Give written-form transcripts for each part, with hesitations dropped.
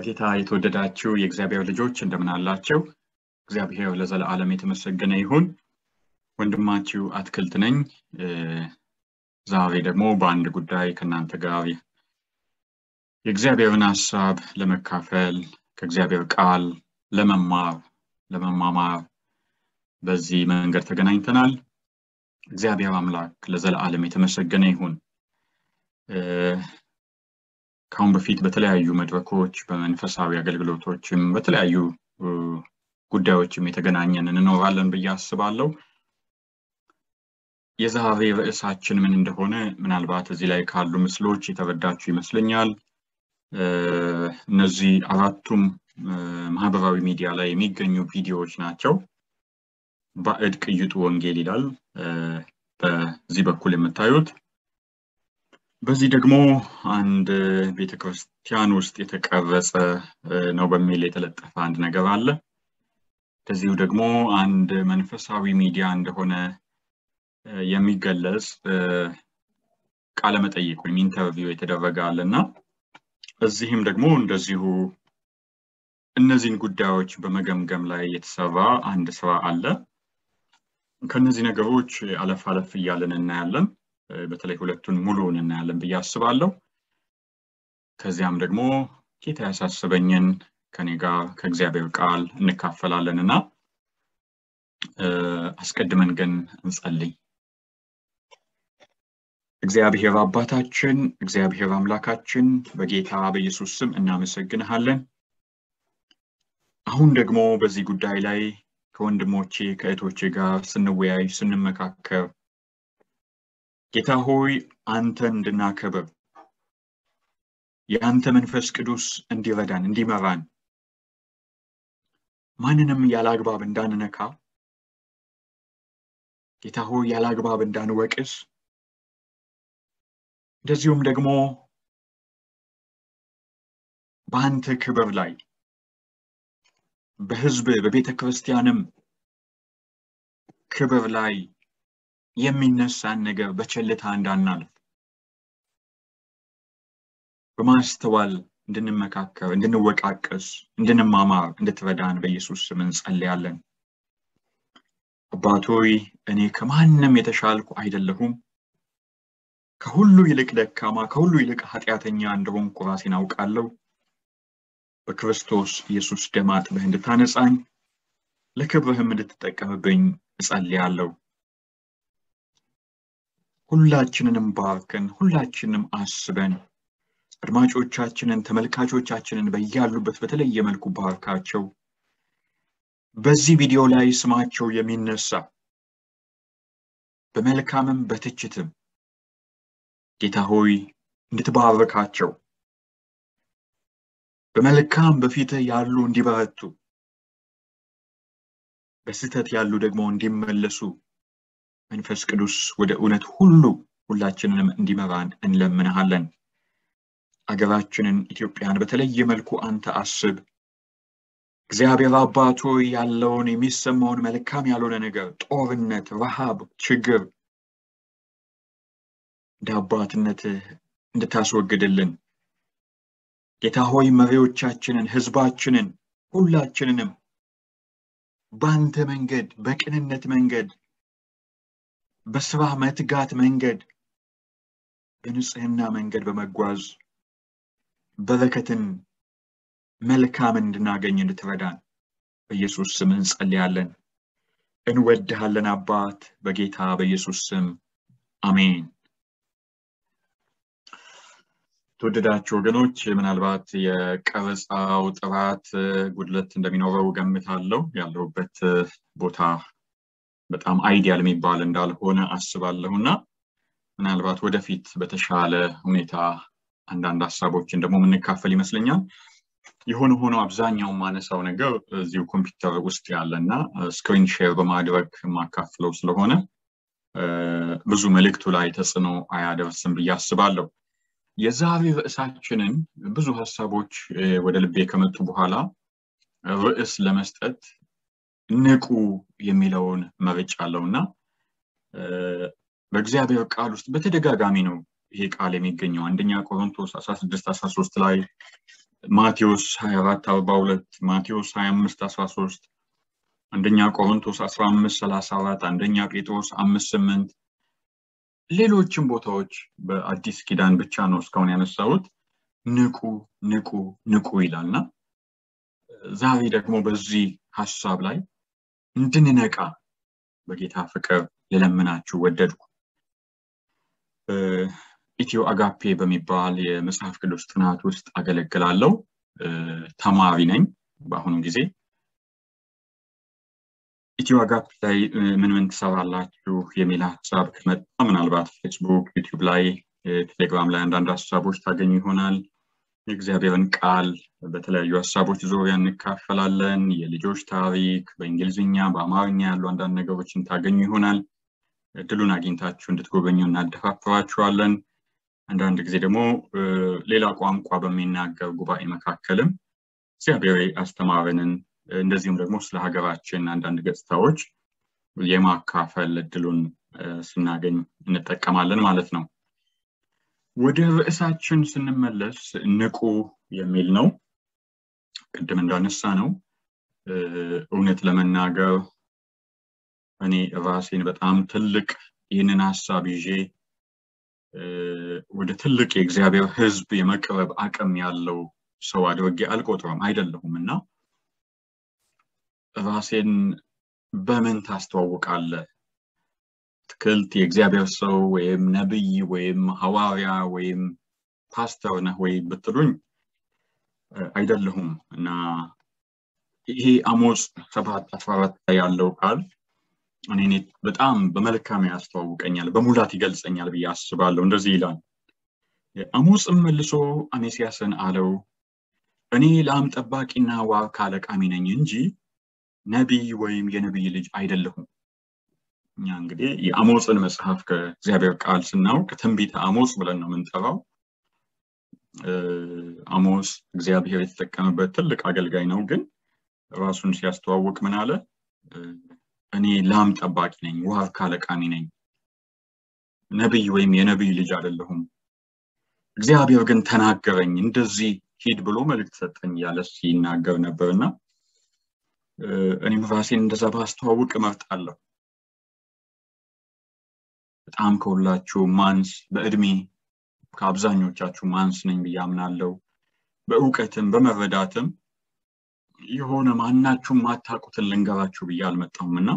በጌታ የተወደዳችሁ የእግዚአብሔር ልጆች እንደምን አላችሁ? እግዚአብሔር ለዘላለም የተመሰገነ ይሁን። ወንድማችሁ አትክልት ነኝ። ዛሬ ደግሞ በአንድ ጉዳይ ከናንተ ጋር የእግዚአብሔርን ሐሳብ ለመካፈል ከእግዚአብሔር ቃል ለመማማር በዚህ መንገድ ተገናኝተናል። እግዚአብሔር አምላክ ለዘላለም የተመሰገነ ይሁን። ካሁን በፊት በተለያዩ መድረኮች በመንፈሳዊ አገልግሎቶችም በተለያዩ ጉዳዮችም የተገናኘን እንኖራለን ብዬ አስባለሁ። የዛሬ ርዕሳችን ምን እንደሆነ ምናልባት እዚህ ላይ ካሉ ምስሎች የተረዳችሁ ይመስለኛል። እነዚህ አራቱም ማህበራዊ ሚዲያ ላይ የሚገኙ ቪዲዮዎች ናቸው። ባዕድ ቅይጡ ወንጌል ይላል በዚህ በኩል የምታዩት። በዚህ ደግሞ አንድ ቤተክርስቲያን ውስጥ የተቀረጸ ነው በሚል የተለጠፈ አንድ ነገር አለ። ከዚሁ ደግሞ አንድ መንፈሳዊ ሚዲያ እንደሆነ የሚገለጽ ቃለ መጠይቅ ወይም ኢንተርቪው የተደረጋለና እዚህም ደግሞ እንደዚሁ እነዚህን ጉዳዮች በመገምገም ላይ የተሰራ አንድ ስራ አለ። ከነዚህ ነገሮች አለፍ እያለን እናያለን። በተለይ ሁለቱን ሙሉውን እናያለን ብዬ አስባለሁ። ከዚያም ደግሞ ጌታ ያሳሰበኝን ከኔ ጋር ከእግዚአብሔር ቃል እንካፈላለንና አስቀድመን ግን እንጸልይ። እግዚአብሔር አባታችን፣ እግዚአብሔር አምላካችን በጌታ በኢየሱስ ስም እናመሰግንሃለን። አሁን ደግሞ በዚህ ጉዳይ ላይ ከወንድሞቼ ከእህቶቼ ጋር ስንወያይ ስንመካከር ጌታ ሆይ አንተን እንድናከብር የአንተ መንፈስ ቅዱስ እንዲረዳን እንዲመራን ማንንም ያላግባብ እንዳንነካ ጌታ ሆይ ያላግባብ እንዳንወቅስ እንደዚሁም ደግሞ በአንተ ክብር ላይ በሕዝብ በቤተክርስቲያንም ክብር ላይ የሚነሳን ነገር በቸልታ እንዳናልፍ በማስተዋል እንድንመካከር እንድንወቃቀስ እንድንማማር እንድትረዳን በኢየሱስ ስም እንጸልያለን። አባቶይ እኔ ከማንም የተሻልኩ አይደለሁም። ከሁሉ ይልቅ ደካማ ከሁሉ ይልቅ ኃጢአተኛ እንደሆንኩ ራሴን አውቃለሁ። በክርስቶስ ኢየሱስ ደም አጥበህ እንድታነጻኝ ለክብርህም እንድትጠቀምብኝ እጸልያለሁ። ሁላችንንም ባርከን ሁላችንንም አስበን አድማጮቻችንን ተመልካቾቻችንን በያሉበት በተለየ መልኩ ባርካቸው። በዚህ ቪዲዮ ላይ ስማቸው የሚነሳ በመልካምም በትችትም ጌታ ሆይ እንድትባርካቸው በመልካም በፊትህ ያሉ እንዲበረቱ በስህተት ያሉ ደግሞ እንዲመለሱ መንፈስ ቅዱስ ወደ እውነት ሁሉ ሁላችንንም እንዲመራን እንለምንሃለን። አገራችንን ኢትዮጵያን በተለየ መልኩ አንተ አስብ። እግዚአብሔር አባቶ ያለውን የሚሰማውን መልካም ያልሆነ ነገር ጦርነት፣ ረሃብ፣ ችግር ዳባትነትህ እንድታስወግድልን ጌታ ሆይ መሪዎቻችንን ሕዝባችንን ሁላችንንም በአንተ መንገድ በቅንነት መንገድ በስራ መትጋት መንገድ በንጽህና መንገድ በመጓዝ በረከትን መልካም እንድናገኝ እንድትረዳን በኢየሱስ ስም እንጸልያለን። እንወድሃለን አባት በጌታ በኢየሱስ ስም አሜን። ተወደዳችሁ ወገኖች ምናልባት የቀረጻው ጥራት ጉድለት እንደሚኖረው ገምታለሁ። ያለሁበት ቦታ በጣም አይዲያል የሚባል እንዳልሆነ አስባለሁና ምናልባት ወደፊት በተሻለ ሁኔታ አንዳንድ ሐሳቦችን ደግሞ የምንካፈል ይመስለኛል። የሆነ ሆኖ አብዛኛው ማነሳው ነገር እዚሁ ኮምፒውተር ውስጥ ያለና ስክሪን ሼር በማድረግ ማካፈለው ስለሆነ ብዙ መልእክቱ ላይ ተጽዕኖ አያደርስም ብዬ አስባለሁ። የዛሬ ርዕሳችንን ብዙ ሐሳቦች ወደ ልቤ ከመጡ በኋላ ርዕስ ለመስጠት ንቁ የሚለውን መርጫለሁና በእግዚአብሔር ቃል ውስጥ በተደጋጋሚ ነው ይሄ ቃል የሚገኘው። አንደኛ ቆሮንቶስ 16:13 ላይ ማቴዎስ 24:42 ማቴዎስ 25:13 አንደኛ ቆሮንቶስ 15:34 አንደኛ ጴጥሮስ 5:8 ሌሎችም ቦታዎች በአዲስ ኪዳን ብቻ ነው እስካሁን ያነሳሁት ንቁ ንቁ ንቁ ይላልና ዛሬ ደግሞ በዚህ ሐሳብ ላይ እንድንነቃ በጌታ ፍቅር ለለምናችሁ ወደድኩ። ኢትዮ አጋፔ በሚባል የመጽሐፍ ቅዱስ ጥናት ውስጥ አገለግላለሁ። ተማሪ ነኝ በአሁኑ ጊዜ። ኢትዮ አጋፔ ላይ ምን ትሰራላችሁ የሚል ሐሳብ ከመጣ ምናልባት ፌስቡክ፣ ዩቲዩብ ላይ፣ ቴሌግራም ላይ አንዳንድ ሐሳቦች ታገኙ ይሆናል። የእግዚአብሔርን ቃል በተለያዩ ሐሳቦች ዙሪያ እንካፈላለን። የልጆች ታሪክ በእንግሊዝኛ በአማርኛ ያሉ አንዳንድ ነገሮችን ታገኙ ይሆናል። እድሉን አግኝታችሁ እንድትጎበኙ እናደፋፍራችኋለን። አንዳንድ ጊዜ ደግሞ ሌላ ቋንቋ በሚናገር ጉባኤ መካከልም እግዚአብሔር አስተማረንን እንደዚሁም ደግሞ ስለ ሀገራችን አንዳንድ ገጽታዎች የማካፈል እድሉን ስናገኝ እንጠቀማለን ማለት ነው። ወደ ርዕሳችን ስንመለስ ንቁ የሚል ነው። ቅድም እንዳነሳ ነው እውነት ለመናገር እኔ ራሴን በጣም ትልቅ ይህንን ሐሳብ ይዤ ወደ ትልቅ የእግዚአብሔር ሕዝብ የመቅረብ አቅም ያለው ሰው አድርጌ አልቆጥረም አይደለሁምና ራሴን በምን ታስተዋውቃለህ? ትክልት የእግዚአብሔር ሰው ወይም ነብይ ወይም ሐዋርያ ወይም ፓስተር ነህ ወይ ብትሉኝ አይደለሁም። እና ይሄ አሞጽ 7:14 ላይ ያለው ቃል እኔ በጣም በመልካም ያስተዋውቀኛል፣ በሙላት ይገልጸኛል ብዬ አስባለሁ። እንደዚህ ይላል። አሞጽም መልሶ አሜስያስን አለው እኔ ላም ጠባቂና ዋርካ ለቃሚ ነኝ እንጂ ነብይ ወይም የነብይ ልጅ አይደለሁም። እኛ እንግዲህ የአሞጽን መጽሐፍ ከእግዚአብሔር ቃል ስናውቅ ትንቢተ አሞጽ ብለን ነው የምንጠራው። አሞጽ እግዚአብሔር የተጠቀመበት ትልቅ አገልጋይ ነው። ግን ራሱን ሲያስተዋውቅ ምን አለ? እኔ ላም ጠባቂ ነኝ፣ ዋርካ ለቃሚ ነኝ፣ ነብይ ወይም የነብይ ልጅ አይደለሁም። እግዚአብሔር ግን ተናገረኝ፣ እንደዚህ ሂድ ብሎ መልእክት ሰጠኝ ያለ ሲናገር ነበርና እኔም ራሴን እንደዛ ባስተዋውቅ እመርጣለሁ። በጣም ከሁላችሁ ማንስ በእድሜ ከአብዛኞቻችሁ ማንስ ነኝ ብዬ አምናለሁ። በእውቀትም በመረዳትም የሆነ ማናችሁም ማታውቁትን ልንገራችሁ ብዬ አልመጣሁምና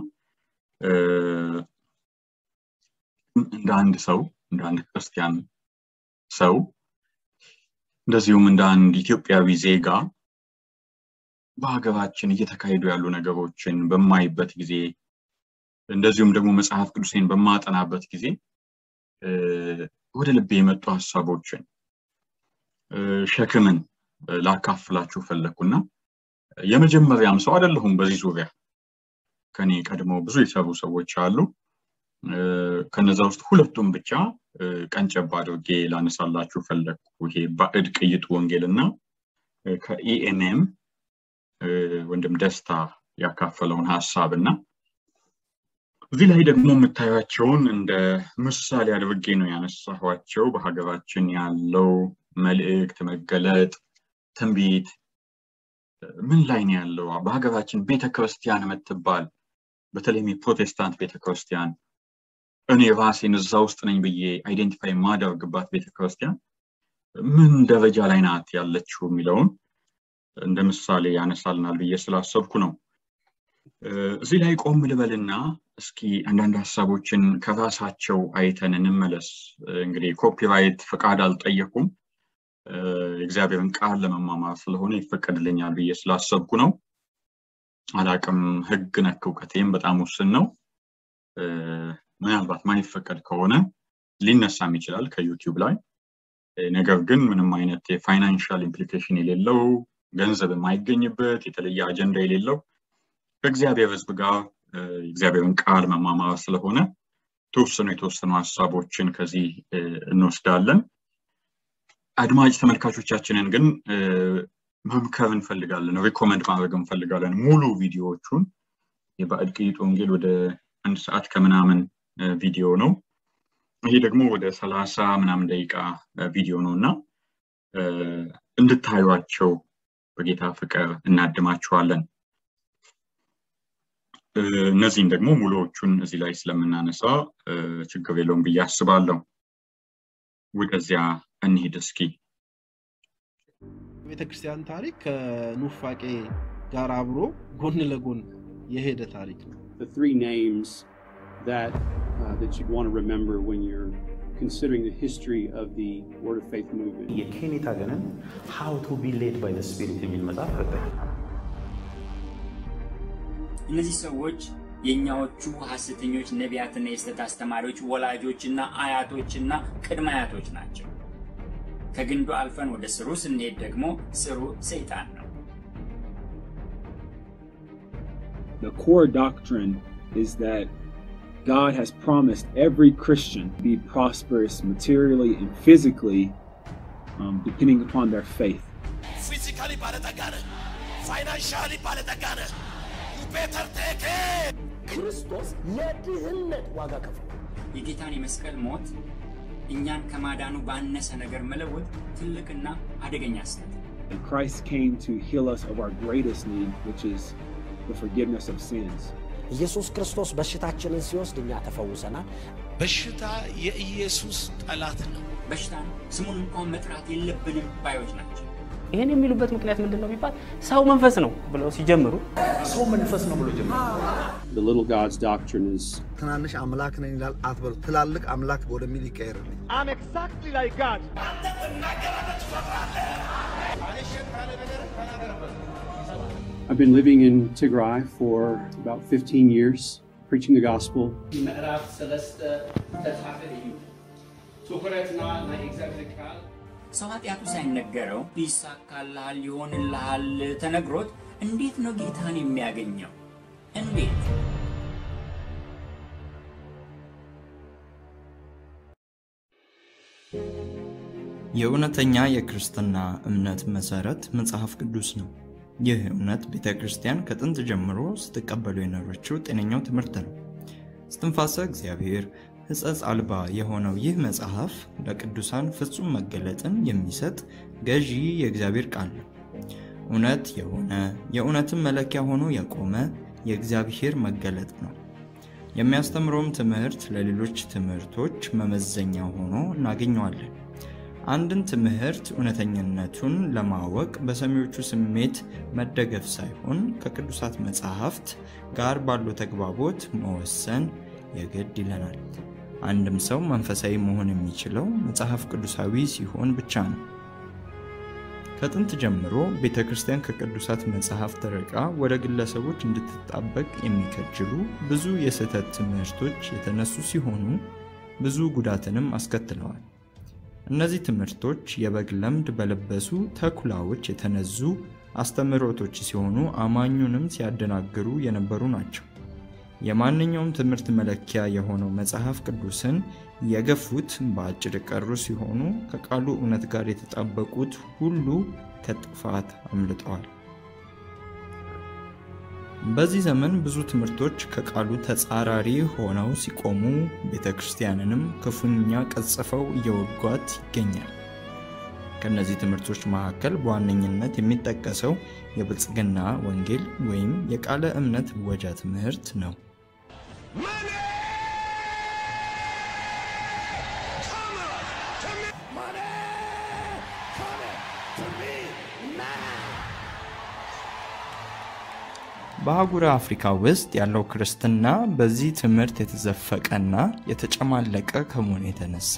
እንደ አንድ ሰው እንደ አንድ ክርስቲያን ሰው እንደዚሁም እንደ አንድ ኢትዮጵያዊ ዜጋ በሀገራችን እየተካሄዱ ያሉ ነገሮችን በማይበት ጊዜ እንደዚሁም ደግሞ መጽሐፍ ቅዱስን በማጠናበት ጊዜ ወደ ልቤ የመጡ ሐሳቦችን ሸክምን ላካፍላችሁ ፈለኩና የመጀመሪያም ሰው አይደለሁም በዚህ ዙሪያ። ከኔ ቀድሞ ብዙ የሰሩ ሰዎች አሉ። ከነዛ ውስጥ ሁለቱም ብቻ ቀንጨብ አድርጌ ላነሳላችሁ ፈለኩ። ይሄ ባዕድ ቅይጥ ወንጌልና ከኢኤምኤም ወንድም ደስታ ያካፈለውን ሐሳብና እዚህ ላይ ደግሞ የምታዩቸውን እንደ ምሳሌ አድርጌ ነው ያነሳኋቸው። በሀገራችን ያለው መልዕክት መገለጥ ትንቢት ምን ላይ ነው ያለው? በሀገራችን ቤተክርስቲያን የምትባል በተለይም የፕሮቴስታንት ቤተክርስቲያን እኔ ራሴን እዛ ውስጥ ነኝ ብዬ አይደንቲፋይ ማደርግባት ቤተክርስቲያን ምን ደረጃ ላይ ናት ያለችው የሚለውን እንደ ምሳሌ ያነሳልናል ብዬ ስላሰብኩ ነው። እዚህ ላይ ቆም ልበልና እስኪ አንዳንድ ሐሳቦችን ከራሳቸው አይተን እንመለስ። እንግዲህ ኮፒራይት ፈቃድ አልጠየቁም። እግዚአብሔርን ቃል ለመማማር ስለሆነ ይፈቀድልኛል ብዬ ስላሰብኩ ነው። አላቅም ህግ ነክ እውቀቴም በጣም ውስን ነው። ምናልባት ማይፈቀድ ከሆነ ሊነሳም ይችላል ከዩቲዩብ ላይ። ነገር ግን ምንም አይነት የፋይናንሻል ኢምፕሊኬሽን የሌለው ገንዘብ የማይገኝበት የተለየ አጀንዳ የሌለው በእግዚአብሔር ሕዝብ ጋር እግዚአብሔርን ቃል መማማር ስለሆነ የተወሰኑ ሐሳቦችን ከዚህ እንወስዳለን። አድማጭ ተመልካቾቻችንን ግን መምከር እንፈልጋለን፣ ሪኮመንድ ማድረግ እንፈልጋለን። ሙሉ ቪዲዮዎቹን የባዕድ ቅይጥ ወንጌል ወደ 1 ሰዓት ከምናምን ቪዲዮ ነው። ይሄ ደግሞ ወደ 30 ምናምን ደቂቃ ቪዲዮ ነውና እንድታዩአቸው በጌታ ፍቅር እናድማችኋለን። እነዚህን ደግሞ ሙሉዎቹን እዚህ ላይ ስለምናነሳ ችግር የለውም ብዬ አስባለሁ። ወደዚያ እንሂድ እስኪ። ቤተክርስቲያን ታሪክ ከኑፋቄ ጋር አብሮ ጎን ለጎን የሄደ ታሪክ ነው። The three names that you'd want to remember when you're considering the history of the Word of Faith movement. የኬኔታ ገነን how to be led by the Spirit የሚል መጽሐፍ አለ። እነዚህ ሰዎች የኛዎቹ ሐሰተኞች ነቢያትና የስተት አስተማሪዎች ወላጆችና አያቶችና ቅድመ አያቶች ናቸው። ከግንዱ አልፈን ወደ ስሩ ስንሄድ ደግሞ ስሩ ሰይጣን ነው። The core doctrine is that God has promised every Christian to be prosperous materially and physically, depending upon their faith. Physically balatagana, financially balatagana. You better take it. ክርስቶስ የድህነት ዋጋ ከፍሏል። የጌታን የመስቀል ሞት እኛን ከማዳኑ ባነሰ ነገር መለወጥ ትልቅና አደገኛ ስህተት። And Christ came to heal us of our greatest need, which is the forgiveness of sins. ኢየሱስ ክርስቶስ በሽታችንን ሲወስድ እኛ ተፈውሰናል። በሽታ የኢየሱስ ጠላት ነው። በሽታን ስሙን እንኳን መጥራት የለብንም ባዮች ናቸው። ይሄን የሚሉበት ምክንያት ምንድነው ቢባል ሰው መንፈስ ነው ብለው ሲጀምሩ ሰው መንፈስ ነው ብሎ ጀመሩ። The little God's doctrine is ትናንሽ አምላክ ነኝ ይላል አትበሉ፣ ትላልቅ አምላክ ወደሚል ይቀየርልኝ። I'm exactly like God. I've been living in Tigray for about 15 years, preaching the gospel. ምዕራፍ 3 ተጻፈ እዩ ሶክራትና ናይ እግዚአብሔር ቃል ሰው ኃጢአቱ ሳይነገረው ይሳካልሃል ይሆንልሃል ተነግሮት እንዴት ነው ጌታን የሚያገኘው? እንዴት? የእውነተኛ የክርስትና እምነት መሰረት መጽሐፍ ቅዱስ ነው። ይህ እውነት ቤተክርስቲያን ከጥንት ጀምሮ ስትቀበሉ የኖረችው ጤነኛው ትምህርት ነው። እስትንፋሰ እግዚአብሔር ሕጸጽ አልባ የሆነው ይህ መጽሐፍ ለቅዱሳን ፍጹም መገለጥን የሚሰጥ ገዢ የእግዚአብሔር ቃል ነው። እውነት የሆነ የእውነትን መለኪያ ሆኖ የቆመ የእግዚአብሔር መገለጥ ነው። የሚያስተምረውም ትምህርት ለሌሎች ትምህርቶች መመዘኛ ሆኖ እናገኘዋለን። አንድን ትምህርት እውነተኝነቱን ለማወቅ በሰሚዎቹ ስሜት መደገፍ ሳይሆን ከቅዱሳት መጽሐፍት ጋር ባሉ ተግባቦት መወሰን የግድ ይለናል። አንድም ሰው መንፈሳዊ መሆን የሚችለው መጽሐፍ ቅዱሳዊ ሲሆን ብቻ ነው። ከጥንት ጀምሮ ቤተክርስቲያን ከቅዱሳት መጽሐፍት ተርቃ ወደ ግለሰቦች እንድትጣበቅ የሚከጅሉ ብዙ የስህተት ትምህርቶች የተነሱ ሲሆኑ ብዙ ጉዳትንም አስከትለዋል። እነዚህ ትምህርቶች የበግ ለምድ በለበሱ ተኩላዎች የተነዙ አስተምህሮቶች ሲሆኑ አማኙንም ሲያደናግሩ የነበሩ ናቸው። የማንኛውም ትምህርት መለኪያ የሆነው መጽሐፍ ቅዱስን የገፉት በአጭር ቀሩ ሲሆኑ ከቃሉ እውነት ጋር የተጣበቁት ሁሉ ከጥፋት አምልጠዋል። በዚህ ዘመን ብዙ ትምህርቶች ከቃሉ ተጻራሪ ሆነው ሲቆሙ ቤተክርስቲያንንም ክፉኛ ቀጽፈው እየወጓት ይገኛል። ከነዚህ ትምህርቶች መካከል በዋነኝነት የሚጠቀሰው የብልጽግና ወንጌል ወይም የቃለ እምነት ወጃ ትምህርት ነው። በአህጉረ አፍሪካ ውስጥ ያለው ክርስትና በዚህ ትምህርት የተዘፈቀና የተጨማለቀ ከመሆኑ የተነሳ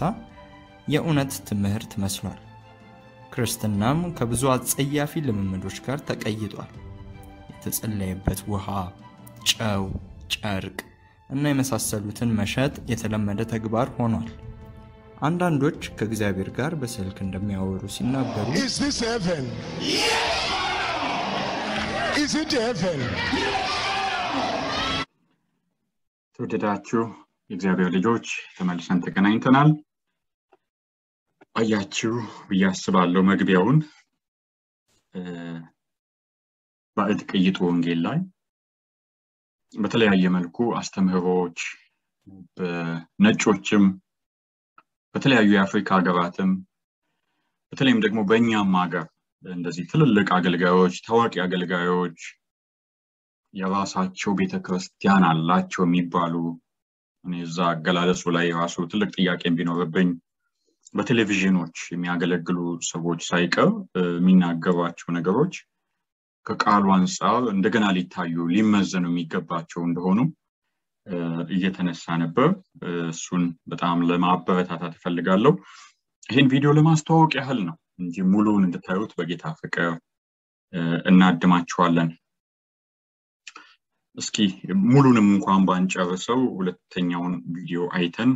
የእውነት ትምህርት መስሏል። ክርስትናም ከብዙ አጸያፊ ልምምዶች ጋር ተቀይጧል። የተጸለየበት ውሃ፣ ጨው፣ ጨርቅ እና የመሳሰሉትን መሸጥ የተለመደ ተግባር ሆኗል። አንዳንዶች ከእግዚአብሔር ጋር በስልክ እንደሚያወሩ ሲናገሩ Is this heaven? Is it heaven? ተወደዳችሁ የእግዚአብሔር ልጆች ተመልሰን ተገናኝተናል። አያችሁ ብያስባለሁ መግቢያውን ባዕድ ቅይጡ ወንጌል ላይ በተለያየ መልኩ አስተምህሮች በነጮችም በተለያዩ የአፍሪካ ሀገራትም በተለይም ደግሞ በእኛም ሀገር እንደዚህ ትልልቅ አገልጋዮች ታዋቂ አገልጋዮች የራሳቸው ቤተክርስቲያን አላቸው የሚባሉ እኔ እዛ አገላለጹ ላይ ራሱ ትልቅ ጥያቄ ቢኖርብኝ በቴሌቪዥኖች የሚያገለግሉ ሰዎች ሳይቀር የሚናገሯቸው ነገሮች ከቃሉ አንፃር እንደገና ሊታዩ ሊመዘኑ የሚገባቸው እንደሆኑ እየተነሳ ነበር እሱን በጣም ለማበረታታት ፈልጋለሁ ይሄን ቪዲዮ ለማስተዋወቅ ያህል ነው እንጂ ሙሉውን እንድታዩት በጌታ ፍቅር እናድማችኋለን እስኪ ሙሉንም እንኳን ባንጨርሰው ሁለተኛውን ቪዲዮ አይተን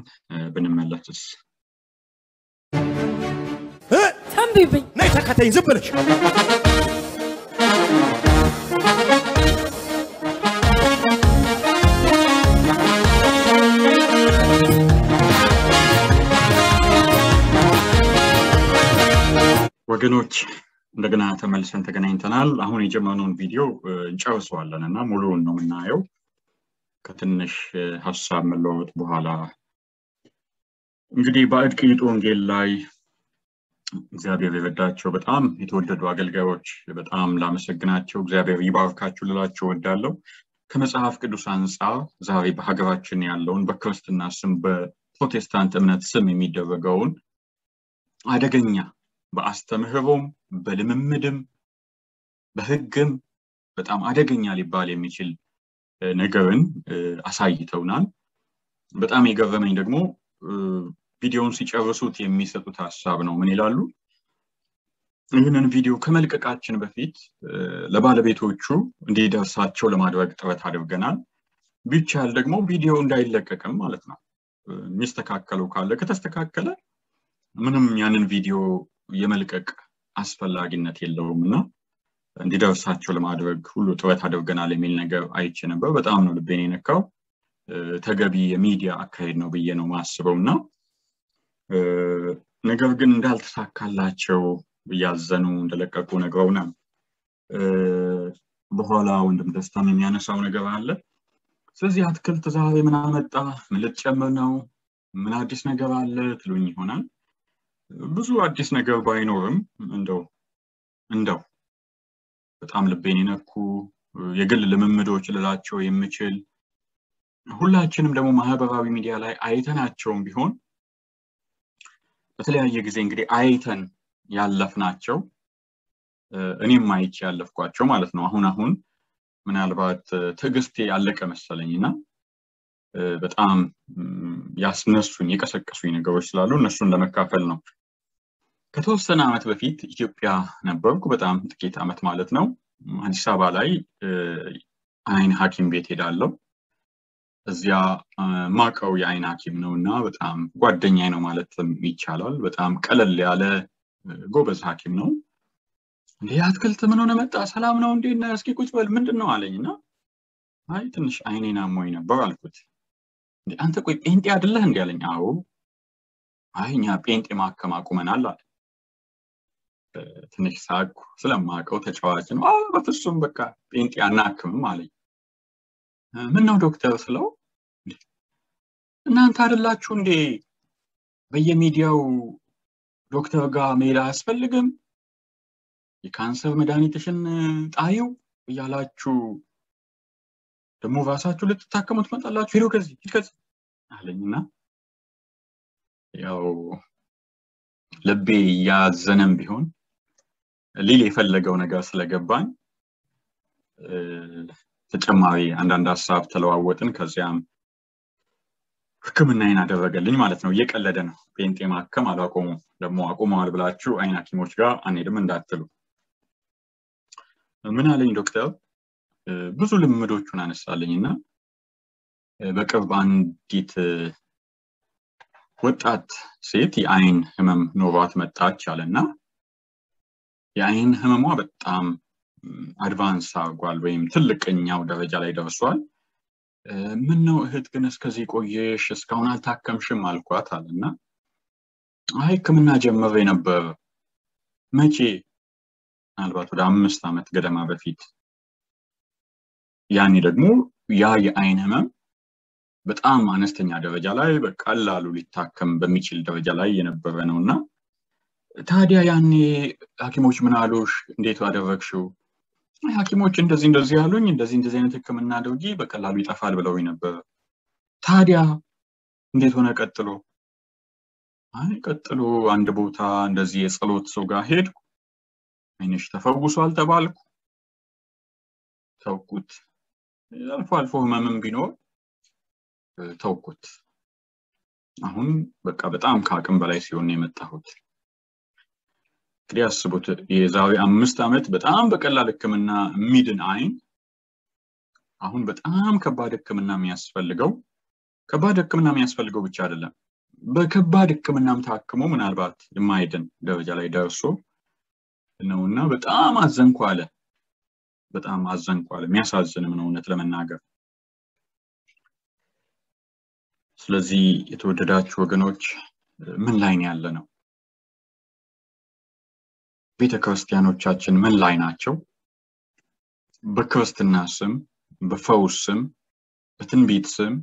ብንመለስስ ተንብይብኝ ነይ ተከተኝ ዝም ብለሽ ወገኖች እንደገና ተመልሰን ተገናኝተናል አሁን የጀመርነውን ቪዲዮ እንጨርሰዋለንና ሙሉውን ነው የምናየው ከትንሽ ሐሳብ መለወጥ በኋላ እንግዲህ በእድቅይጡ ወንጌል ላይ እግዚአብሔር ይረዳቸው በጣም የተወደዱ አገልጋዮች በጣም ላመሰግናቸው እግዚአብሔር ይባርካችሁ ልላችሁ ወዳለው ከመጽሐፍ ቅዱስ አንፃር ዛሬ በሀገራችን ያለውን በክርስትና ስም በፕሮቴስታንት እምነት ስም የሚደረገውን አደገኛ በአስተምህሮም በልምምድም በህግም በጣም አደገኛ ሊባል የሚችል ነገርን አሳይተውናል በጣም የገረመኝ ደግሞ ቪዲዮውን ሲጨርሱት የሚሰጡት ሐሳብ ነው ምን ይላሉ ይህንን ቪዲዮ ከመልቀቃችን በፊት ለባለቤቶቹ እንዲደርሳቸው ለማድረግ ጥረት አድርገናል ቢቻል ደግሞ ቪዲዮ እንዳይለቀቅም ማለት ነው የሚስተካከለው ካለ ከተስተካከለ ምንም ያንን ቪዲዮ የመልቀቅ አስፈላጊነት የለውምና እንዲደርሳቸው ለማድረግ ሁሉ ጥረት አድርገናል የሚል ነገር አይቼ ነበር በጣም ነው ልቤን የነካው ተገቢ የሚዲያ አካሄድ ነው ብዬ ነው ማስበውና ነገር ግን እንዳልተሳካላቸው ያዘኑ እንደለቀቁ ነገሩና በኋላ ወንድም ደስታም የሚያነሳው ነገር አለ ስለዚህ አትክልት ዛሬ ምን አመጣ ምን ልትጨምር ነው ምን አዲስ ነገር አለ ትሉኝ ይሆናል ብዙ አዲስ ነገር ባይኖርም እንደው በጣም ልቤን የነኩ የግል ልምምዶች ልላቸው የምችል ሁላችንም ደግሞ ማህበራዊ ሚዲያ ላይ አይተናቸውም ቢሆን በተለያየ ጊዜ እንግዲህ አይተን ያለፍናቸው እኔም አይቼ ያለፍኳቸው ማለት ነው አሁን ምናልባት ትዕግስቴ ያለቀ መሰለኝና በጣም ያስነሱኝ የቀሰቀሱኝ ነገሮች ስላሉ እነሱን ለመካፈል ነው ከተወሰነ አመት በፊት ኢትዮጵያ ነበርኩ በጣም ጥቂት አመት ማለት ነው አዲስ አበባ ላይ አይን ሐኪም ቤት ሄዳለሁ እዚያ ማቀው የአይን ሐኪም ነውና በጣም ጓደኛዬ ነው ማለት ይቻላል በጣም ቀለል ያለ ጎበዝ ሐኪም ነው እንዴ አትክልት ምን ሆነ መጣ ሰላም ነው እንዴ እና እስኪ ቁጭ በል ምንድነው አለኝና አይ ትንሽ አይኔና ሞይ ነበር አልኩት እንዴ አንተ ቆይ ጴንጤ አይደለህ እንዴ አለኝ አዎ አይኛ ጴንጤ ማከም አቁመናል አለ ትንሽ ሳቁ ስለማቀው ተጫዋች ነው አዎ በፍጹም በቃ ጴንጤ አናክምም አለኝ ምን ነው ዶክተር ስለው እናንተ አይደላችሁ እንዴ በየሚዲያው ዶክተር ጋር መሄድ አያስፈልግም የካንሰር መድኃኒትሽን ጣዩ እያላችሁ ደግሞ ራሳችሁ ልትታከሙት መጣላችሁ ሄዶ ከዚህ አለኝና ያው ልቤ ያዘነም ቢሆን ሊል የፈለገው ነገር ስለገባኝ ተጨማሪ አንዳንድ ሐሳብ ተለዋወጥን ከዚያም ህክምናዬን አደረገልኝ ማለት ነው እየቀለደ ነው ጴንጤ ማከም አላቆሙ ደግሞ አቆመዋል ብላችሁ አይን ሐኪሞች ጋር አንሄድም እንዳትሉ ምን አለኝ ዶክተር ብዙ ልምዶቹን አነሳለኝና በቅርብ አንዲት ወጣት ሴት የአይን ህመም ኖሯት መጣች አለና የአይን ህመሟ በጣም አድቫንስ አርጓል ወይም ትልቅኛው ደረጃ ላይ ደርሷል ምን ነው እህት ግን እስከዚህ ቆየሽ እስካሁን አልታከምሽም አልኳት አለና አይ ህክምና ጀምሬ ነበር መቼ ምናልባት ወደ 5 አመት ገደማ በፊት ያኔ ደግሞ ያ የአይን ህመም በጣም አነስተኛ ደረጃ ላይ በቀላሉ ሊታከም በሚችል ደረጃ ላይ የነበረ ነውና ታዲያ ያኔ ሐኪሞች ምን አሉሽ? እንዴት አደረግሽው? ሐኪሞች እንደዚህ ያሉኝ እንደዚህ አይነት ህክምና አድርጊ በቀላሉ ይጠፋል ብለውኝ ነበር። ታዲያ እንዴት ሆነ ቀጥሎ? ቀጥሎ አንድ ቦታ እንደዚህ የጸሎት ሰው ጋር ሄድኩ። አይንሽ ተፈውሷል ተባልኩ። ተውኩት። አልፎ ህመምም ቢኖር ተውኩት። አሁን በቃ በጣም ከአቅም በላይ ሲሆን የመጣሁት። እንግዲህ አስቡት የዛሬ 5 ዓመት በጣም በቀላል ህክምና የሚድን አይን አሁን በጣም ከባድ ህክምና የሚያስፈልገው ብቻ አይደለም በከባድ ህክምናም ታክሞ ምናልባት የማይድን ደረጃ ላይ ደርሶ ነውና በጣም አዘንኩ አለ። የሚያሳዝንም ነው እውነት ለመናገር። ስለዚህ የተወደዳችሁ ወገኖች ምን ላይ ነው ያለነው? ቤተክርስቲያኖቻችን ምን ላይ ናቸው? በክርስትና ስም፣ በፈውስ ስም፣ በትንቢት ስም፣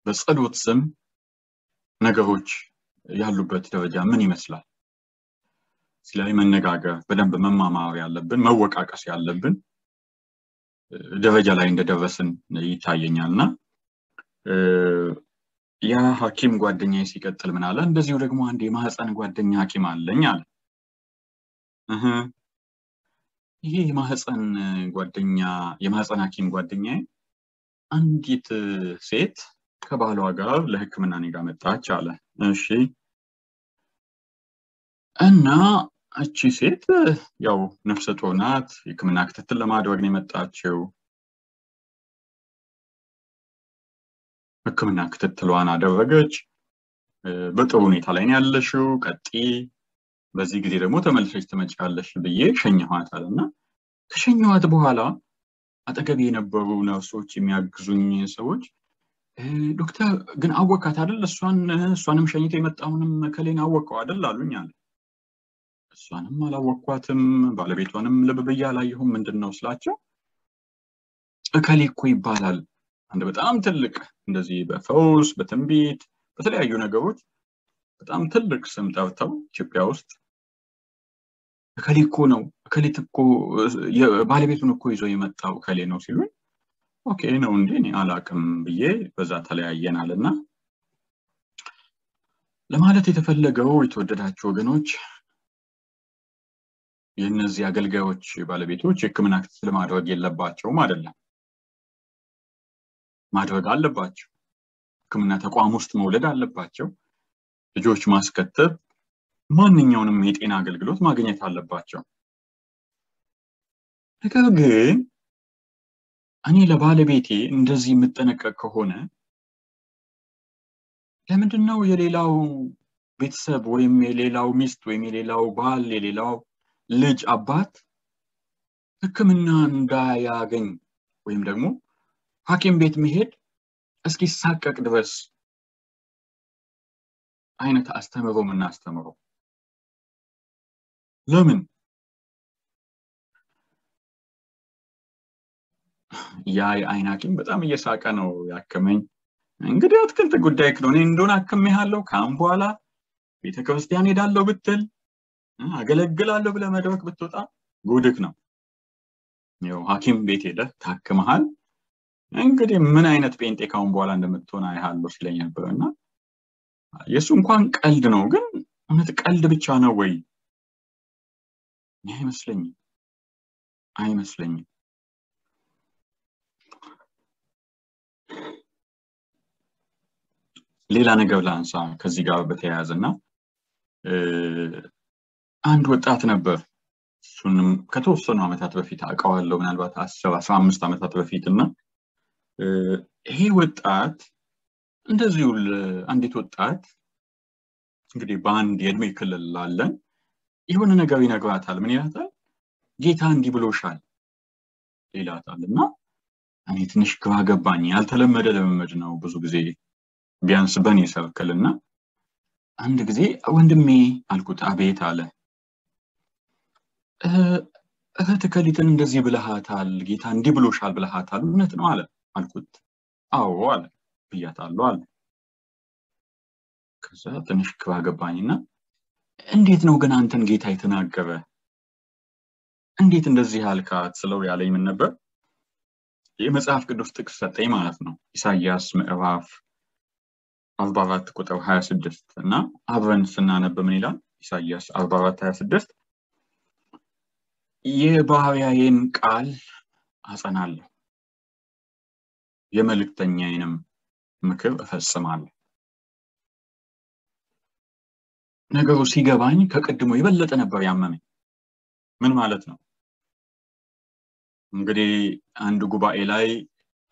በጸሎት ስም ነገሮች ያሉበት ደረጃ ምን ይመስላል? ስለዚህ መነጋገር በደንብ መማማር ያለብን መወቃቀስ ያለብን ደረጃ ላይ እንደደረስን ይታየኛልና ያ ሐኪም ጓደኛዬ ሲቀጥል ምን አለ? እንደዚሁ ደግሞ አንድ የማህፀን ጓደኛ ሐኪም አለኝ አለ። ይሄ የማህፀን ሐኪም ጓደኛዬ አንዲት ሴት ከባሏ ጋር ለህክምና እኔ ጋር መጣች አለ። እሺ እና እቺ ሴት ያው ነፍሰ ጡር ናት። ህክምና ክትትል ለማድረግ ነው የመጣችው። ህክምና ክትትሏን አደረገች። በጥሩ ሁኔታ ላይ ነው ያለሽው፣ ቀጥይ፣ በዚህ ጊዜ ደግሞ ተመልሰሽ ትመጫለሽ ብዬ ሸኘኋት አለና ከሸኘኋት በኋላ አጠገቤ የነበሩ ነርሶች የሚያግዙኝ ሰዎች ዶክተር ግን አወቃት አይደል? እሷንም ሸኝቶ የመጣውንም ከሌን አወቀው አይደል አሉኝ አለ። እሷንም አላወቅኳትም፣ ባለቤቷንም ልብ ብዬ አላየሁም። ምንድነው ስላቸው እከሌ እኮ ይባላል። አንድ በጣም ትልቅ እንደዚህ በፈውስ በትንቢት በተለያዩ ነገሮች በጣም ትልቅ ስም ጠርተው ኢትዮጵያ ውስጥ እከሌ እኮ ነው፣ እከሌት እኮ ባለቤቱን እኮ ይዞ የመጣው እከሌ ነው ሲሉኝ ኦኬ ነው እንዴ እኔ አላቅም ብዬ በዛ ተለያየናልና ለማለት የተፈለገው የተወደዳችሁ ወገኖች የነዚህ አገልጋዮች ባለቤቶች ህክምና ክትትል ማድረግ የለባቸውም አይደለም፣ ማድረግ አለባቸው። ህክምና ተቋም ውስጥ መውለድ አለባቸው። ልጆች ማስከተብ ማንኛውንም የጤና አገልግሎት ማግኘት አለባቸው። ነገር ግን እኔ ለባለቤቴ እንደዚህ የምጠነቀቅ ከሆነ ለምንድነው የሌላው ቤተሰብ ወይም የሌላው ሚስት ወይም የሌላው ባል የሌላው ልጅ አባት ህክምና እንዳያገኝ ወይም ደግሞ ሐኪም ቤት መሄድ እስኪሳቀቅ ድረስ አይነት አስተምሮ ምናስተምረው? ለምን? ያ የአይን ሐኪም በጣም እየሳቀ ነው ያከመኝ። እንግዲህ አትክልት ጉዳይ ነው እኔ እንደሆነ አከመኛለሁ። ካም በኋላ ቤተክርስቲያን ሄዳለሁ ብትል አገለግላለሁ ብለ መድረክ ብትወጣ ጉድክ ነው። ያው ሐኪም ቤት ሄደ ታከመሃል። እንግዲህ ምን አይነት ጴንጤካውን በኋላ እንደምትሆን አይሃለሁ ሲለኝ ነበርና የሱ እንኳን ቀልድ ነው፣ ግን እውነት ቀልድ ብቻ ነው ወይ? አይመስለኝም። ሌላ ነገር ላንሳ ከዚህ ጋር በተያያዘና አንድ ወጣት ነበር። እሱንም ከተወሰኑ ዓመታት በፊት አውቀዋለሁ፣ ምናልባት 15 ዓመታት በፊትና ይሄ ወጣት እንደዚሁ አንዲት ወጣት እንግዲህ በአንድ የእድሜ ክልል ላለን የሆነ ነገር ይነግራታል። ምን ይላታል? ጌታ እንዲህ ብሎሻል ይላታልና እኔ ትንሽ ግራ ገባኝ። ያልተለመደ ልምምድ ነው ብዙ ጊዜ ቢያንስ በኔ ሰርክልና አንድ ጊዜ ወንድሜ አልኩት። አቤት አለ። እህት ከሊትን እንደዚህ ብለሃታል፣ ጌታ እንዲህ ብሎሻል ብለሃታል፣ እውነት ነው አለ አልኩት። አዎ አለ ብያታለሁ አለ። ከዛ ትንሽ ግራ ገባኝና እንዴት ነው ግን አንተን ጌታ የተናገረ እንዴት እንደዚህ አልካት ስለው ያለኝ ምን ነበር የመጽሐፍ ቅዱስ ጥቅስ ሰጠኝ ማለት ነው ኢሳይያስ ምዕራፍ 44 ቁጥር 26 እና አብረን ስናነብ ምን ይላል ኢሳይያስ 44 26 የባሪያዬን ቃል አጸናለሁ የመልእክተኛዬንም ምክር እፈጽማለሁ ነገሩ ሲገባኝ ከቀድሞ የበለጠ ነበር ያመመኝ ምን ማለት ነው እንግዲህ አንድ ጉባኤ ላይ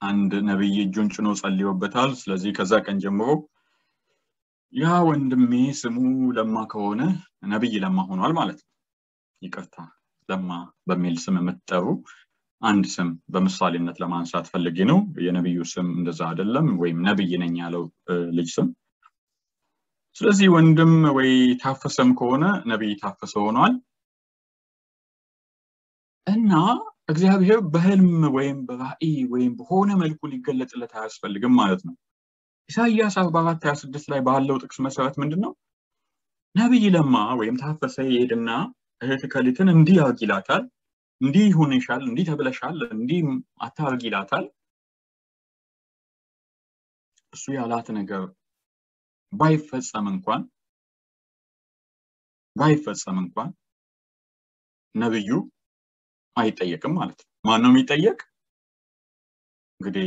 አንድ ነብይ እጁን ጭኖ ጸልዮበታል ስለዚህ ከዛ ቀን ጀምሮ ያ ወንድሜ ስሙ ለማ ከሆነ ነብይ ለማ ሆኗል ማለት ነው ይቅርታ ለማ በሚል ስም መጠሩ አንድ ስም በምሳሌነት ለማንሳት ፈልጌ ነው የነብዩ ስም እንደዛ አይደለም ወይም ነብይ ነኝ ያለው ልጅ ስም ስለዚህ ወንድም ወይ ታፈሰም ከሆነ ነብይ ታፈሰ ሆኗል እና እግዚአብሔር በህልም ወይም በራእይ ወይም በሆነ መልኩ ሊገለጥለት አያስፈልግም ማለት ነው ኢሳይያስ 44:26 ላይ ባለው ጥቅስ መሰረት ምንድነው ነብይ ለማ ወይም ታፈሰ ይሄድና እህት ከሊትን እንዲህ ያርጊላታል እንዲህ ሆነሻል እንዲህ ተብለሻል እንዲህ አታርጊላታል እሱ ያላት ነገር ባይፈጸም እንኳን ነብዩ አይጠየቅም ማለት ነው ማን ነው የሚጠየቅ እንግዲህ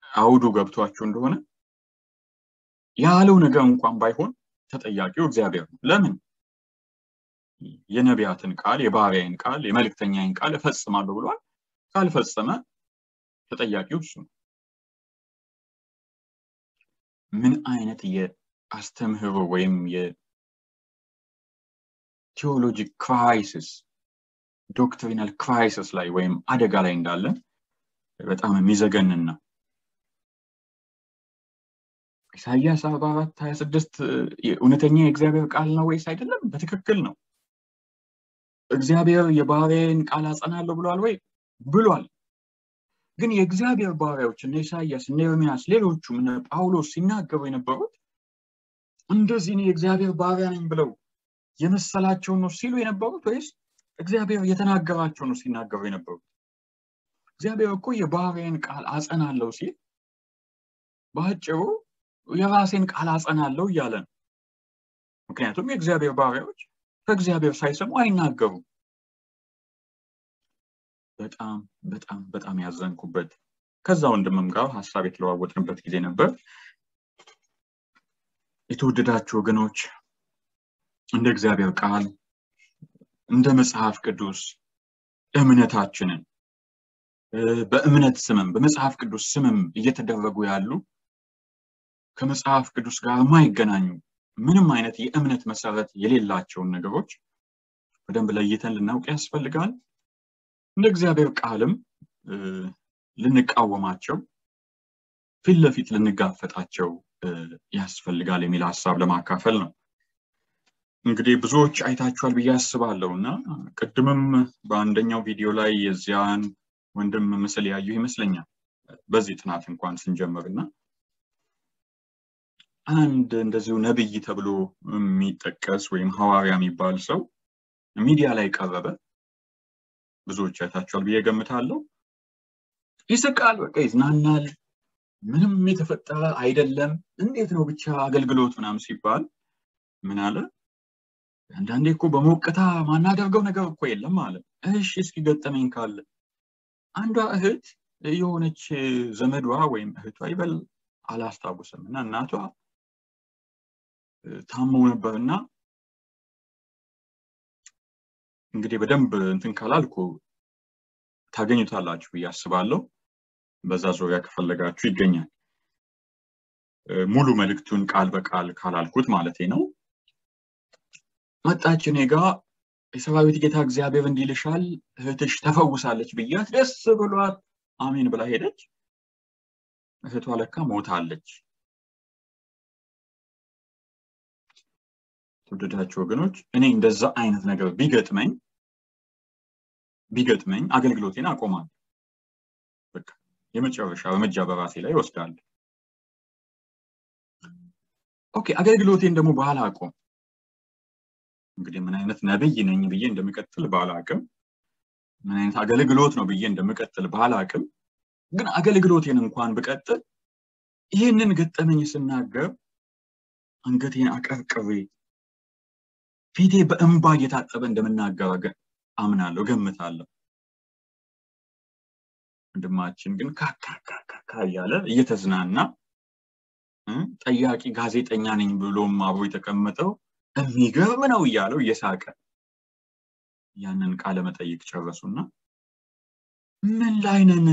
አውዱ ገብቷችሁ እንደሆነ ያለው ነገር እንኳን ባይሆን ተጠያቂው እግዚአብሔር ነው ለምን የነቢያትን ቃል የባሪያዬን ቃል የመልእክተኛዬን ቃል እፈጽማለሁ ብሏል ካልፈጸመ ተጠያቂው እሱ ነው ምን አይነት የአስተምህሮ ወይም የቴዎሎጂ ክራይሲስ ዶክትሪናል ክራይሲስ ላይ ወይም አደጋ ላይ እንዳለ በጣም የሚዘገንን ነው ኢሳይያስ 44:26 እውነተኛ የእግዚአብሔር ቃል ነው ወይስ አይደለም በትክክል ነው እግዚአብሔር የባሪያዬን ቃል አጸናለሁ ብሏል ወይ ብሏል ግን የእግዚአብሔር ባሪያዎች እነ ኢሳይያስ እነ ኤርምያስ ሌሎቹም እነ ጳውሎስ ሲናገሩ የነበሩት እንደዚህ ነው የእግዚአብሔር ባሪያ ነኝ ብለው የመሰላቸው ነው ሲሉ የነበሩት ወይስ እግዚአብሔር የተናገራቸው ነው ሲናገሩ የነበሩት እግዚአብሔር እኮ የባሪያዬን ቃል አጸናለሁ ሲል ባጭሩ የራሴን ቃል አጸናለሁ እያለ ነው ምክንያቱም የእግዚአብሔር ባሪያዎች ከእግዚአብሔር ሳይሰሙ አይናገሩም በጣም ያዘንኩበት ከዛ ወንድምም ጋር ሐሳብ የተለዋወጥንበት ጊዜ ነበር የተወደዳችሁ ወገኖች እንደ እግዚአብሔር ቃል እንደ መጽሐፍ ቅዱስ እምነታችንን በእምነት ስምም በመጽሐፍ ቅዱስ ስምም እየተደረጉ ያሉ ከመጽሐፍ ቅዱስ ጋር የማይገናኙ ምንም አይነት የእምነት መሰረት የሌላቸው ነገሮች በደንብ ለይተን ልናውቅ ያስፈልጋል እንደ እግዚአብሔር ቃልም ልንቃወማቸው ፊት ለፊት ልንጋፈጣቸው ያስፈልጋል የሚል ሐሳብ ለማካፈል ነው እንግዲህ ብዙዎች አይታችኋል ብዬ አስባለሁና ቅድምም በአንደኛው ቪዲዮ ላይ የዚያን ወንድም ምስል ያዩ ይመስለኛል በዚህ ጥናት እንኳን ስንጀምርና አንድ እንደዚሁ ነብይ ተብሎ የሚጠቀስ ወይም ሐዋርያ የሚባል ሰው ሚዲያ ላይ ቀረበ ብዙዎች አይታችኋል ብዬ ገምታለሁ ይስቃል በቃ ይዝናናል ምንም የተፈጠረ አይደለም እንዴት ነው ብቻ አገልግሎት ምናምን ሲባል ምን አለ አንዳንዴ እኮ በመወቀታ ማናደርገው ነገር እኮ የለም ማለት እሺ እስኪ ገጠመኝ ካለ አንዷ እህት የሆነች ዘመዷ ወይም እህቷ ይበል አላስታውስምና እናቷ ታመው ነበርና እንግዲህ በደንብ እንትን ካላልኩ ታገኙታላችሁ ያስባለሁ በዛ ዙሪያ ከፈለጋችሁ ይገኛል ሙሉ መልእክቱን ቃል በቃል ካላልኩት ማለት ነው መጣች እኔጋ የሰራዊት ጌታ እግዚአብሔር እንዲልሻል እህትሽ ተፈውሳለች ብያት ደስ ብሏት አሜን ብላ ሄደች እህቷ ለካ ሞታለች ተወደዳችሁ ወገኖች እኔ እንደዛ አይነት ነገር ቢገጥመኝ አገልግሎቴን አቆማለሁ በቃ የመጨረሻ በመጃ በራሴ ላይ ወስዳለሁ ኦኬ አገልግሎቴን ደግሞ በኋላ አቆም እንግዲህ ምን አይነት ነብይ ነኝ ብዬ እንደምቀጥል ባላቅም ምን አይነት አገልግሎት ነው ብዬ እንደምቀጥል ባላቅም ግን አገልግሎቴን እንኳን ብቀጥል ይሄንን ገጠመኝ ስናገር አንገቴን አቀርቅሬ ፊቴ በእንባ እየታጠበ እንደምናገር አምናለሁ ገምታለሁ ወንድማችን ግን ካካካካ ያለ እየተዝናና ጠያቂ ጋዜጠኛ ነኝ ብሎም አብሮ የተቀመጠው የሚገርም ነው እያለው እየሳቀ ያንን ቃለ መጠይቅ ጨረሱና ምን ላይ ነን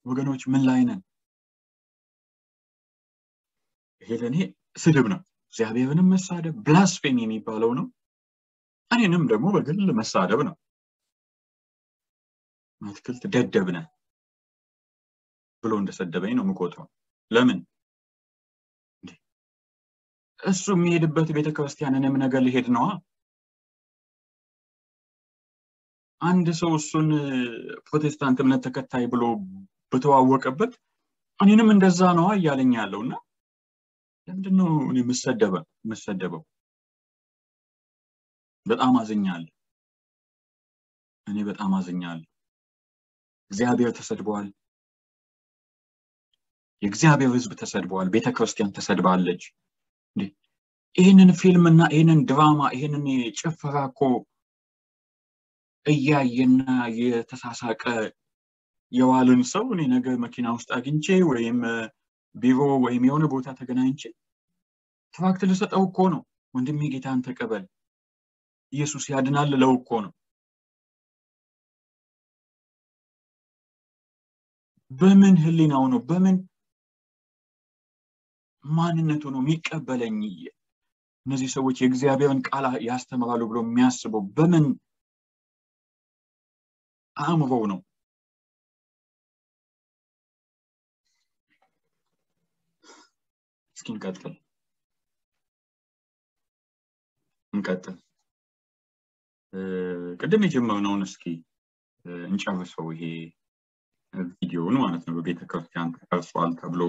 ወገኖች ምን ላይ ነን ይሄ ለኔ ስድብ ነው እግዚአብሔርንም መሳደብ ብላስፌሚ የሚባለው ነው እኔንም ደግሞ በግል መሳደብ ነው ማትክልት ደደብነ ብሎ እንደሰደበኝ ነው መቆጥረው ለምን እሱ የሚሄድበት ቤተክርስቲያንንም ነገር ሊሄድ ነው አንድ ሰው እሱን ፕሮቴስታንት እምነት ተከታይ ብሎ በተዋወቀበት እኔንም እንደዛ ነው ያለኝ ያለውና ለምንድነው እኔ መሰደበው በጣም አዝኛለሁ እኔ በጣም አዝኛለሁ እግዚአብሔር ተሰድቧል የእግዚአብሔር ሕዝብ ተሰድቧል ቤተክርስቲያን ተሰድባለች ይሄንን ፊልምና ይሄንን ድራማ ይሄንን ጭፈራኮ እያየና የተሳሳቀ የዋልን ሰው እኔ ነገ መኪና ውስጥ አግኝቼ ወይም ቢሮ ወይም የሆነ ቦታ ተገናኝቼ ትራክት ልሰጠው እኮ ነው ወንድሜ ጌታን ተቀበል ኢየሱስ ያድናል ለው እኮ ነው በምን ህሊናው ነው በምን ማንነቱ ነው የሚቀበለኝ እነዚህ ሰዎች የእግዚአብሔርን ቃል ያስተምራሉ ብሎ የሚያስበው በምን አእምሮው ነው እስኪ እንቀጥል ቅድም የጀመርነውን እስኪ እንጨርሰው ይሄ ቪዲዮውን ማለት ነው በቤተክርስቲያን ተቀርጿል ተብሎ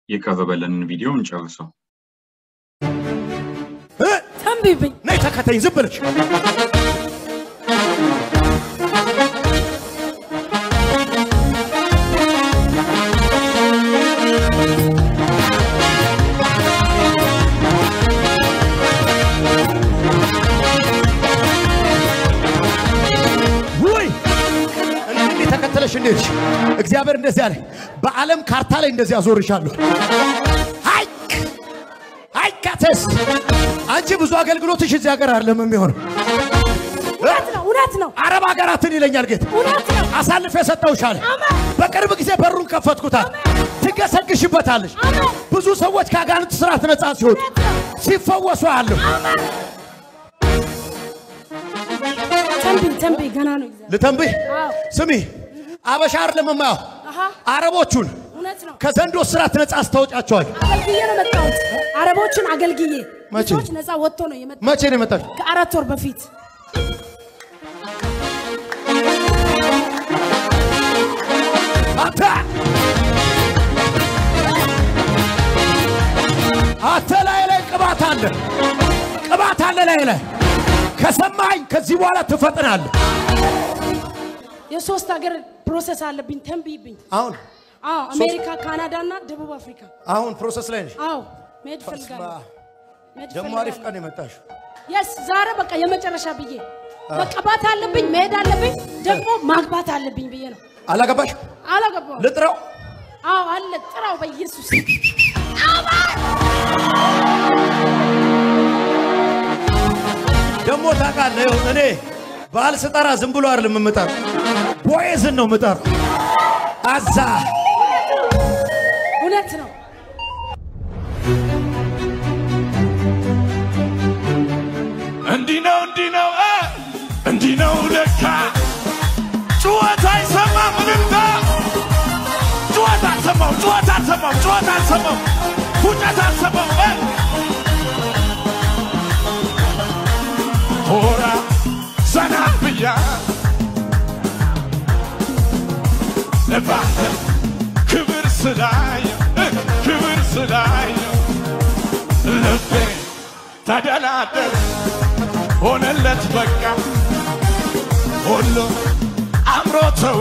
የቀረበልን ቪዲዮ እንጨርሰው ተንብይብኝ ነይ ተከተኝ ዝም ብለሽ እንዴት እግዚአብሔር እንደዚህ አለ በዓለም ካርታ ላይ እንደዚህ አዞርሻለሁ ሃይካተስ አንቺ ብዙ አገልግሎትሽ እዚህ ሀገር አይደለም የሚሆነው እውነት ነው አረብ ሀገራትን ይለኛል ጌታ እውነት ነው አሳልፈ ሰጠውሻል በቅርብ ጊዜ በሩን ከፈትኩታል ትገሰግሽበታለሽ ብዙ ሰዎች ካጋንንት ስራት ነፃ ሲወጡ ሲፈወሱ አሉ ተንብይ ገና ነው ለተንብይ ስሚ አበሻር ለማማው አረቦቹን ከዘንዶ ስራት ነፃ አስተውጫቸዋል አገልግዬ ነው መጣሁት አረቦቹን አገልግዬ ሰዎች ነፃ ወጥቶ ነው የመጣው መቼ ነው የመጣው ከ4 ወር በፊት አተላይ ላይ ቅባት አለ ላይ ከሰማኝ ከዚህ በኋላ ትፈጥናለህ የሶስት ሀገር ፕሮሰስ አለብኝ ተንብይብኝ አሁን አሜሪካ ካናዳና ደቡብ አፍሪካ አሁን ፕሮሰስ ላይ ነሽ መሄድ ፈልጋለሁ ደግሞ አሪፍ ቀን የመጣሽ yes ዛሬ በቃ የመጨረሻ ብዬ መቀባት አለብኝ መሄድ አለብኝ ደግሞ ማግባት አለብኝ ብዬ ነው አላገባሽ አላገባው ልጥራው አለ ጥራው በኢየሱስ ደግሞ ታውቃለህ እኔ ባል ስጠራ ዝም ብሎ አይደለም የምጠራው ቦይዝን ነው የምጠራው አዛ እውነት ነው እንዲህ ነው ለካ ጩኸት አይሰማም ምንታ ጩኸት አልሰማም ፉጨት አልሰማም ሆራ ዘና ብያ ለባህ ክብር ስላየ ልቤ ተደላደለ ሆነለት በቃ ሁሉ አምሮተው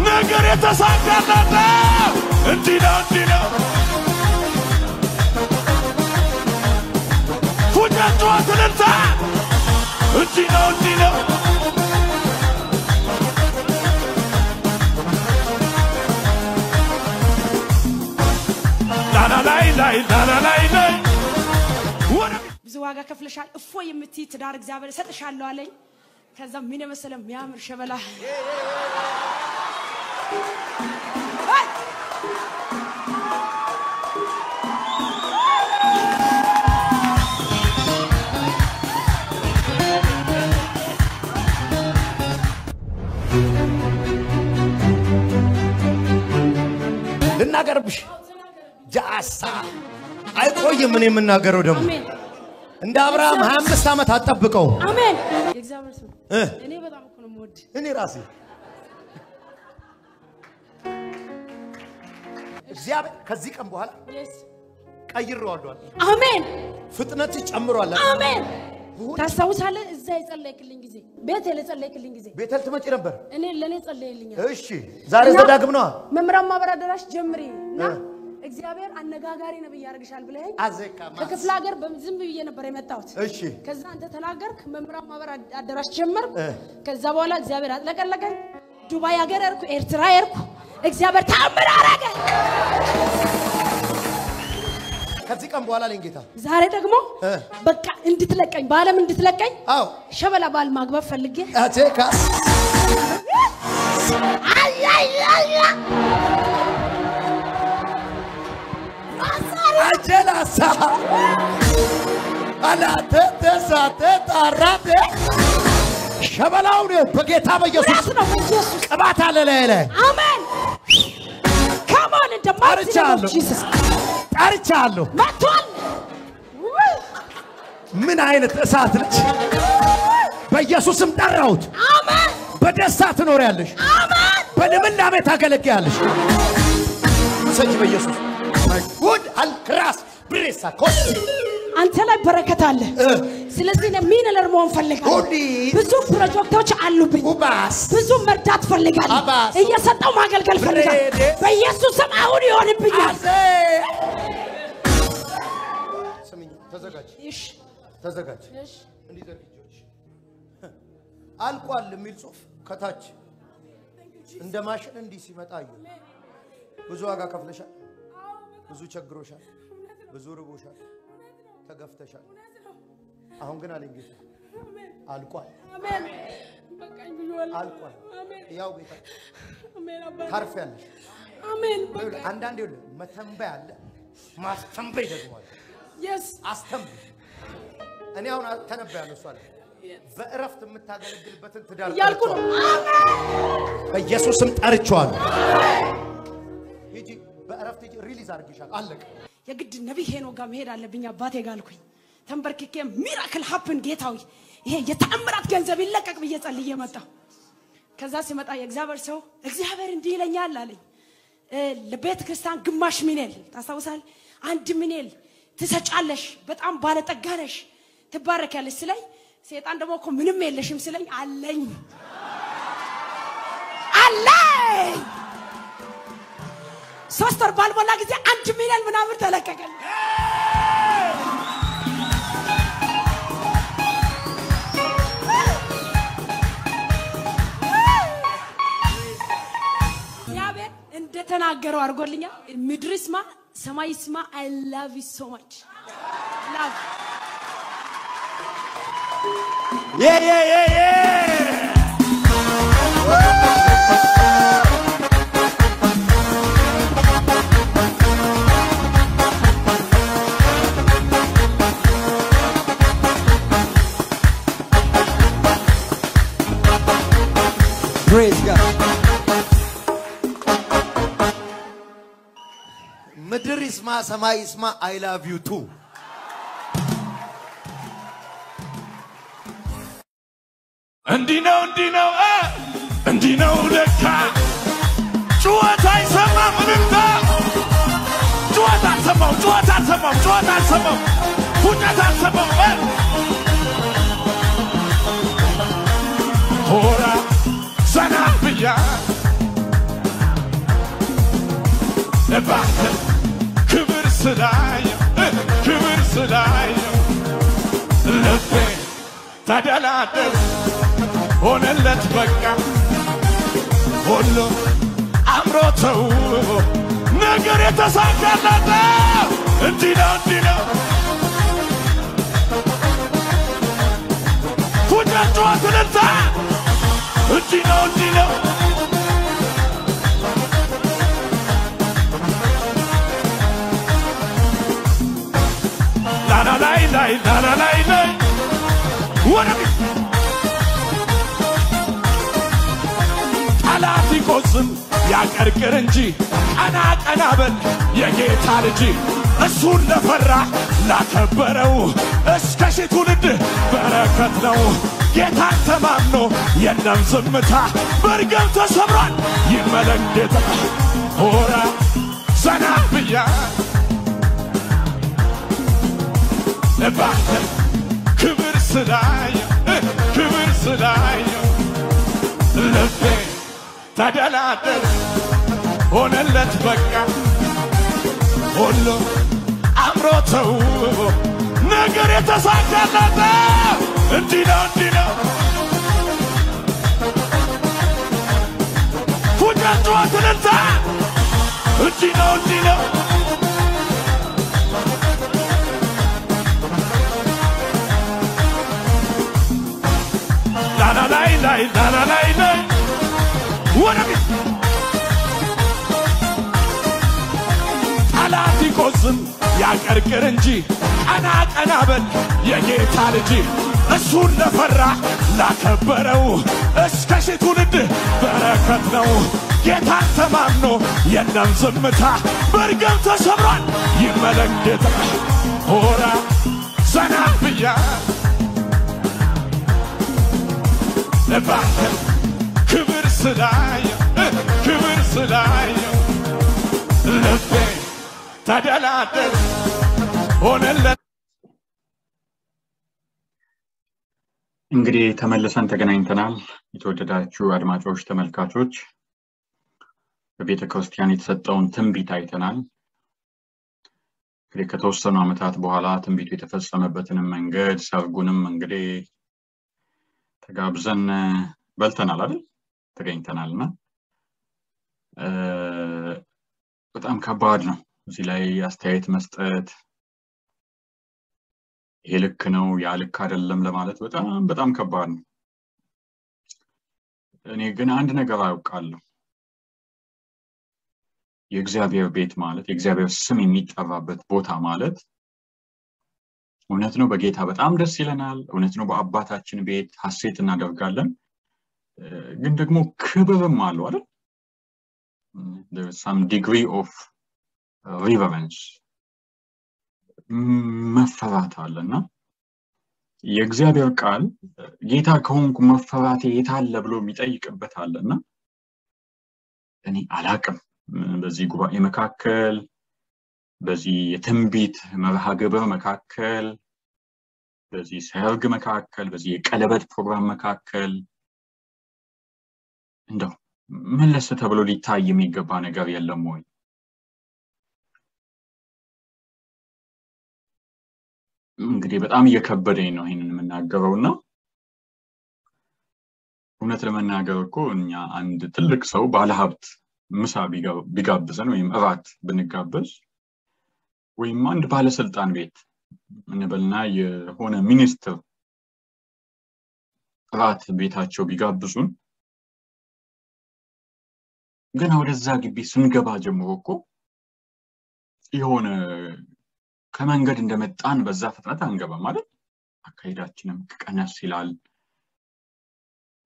ነገር የተሳካለት እንዲህ ነው ፉጨት ወትልታ እንዲህ ነው ላይ ብዙ ዋጋ ከፍለሻል እፎ የምትይ ትዳር እግዚአብሔር ሰጥሻለሁ አለኝ ከዛ ምን መሰለ የሚያምር ሸበላ ልናገርብሽ ጃሳ አይቆይም ምን የምናገረው ደግሞ እንደ አብርሃም 25 ዓመት አጠብቀው አሜን የእግዚአብሔር ስም እኔ በጣም እኮ ነው የምወድ እኔ ራሴ እግዚአብሔር ከዚህ ቀን በኋላ ቀይሯል አሜን ፍጥነት ጨምሯል አሜን ታስታውሳለህ እዛ የጸለይክልኝ ጊዜ ቤቴል የጸለይክልኝ ጊዜ ቤቴል ትመጪ ነበር እኔ ለኔ ጸለይልኛል እሺ ዛሬ ዘዳግም ነው መምራም ማበራደራሽ ጀምሪና እግዚአብሔር አነጋጋሪ ነብይ ያርግሻል ብለኸኝ ከክፍለ ሀገር በዝም ብዬ ነበር የመጣሁት እሺ ከዛ አንተ ተናገርክ መምራም ማበራደራሽ ጀመርክ ከዛ በኋላ እግዚአብሔር አጥለቀለቀኝ ዱባይ ሀገር እርኩ ኤርትራ እርኩ እግዚአብሔር ታምር አረገ ከዚህ ቀን በኋላ ለንጌታ ዛሬ ደግሞ በቃ እንድትለቀኝ ባለም እንድትለቀኝ አው ሸበላ ባል ማግባት ፈልጌ አቴካ አያ አጀላሳ አላተ ተሳተ ታራተ ሸበላው ነው በጌታ በኢየሱስ ነው በኢየሱስ ቅባት አለ ላይ አሜን ካሞን እንደማርቻለሁ ኢየሱስ ጠርቻለሁ መጥቷል ምን አይነት እሳት ነች በኢየሱስም ጠራውት አሜን በደስታ ትኖሪያለሽ አሜን በልምላሜ ታገለግያለሽ ሰጅ በኢየሱስ ጉድ አልክራስ ብሬሳ ኮስ አንተ ላይ በረከት አለ ስለዚህ ነው ሚሊነር መሆን ፈልጋለሁ ብዙ ፕሮጀክቶች አሉብኝ ብዙ መርዳት ፈልጋለሁ እየሰጠው ማገልገል ፈልጋለሁ በኢየሱስ ስም አሁን ይሆንብኛል ስሚኝ ተዘጋጅ እሺ ተዘጋጅ እሺ እንዲህ ዘርግጆች አልቋል የሚል ጽሁፍ ከታች እንደ ማሽን እንዲህ ሲመጣ አዩ ብዙ ዋጋ ከፍለሻል ብዙ ቸግሮሻል ብዙ ርቦሻል ተገፍተሻል አሁን ግን አለኝ ጌታ አልቋል አሜን በቃኝ ብዬዋለሁ አልቋል ያው ጌታ አሜን አባ ታርፊያለሽ አሜን አንዳንዴ መተንበይ አለ ማስተንበይ ደግሞ አለ yes አስተንበይ እኔ አሁን ተነበያለሁ እሷ በእረፍት የምታገለግልበትን ትዳር ያልኩ ነው በኢየሱስም ጠርቻለሁ ሂጂ በእረፍት ሂጂ ሪሊዝ አድርጊሻል አለቀ የግድ ነብይ ሄኖክ ጋር መሄድ አለብኝ አባቴ ጋልኩኝ ተንበርክኬ ሚራክል ሃፕን ጌታዊ ይሄ የተአምራት ገንዘብ ይለቀቅ ብዬ ጸልዬ መጣሁ ከዛ ሲመጣ የእግዚአብሔር ሰው እግዚአብሔር እንዲህ ይለኛል አለኝ ለቤተ ክርስቲያን ግማሽ ሚኔል ታስታውሳለህ 1 ሚኔል ትሰጫለሽ በጣም ባለጠጋ ነሽ ትባረካለሽ ስለኝ ሰይጣን ደግሞ እኮ ምንም የለሽም ስለኝ አለኝ ሶስት ወር ባልሞላ ጊዜ 1 ሚሊዮን ምናምን ተለቀቀልኝ ያቤ እንደተናገረው አድርጎልኛል ምድር ይስማ ሰማይ ይስማ I love you so much love yeah Praise God. ምድር ይስማ ሰማይ ይስማ I love you too. እንዲህ ነው ለካ ጩኸት አይሰማም እንታ ጩኸት አልሰማም ፉጨት አልሰማም ሆራ ዘና ብያ እባክህ ክብር ስላየ ልቤ ተደላደል ሆነለት በቃ ሁሉ አምሮ ተውቦ ነገር የተሳካለት እንዲህ ነው ፉጨት ጩኸት እልልታ እንዲህ ነው ላይ ወረቢ ጠላት ይቆዝም ያቀርቅር እንጂ ቀና በል የጌታ ልጅ እሱን ለፈራ ላከበረው እስከ ሺህ ትውልድ በረከት ነው ጌታን ተማምኖ የለም ዝምታ በርግም ተሰብሯል ይመለክ ጌታ ሆራ ዘና ብያ እባክህ ክብር ስላየው ልቤ ተደላደል ሆነለት በቃ ሁሉ አምሮ ተውቦ ነገር የተሳካለት እንዲህ ነው ፉጨት ጩኸት እልልታ እንዲህ ነው ላይ ወረቢ ጠላት ይቆዝም ያቀርቅር እንጂ ቀና በል የጌታ ልጅ እሱን ለፈራ ላከበረው እስከ ሺህ ትውልድ በረከት ነው ጌታን ተማምኖ የለም ዝምታ በርግም ተሰብሯል ይመለክ ጌታ ሆራ ዘና ብያ እባክህ ክብር ስላየው ልቤ ተደላደል ሆነለት እንግዲህ ተመልሰን ተገናኝተናል የተወደዳችሁ አድማጮች ተመልካቾች በቤተ ክርስቲያን የተሰጠውን ትንቢት አይተናል እንግዲህ ከተወሰኑ ዓመታት በኋላ ትንቢቱ የተፈጸመበትን መንገድ ሰርጉንም እንግዲህ ተጋብዘን በልተናል አይደል ተገኝተናልና በጣም ከባድ ነው እዚህ ላይ አስተያየት መስጠት ይሄ ልክ ነው ያ ልክ አይደለም ለማለት በጣም ከባድ ነው እኔ ግን አንድ ነገር አውቃለሁ የእግዚአብሔር ቤት ማለት የእግዚአብሔር ስም የሚጠራበት ቦታ ማለት እውነት ነው በጌታ በጣም ደስ ይለናል እውነት ነው በአባታችን ቤት ሐሴት እናደርጋለን ግን ደግሞ ክብርም አለው አይደል there is some degree of reverence መፈራት አለና የእግዚአብሔር ቃል ጌታ ከሆንኩ መፈራቴ የታለ ብሎ የሚጠይቅበት አለና እኔ አላቅም በዚህ ጉባኤ መካከል በዚህ የትንቢት መርሃ ግብር መካከል በዚህ ሰርግ መካከል በዚህ የቀለበት ፕሮግራም መካከል እንደው መለስ ተብሎ ሊታይ የሚገባ ነገር የለም ወይ እንግዲህ በጣም እየከበደኝ ነው ይሄንን የምናገረውና እውነት ለመናገር እኮ እኛ አንድ ትልቅ ሰው ባለሀብት ምሳ ቢጋብዘን ወይም እራት ብንጋበዝ ወይም አንድ ባለስልጣን ቤት እንበልና የሆነ ሚኒስትር እራት ቤታቸው ቢጋብዙን ገና ወደዛ ግቢ ስንገባ ጀምሮ እኮ የሆነ ከመንገድ እንደመጣን በዛ ፍጥነት አንገባ ማለት አካሄዳችንም ቀነስ ይላል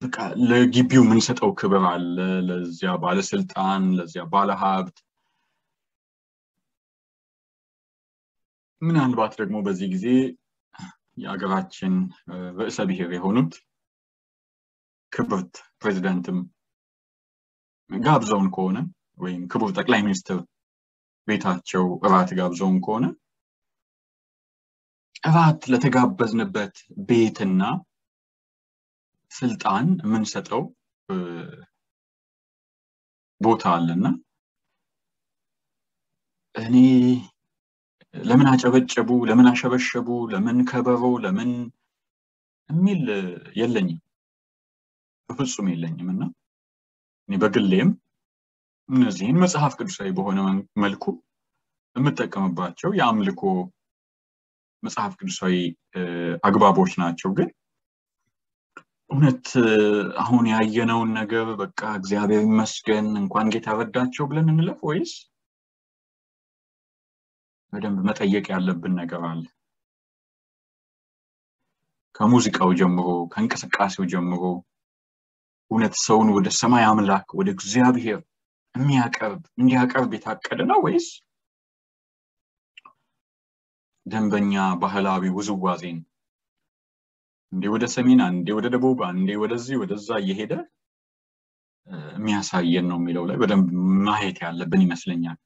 በቃ ለግቢው ምን ሰጠው ክብር አለ ለዚያ ባለስልጣን ለዚያ ባለሀብት ምናልባት ደግሞ በዚህ ጊዜ የአገራችን ርዕሰ ብሔር የሆኑት ክብርት ፕሬዝዳንትም ጋብዘውን ከሆነ ወይም ክቡር ጠቅላይ ሚኒስትር ቤታቸው እራት ጋብዘውን ከሆነ እራት ለተጋበዝንበት ቤትና ስልጣን ምን ሰጠው ቦታ አለና እኔ ለምን አጨበጨቡ ለምን አሸበሸቡ ለምን ከበሮ ለምን የሚል የለኝም በፍጹም የለኝምና እኔ በግሌም እነዚህን መጽሐፍ ቅዱሳዊ በሆነ መልኩ የምጠቀምባቸው የአምልኮ መጽሐፍ ቅዱሳዊ አግባቦች ናቸው ግን እውነት አሁን ያየነውን ነገር በቃ እግዚአብሔር ይመስገን እንኳን ጌታ ረዳቸው ብለን እንለፍ ወይስ በደንብ መጠየቅ ያለብን ነገር አለ ከሙዚቃው ጀምሮ ከእንቅስቃሴው ጀምሮ እውነት ሰውን ወደ ሰማይ አምላክ ወደ እግዚአብሔር እንዲያቀርብ የታቀደ ነው ወይስ ደንበኛ ባህላዊ ውዝዋዜን እንዴ ወደ ሰሜን አንዴ ወደ ደቡብ አንዴ ወደዚህ ወደዛ እየሄደ የሚያሳየን ነው የሚለው ላይ በደንብ ማየት ያለብን ይመስለኛል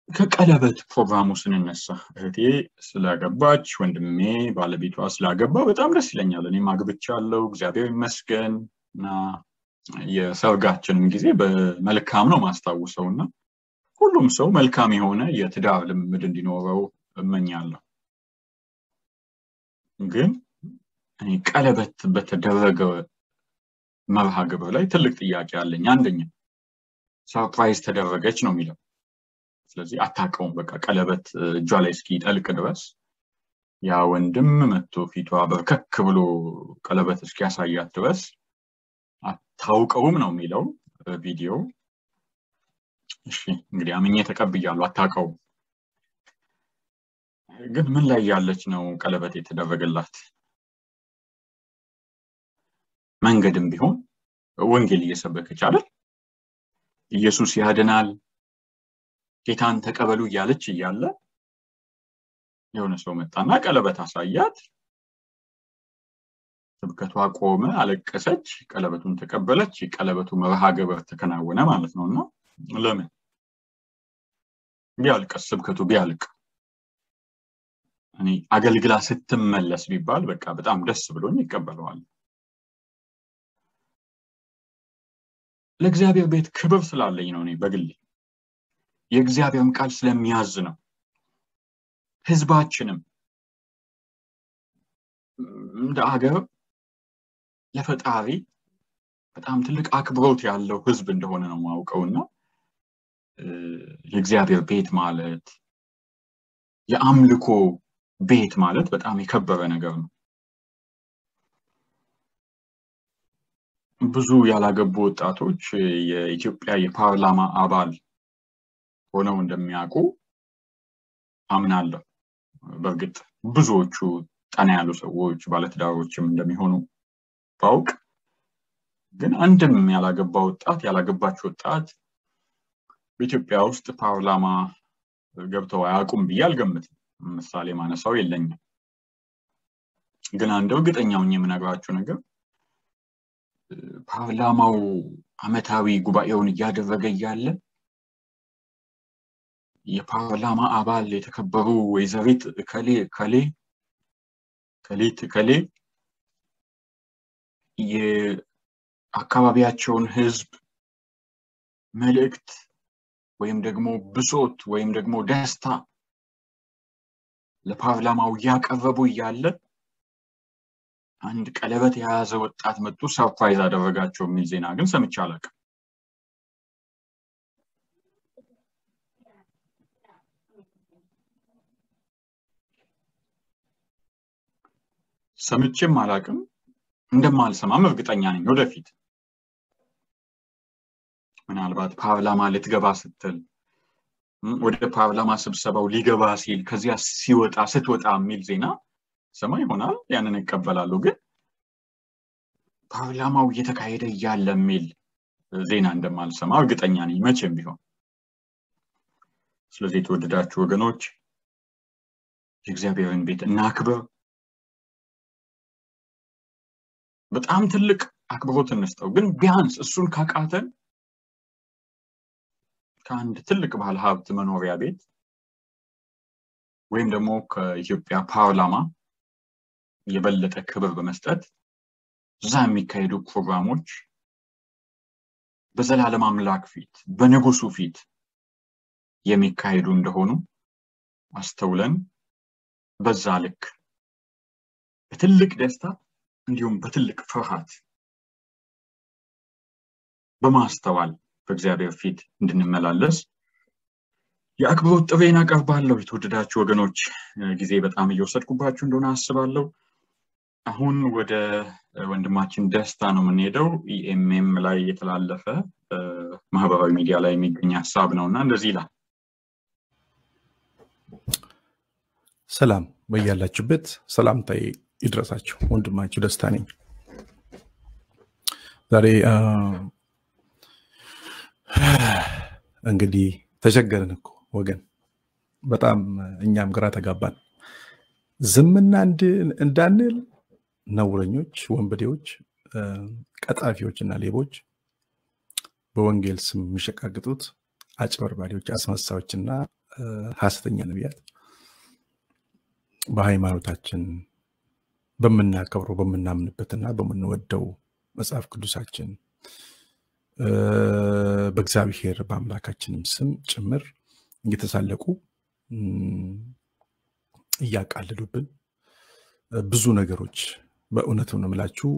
ከቀለበት ፕሮግራሙ ስንነሳ እህቴ ስላገባች ወንድሜ ባለቤቷ ስላገባ በጣም ደስ ይለኛል እኔም አግብቻለሁ እግዚአብሔር ይመስገንና የሰርጋችንን ጊዜ በመልካም ነው ማስታወሰውና ሁሉም ሰው መልካም የሆነ የትዳር ልምምድ እንዲኖረው እመኛለሁ ግን እኔ ቀለበት በተደረገ መርሃ ግብር ላይ ትልቅ ጥያቄ አለኝ አንደኛ ሰርፕራይዝ ተደረገች ነው የሚለው ስለዚህ አታውቀውም በቃ ቀለበት እጇ ላይ እስኪ ጠልቅ ድረስ ያ ወንድም መጥቶ ፊቷ በርከክ ብሎ ቀለበት እስኪ ያሳያት ድረስ አታውቀውም ነው የሚለው ቪዲዮ እሺ እንግዲህ አምኜ ተቀብያለሁ አታውቀውም ግን ምን ላይ ያለች ነው ቀለበት የተደረገላት መንገድም ቢሆን ወንጌል እየሰበከች አይደል ኢየሱስ ያድናል ጌታን ተቀበሉ እያለች እያለ የሆነ ሰው መጣና ቀለበት አሳያት ስብከቷ ቆመ አለቀሰች ቀለበቱን ተቀበለች ቀለበቱ መርሃ ግብር ተከናወነ ማለት ነውና ለምን ቢያልቅስ ስብከቱ ቢያልቅ እኔ አገልግላ ስትመለስ ቢባል በቃ በጣም ደስ ብሎኝ ይቀበለዋል ለእግዚአብሔር ቤት ክብር ስላለኝ ነው እኔ በግሌ የእግዚአብሔርም ቃል ስለሚያዝ ነው ህዝባችንም እንደ አገር ለፈጣሪ በጣም ትልቅ አክብሮት ያለው ህዝብ እንደሆነ ነው ማውቀውና የእግዚአብሔር ቤት ማለት የአምልኮ ቤት ማለት በጣም የከበረ ነገር ነው ብዙ ያላገቡ ወጣቶች የኢትዮጵያ የፓርላማ አባል ሆነው እንደሚያውቁ አምናለሁ በእርግጥ ብዙዎቹ ጠና ያሉ ሰዎች ባለትዳሮችም እንደሚሆኑ ባውቅ ግን አንድም ያላገባች ወጣት በኢትዮጵያ ውስጥ ፓርላማ ገብተው አያውቁም ብዬ አልገምትም ምሳሌ ማነሳው የለኝም ግን አንድ እርግጠኛው የምነግራችሁ ነገር ፓርላማው አመታዊ ጉባኤውን እያደረገ ያለ የፓርላማ አባል የተከበሩ ወይዘሪት ከሌ የአካባቢያቸውን ህዝብ መልዕክት ወይም ደግሞ ብሶት ወይም ደግሞ ደስታ ለፓርላማው ያቀርቡ ያለ አንድ ቀለበት የያዘ ወጣት መጥቶ ሰርፕራይዝ አደረጋቸው የሚል ዜና ግን ሰምቼ አላውቅም ሰምቼም አላውቅም እንደማልሰማም እርግጠኛ ነኝ ወደፊት ምናልባት ፓርላማ ልትገባ ስትል ወደ ፓርላማ ስብሰባው ሊገባ ሲል ከዚያ ስትወጣ የሚል ዜና ሰማይ ይሆናል ያንን ይቀበላሉ ግን ፓርላማው እየተካሄደ ያለ የሚል ዜና እንደማልሰማ እርግጠኛ ነኝ መቼም ቢሆን ስለዚህ የተወደዳችሁ ወገኖች የእግዚአብሔርን ቤት እናክብር በጣም ትልቅ አክብሮት እንስጠው ግን ቢያንስ እሱን ካቃተን ከአንድ ትልቅ ባለ ሀብት መኖሪያ ቤት ወይም ደግሞ ከኢትዮጵያ ፓርላማ የበለጠ ክብር በመስጠት እዛ የሚካሄዱ ፕሮግራሞች በዘላለም አምላክ ፊት በንጉሱ ፊት የሚካሄዱ እንደሆኑ አስተውለን በዛ ልክ በትልቅ ደስታ እንዲሁም በትልቅ ፍርሃት በማስተዋል በእግዚአብሔር ፊት እንድንመላለስ የአክብሮት ጥሬን አቀርባለሁ። የተወደዳችሁ ወገኖች ጊዜ በጣም እየወሰድኩባችሁ እንደሆነ አስባለሁ። አሁን ወደ ወንድማችን ደስታ ነው የምንሄደው። ኢኤምኤም ላይ የተላለፈ ማህበራዊ ሚዲያ ላይ የሚገኝ ሐሳብ ነውና እንደዚህ ይላል። ሰላም በያላችሁበት ሰላምታዬ ይድረሳችሁ። ወንድማችሁ ደስታ ነኝ። ዛሬ እንግዲህ ተቸገርን እኮ ወገን፣ በጣም እኛም ግራ ተጋባን። ዝምና እንዳንል ነውረኞች፣ ወንበዴዎች፣ ቀጣፊዎችና ሌቦች፣ በወንጌል ስም የሚሸቃቅጡት አጭበርባሪዎች፣ አስመሳዮችና ሐሰተኛ ነቢያት በሃይማኖታችን በመናከብረው በመናምንበትና በመንወደው መጽሐፍ ቅዱሳችን በእግዚአብሔር በአምላካችንም ስም ጭምር እየተሳለቁ እያቃለሉብን ብዙ ነገሮች በእውነት ነው የምላችሁ።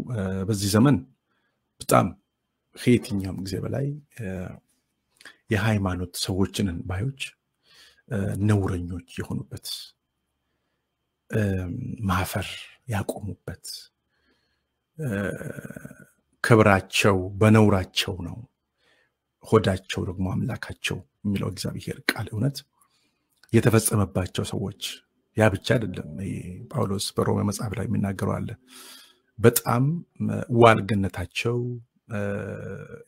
በዚህ ዘመን በጣም ከየትኛውም ጊዜ በላይ የሃይማኖት ሰዎችንን ባዮች ነውረኞች የሆኑበት ማፈር ያቆሙበት ክብራቸው በነውራቸው ነው፣ ሆዳቸው ደግሞ አምላካቸው የሚለው እግዚአብሔር ቃል እውነት የተፈጸመባቸው ሰዎች ያ ብቻ አይደለም። ጳውሎስ በሮሜ መጽሐፍ ላይ የሚናገረው አለ። በጣም ዋልገነታቸው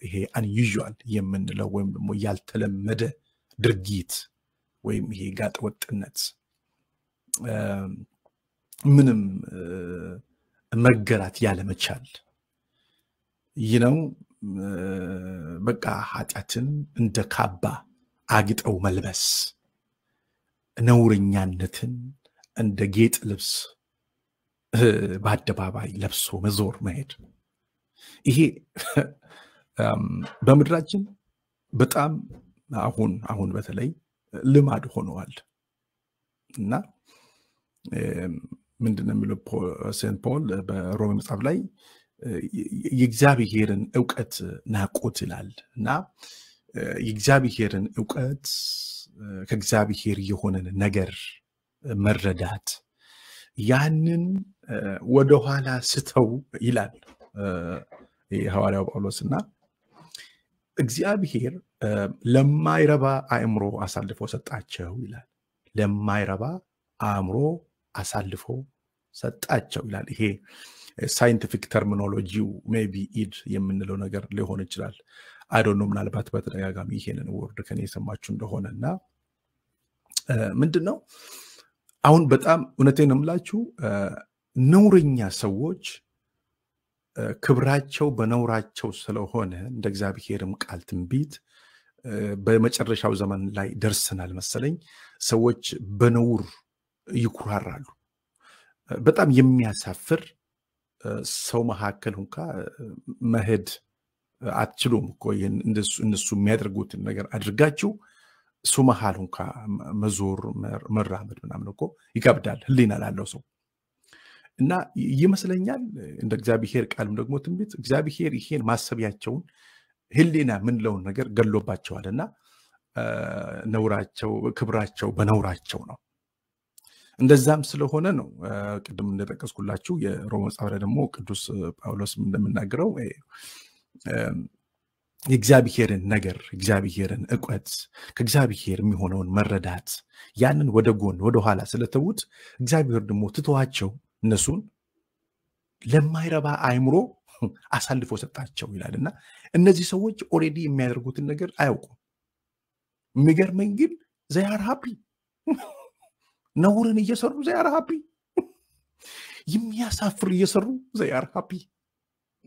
ይሄ አንዩዥዋል የምንለው ወይም ደግሞ ያልተለመደ ድርጊት ወይም ይሄ ጋጥ ወጥነት ምንም መገራት ያለመቻል ይነው በቃ ኃጢአትን እንደ ካባ አግጠው መልበስ፣ ነውረኛነትን እንደ ጌጥ ልብስ በአደባባይ ለብሶ መዞር መሄድ፣ ይሄ በምድራችን በጣም አሁን በተለይ ልማድ ሆነዋል። እና ምንድነው የሚለው ሴንት ፖል በሮሜ መጽሐፍ ላይ የእግዚአብሔርን ዕውቀት ናቁት ይላል። እና የእግዚአብሔርን ዕውቀት ከእግዚአብሔር የሆነን ነገር መረዳት ያንን ወደ ኋላ ስተው ይላል የሐዋርያው ጳውሎስና እግዚአብሔር ለማይረባ አእምሮ አሳልፎ ሰጣቸው ይላል። ለማይረባ አእምሮ አሳልፎ ሰጣቸው ይላል። ይሄ ሳይንቲፊክ ተርሚኖሎጂው ሜቢ ኢድ የምንለው ነገር ሊሆን ይችላል። አይ ዶንት ኖ ምናልባት በተደጋጋሚ ይሄንን ወርድ ከኔ የሰማችሁ እንደሆነና ምንድነው አሁን በጣም እውነቴን ነው የምላችሁ ነውረኛ ሰዎች ክብራቸው በነውራቸው ስለሆነ እንደ እግዚአብሔርም ቃል ትንቢት በመጨረሻው ዘመን ላይ ደርሰናል መሰለኝ። ሰዎች በነውር ይኩራራሉ። በጣም የሚያሳፍር ሰው መካከል እንኳ መሄድ አትችሉም እኮ እነሱ የሚያደርጉትን ነገር አድርጋችሁ ሰው መሃል እንኳ መዞር መራመድ ምናምን እኮ ይከብዳል ህሊና ላለው ሰው። እና ይመስለኛል እንደ እግዚአብሔር ቃልም ደግሞ ትንቢት እግዚአብሔር ይሄን ማሰቢያቸውን ህሊና ምንለውን ነገር ገሎባቸዋልና ነውራቸው ክብራቸው በነውራቸው ነው። እንደዛም ስለሆነ ነው ቅድም እንደጠቀስኩላችሁ የሮሜ መጽሐፍ ላይ ደግሞ ቅዱስ ጳውሎስ እንደምናገረው የእግዚአብሔርን ነገር እግዚአብሔርን ዕውቀት ከእግዚአብሔር የሚሆነውን መረዳት ያንን ወደ ጎን ወደ ኋላ ስለተውት እግዚአብሔር ደግሞ ትተዋቸው እነሱን ለማይረባ አእምሮ አሳልፎ ሰጣቸው ይላልና እነዚህ ሰዎች ኦሬዲ የሚያደርጉትን ነገር አያውቁም። የሚገርመኝ ግን they are happy ነውርን እየሰሩ they are happy የሚያሳፍር እየሰሩ they are happy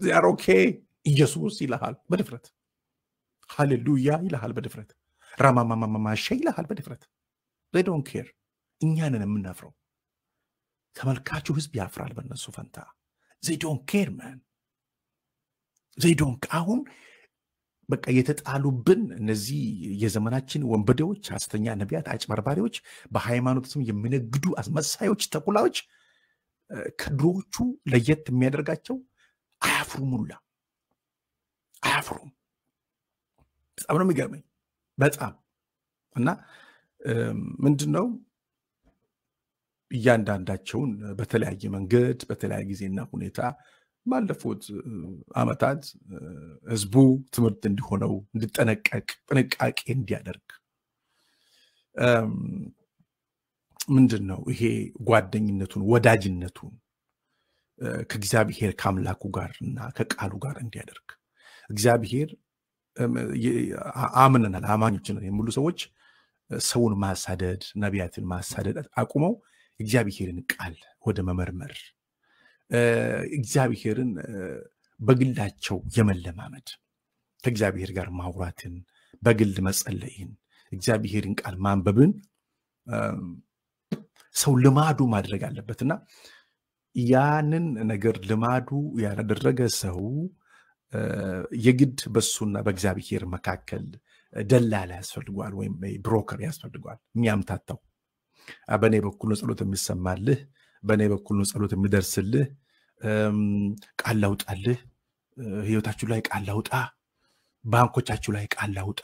they are okay ኢየሱስ ይልሃል በድፍረት ሃሌሉያ ይልሃል በድፍረት ራማማማማሽ ይልሃል በድፍረት they don't care እኛንን የምናፍረው። ተመልካቹ ህዝብ ያፍራል በእነሱ ፈንታ። they don't care man they don't አሁን በቃ የተጣሉብን እነዚህ የዘመናችን ወንበዴዎች፣ ሐሰተኛ ነቢያት፣ አጭበርባሪዎች፣ በሃይማኖት ስም የሚነግዱ አስመሳዮች፣ ተኩላዎች ከድሮቹ ለየት የሚያደርጋቸው አያፍሩም ሁላ አያፍሩም። በጣም ነው የሚገርመኝ በጣም እና ምንድነው እያንዳንዳቸውን በተለያየ መንገድ በተለያየ ጊዜና ሁኔታ ባለፉት አመታት ህዝቡ ትምህርት እንዲሆነው እንዲጠነቀቅ ጥንቃቄ እንዲያደርግ ምንድነው ይሄ ጓደኝነቱን ወዳጅነቱን ከእግዚአብሔር ከአምላኩ ጋርና ከቃሉ ጋር እንዲያደርግ እግዚአብሔር አምነናል አማኞች ነን የሚሉ ሰዎች ሰውን ማሳደድ ነቢያትን ማሳደድ አቁመው እግዚአብሔርን ቃል ወደ መመርመር እግዚአብሔርን በግላቸው የመለማመድ ከእግዚአብሔር ጋር ማውራትን በግል መጸለይን እግዚአብሔርን ቃል ማንበብን ሰው ልማዱ ማድረግ አለበትና ያንን ነገር ልማዱ ያደረገ ሰው የግድ በሱና በእግዚአብሔር መካከል ደላላ ያስፈልጋል ወይም ብሮከር ያስፈልጋል የሚያምታታው በኔ በኩል ጸሎት የሚሰማልህ በኔ በኩል ጸሎት የሚደርስልህ ቃል ላውጣልህ ህይወታችሁ ላይ ቃል ላውጣ ባንኮቻችሁ ላይ ቃል ላውጣ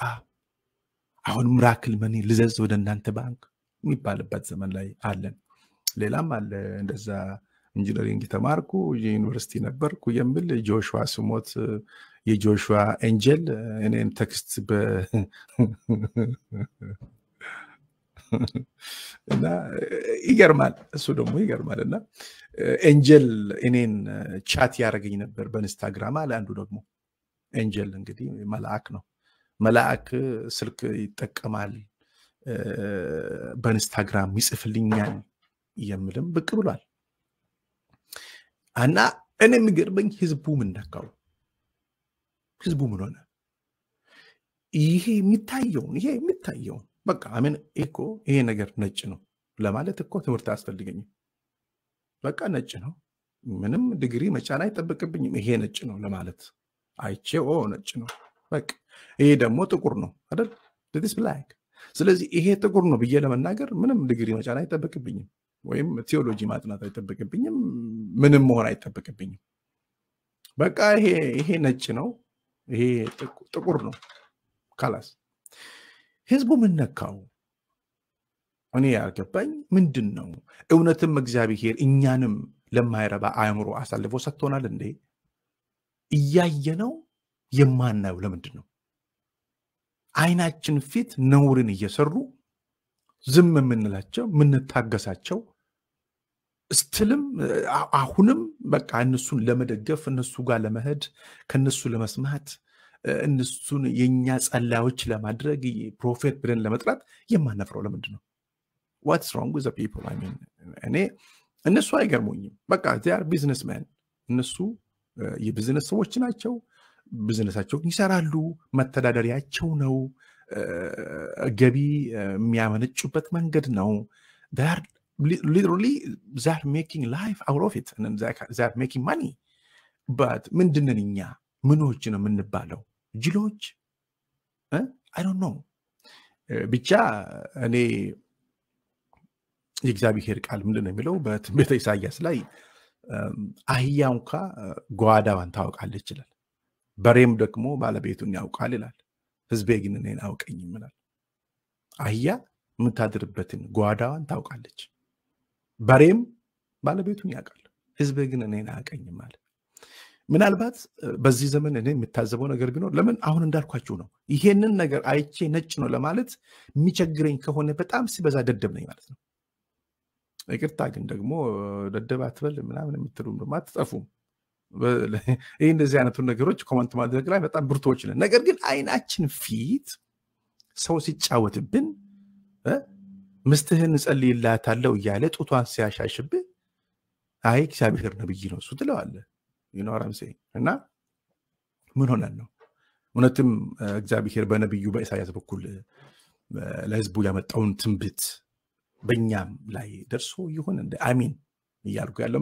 አሁን ሚራክል መኒ ልዘዝ ወደ እናንተ ባንክ የሚባልበት ዘመን ላይ አለን። ሌላም አለ እንደዛ ኢንጂነሪንግ ተማርኩ ዩኒቨርሲቲ ነበርኩ የሚል ጆሹዋ ስሞት የጆሹዋ ኤንጀል እኔን ቴክስት እና ይገርማል እሱ ደግሞ ይገርማልና ኤንጀል እኔን ቻት ያረጋኝ ነበር በኢንስታግራም አለ አንዱ ደግሞ ኤንጀል እንግዲህ መልአክ ነው መልአክ ስልክ ይጠቀማል በኢንስታግራም ይጽፍልኛል የሚልም ብቅ ብሏል እና እኔ የሚገርመኝ ህዝቡ ምን ነካው ህዝቡ ምን ሆነ ይሄ የሚታየው በቃ አሜን እኮ ይሄ ነገር ነጭ ነው ለማለት እኮ ትምህርት አስፈልገኝ በቃ ነጭ ነው ምንም ዲግሪ መጫን አይጠበቅብኝም ይሄ ነጭ ነው ለማለት አይቼው ነጭ ነው በቃ ይሄ ደግሞ ጥቁር ነው አይደል this black ስለዚህ ይሄ ጥቁር ነው ብዬ ለመናገር ምንም ዲግሪ መጫን አይጠበቅብኝም ወይም ቴዎሎጂ ማጥናት አይጠበቅብኝም ምንም መሆን አይጠበቅብኝም በቃ ይሄ ነጭ ነው ይሄ ጥቁር ነው ካላስ ህዝቡ ምን ነካው እኔ ያልገባኝ ምንድነው እውነትም እግዚአብሔር እኛንም ለማይረባ አእምሮ አሳልፎ ሰጥቶናል እንዴ እያየነው የማናየው ለምንድነው አይናችን ፊት ነውርን እየሰሩ ዝም የምንላቸው ምንታገሳቸው ስትልም አሁንም በቃ እነሱን ለመደገፍ እነሱ ጋር ለመሄድ ከነሱ ለመስማት እነሱን የኛ ጸላዮች ለማድረግ ፕሮፌት ብለን ለመጥራት የማናፍረው ለምንድነው what's wrong with the people I mean እኔ እነሱ አይገርሙኝም በቃ they are businessmen እነሱ የቢዝነስ ሰዎች ናቸው ቢዝነሳቸው ይሰራሉ መተዳደሪያቸው ነው ገቢ የሚያመነጩበት መንገድ ነው they are literally they are making life out of it and they are making money but ምንድነን እኛ ምኖች ነው የምንባለው ጅሎች I don't know ብቻ እኔ የእግዚአብሔር ቃል ምንድነው የሚለው በትንቢተ ኢሳይያስ ላይ አህያ እንኳ ጓዳዋን ታውቃለች ይላል በሬም ደግሞ ባለቤቱን ያውቃል ይላል ህዝቤ ግን እኔን አውቀኝም ይላል አህያ የምታድርበትን ጓዳዋን ታውቃለች በሬም ባለቤቱን ያውቃል ህዝቤ ግን እኔን አውቀኝም ማለት ምናልባት በዚህ ዘመን እኔ የምታዘበው ነገር ቢኖር ለምን አሁን እንዳልኳችሁ ነው ይሄንን ነገር አይቼ ነጭ ነው ለማለት የሚቸግረኝ ከሆነ በጣም ሲበዛ ደደብ ነኝ ማለት ነው ይቅርታ ግን ደግሞ ደደብ አትበል ምናምን የምትሉም ደግሞ አትጠፉም ይሄ እንደዚህ አይነቱ ነገሮች ኮሜንት ማድረግ ላይ በጣም ብርቶች ነን ነገር ግን አይናችን ፊት ሰው ሲጫወትብን ምስትህን ጸልይላታለሁ እያለ ጡቷን ሲያሻሽብህ አይ እግዚአብሔር ነብይ ነው እሱ ትለዋለህ ይኖራም ሲይ እና ምን ሆነን ነው እውነትም እግዚአብሔር በነብዩ በኢሳይያስ በኩል ለህዝቡ ያመጣውን ትንቢት በእኛም ላይ ደርሶ ይሁን እንደ አሚን እያልኩ ያለው